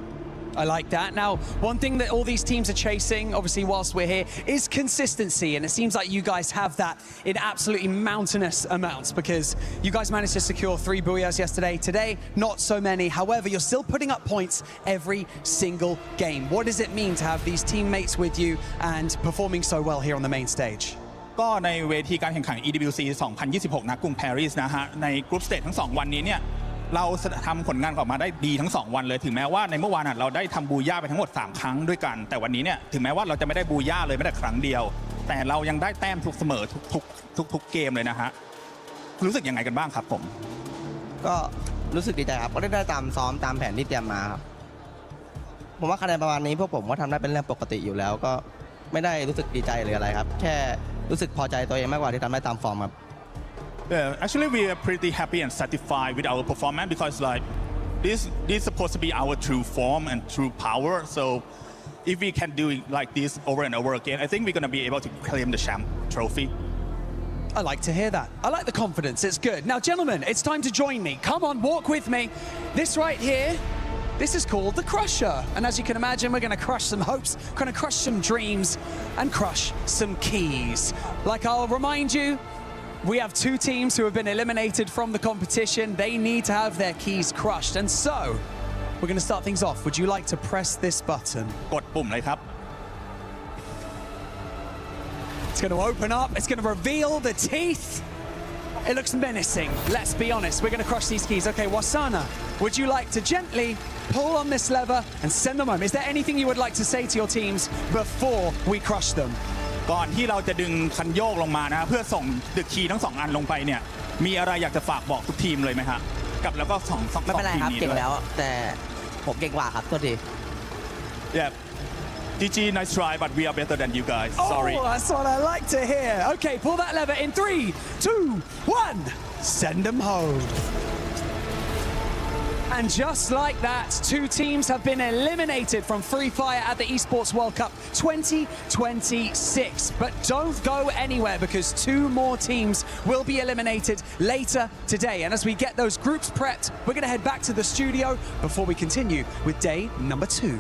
I like that. Now, one thing that all these teams are chasing, obviously, whilst we're here, is consistency. And it seems like you guys have that in absolutely mountainous amounts because you guys managed to secure 3 booyahs yesterday. Today, not so many. However, you're still putting up points every single game. What does it mean to have these teammates with you and performing so well here on the main stage? ก็ในเวทีการแข่งขัน EWC 2026 ณ กรุงปารีสนะฮะในกรุ๊ปสเตจทั้ง2วันนี้เนี่ยเราทำผลงานออกมาได้ดีทั้ง2วันเลยถึงแม้ว่าในเมื่อวานเราได้ทำบูย่าไปทั้งหมด3ครั้งด้วยกันแต่วันนี้เนี่ยถึงแม้ว่าเราจะไม่ได้บูย่าเลยแม้แต่ครั้งเดียวแต่เรายังได้แต้มทุกเสมอทุกเกมเลยนะฮะรู้สึกยังไงกันบ้างครับผมก็รู้สึกดีใจครับก็ได้ตามซ้อมตามแผนที่เตรียมมาครับผมว่าคะแนนประมาณนี้พวกผมก็ทำได้เป็นเรื่องปกติอยู่แล้วก็ไม่ได้รู้สึกดีใจหรืออะไรครับแค่รู้สึกพอใจตัวเองมากกว่าที่ทำได้ตามฟอร์มครับYeah, actually we are pretty happy and satisfied with our performance because like this is supposed to be our true form and true power. So if we can do it like this over and over again, I think we're going to be able to claim the champ trophy. I like to hear that. I like the confidence. It's good. Now, gentlemen, it's time to join me. Come on, walk with me. This right here, this is called the Crusher. And as you can imagine, we're going to crush some hopes, going to crush some dreams, and crush some keys. Like I'll remind you, we have 2 teams who have been eliminated from the competition. They need to have their keys crushed. And so, we're going to start things off. Would you like to press this button? กดปุ่มเลยครับ It's going to open up. It's going to reveal the teeth. It looks menacing. Let's be honest. We're going to crush these keys. Okay, Wasana, would you like to gently pull on this lever and send them home? Is there anything you would like to say to your teams before we crush them? ก่อนที่เราจะดึงคันโยกลงมานะเพื่อส่งดึกคีย์ทั้ง2อันลงไปเนี่ยมีอะไรอยากจะฝากบอกทุกทีมเลยไหมฮะกับแล้วก็2ไม่เป็นไรครับเก่งแล้วแต่ผมเก่งกว่าครับโทษที Yeah GG nice try but we are better than you guys sorry Oh, that's what I like to hear. Okay, pull that lever in 3, 2, 1. Send them home. And just like that, 2 teams have been eliminated from Free Fire at the Esports World Cup 2026. But don't go anywhere because 2 more teams will be eliminated later today. And as we get those groups prepped, we're going to head back to the studio before we continue with day number 2.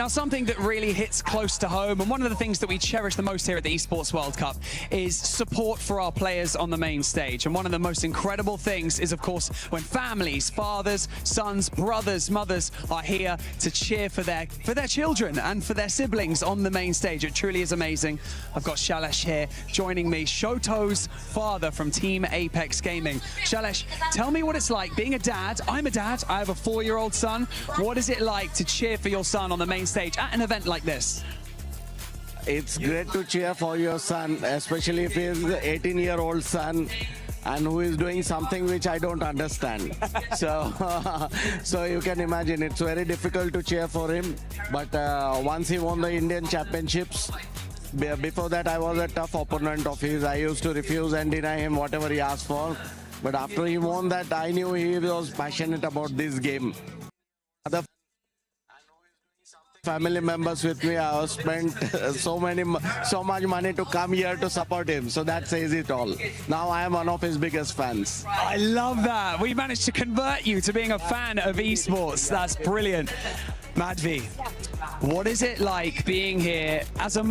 Now, something that really hits close to home, and one of the things that we cherish the most here at the Esports World Cup is support for our players on the main stage. And one of the most incredible things is, of course, when families, fathers, sons, brothers, mothers are here to cheer for their children and for their siblings on the main stage. It truly is amazing. I've got Shailesh here joining me, Shoto's father from Team Apex Gaming. Shailesh, tell me what it's like being a dad. I'm a dad. I have a 4-year-old son. What is it like to cheer for your son on the main stage at an event like this? It's great to cheer for your son, especially if he's an 18-year-old son and who is doing something which I don't understand. So you can imagine it's very difficult to cheer for him. But once he won the Indian Championships, before that I was a tough opponent of his. I used to refuse and deny him whatever he asked for. But after he won that, I knew he was passionate about this game. Other family members with me, I have spent so much money to come here to support him. So that says it all. Now I am one of his biggest fans. I love that. We managed to convert you to being a fan of esports. That's brilliant. Madhvi, what is it like being here as a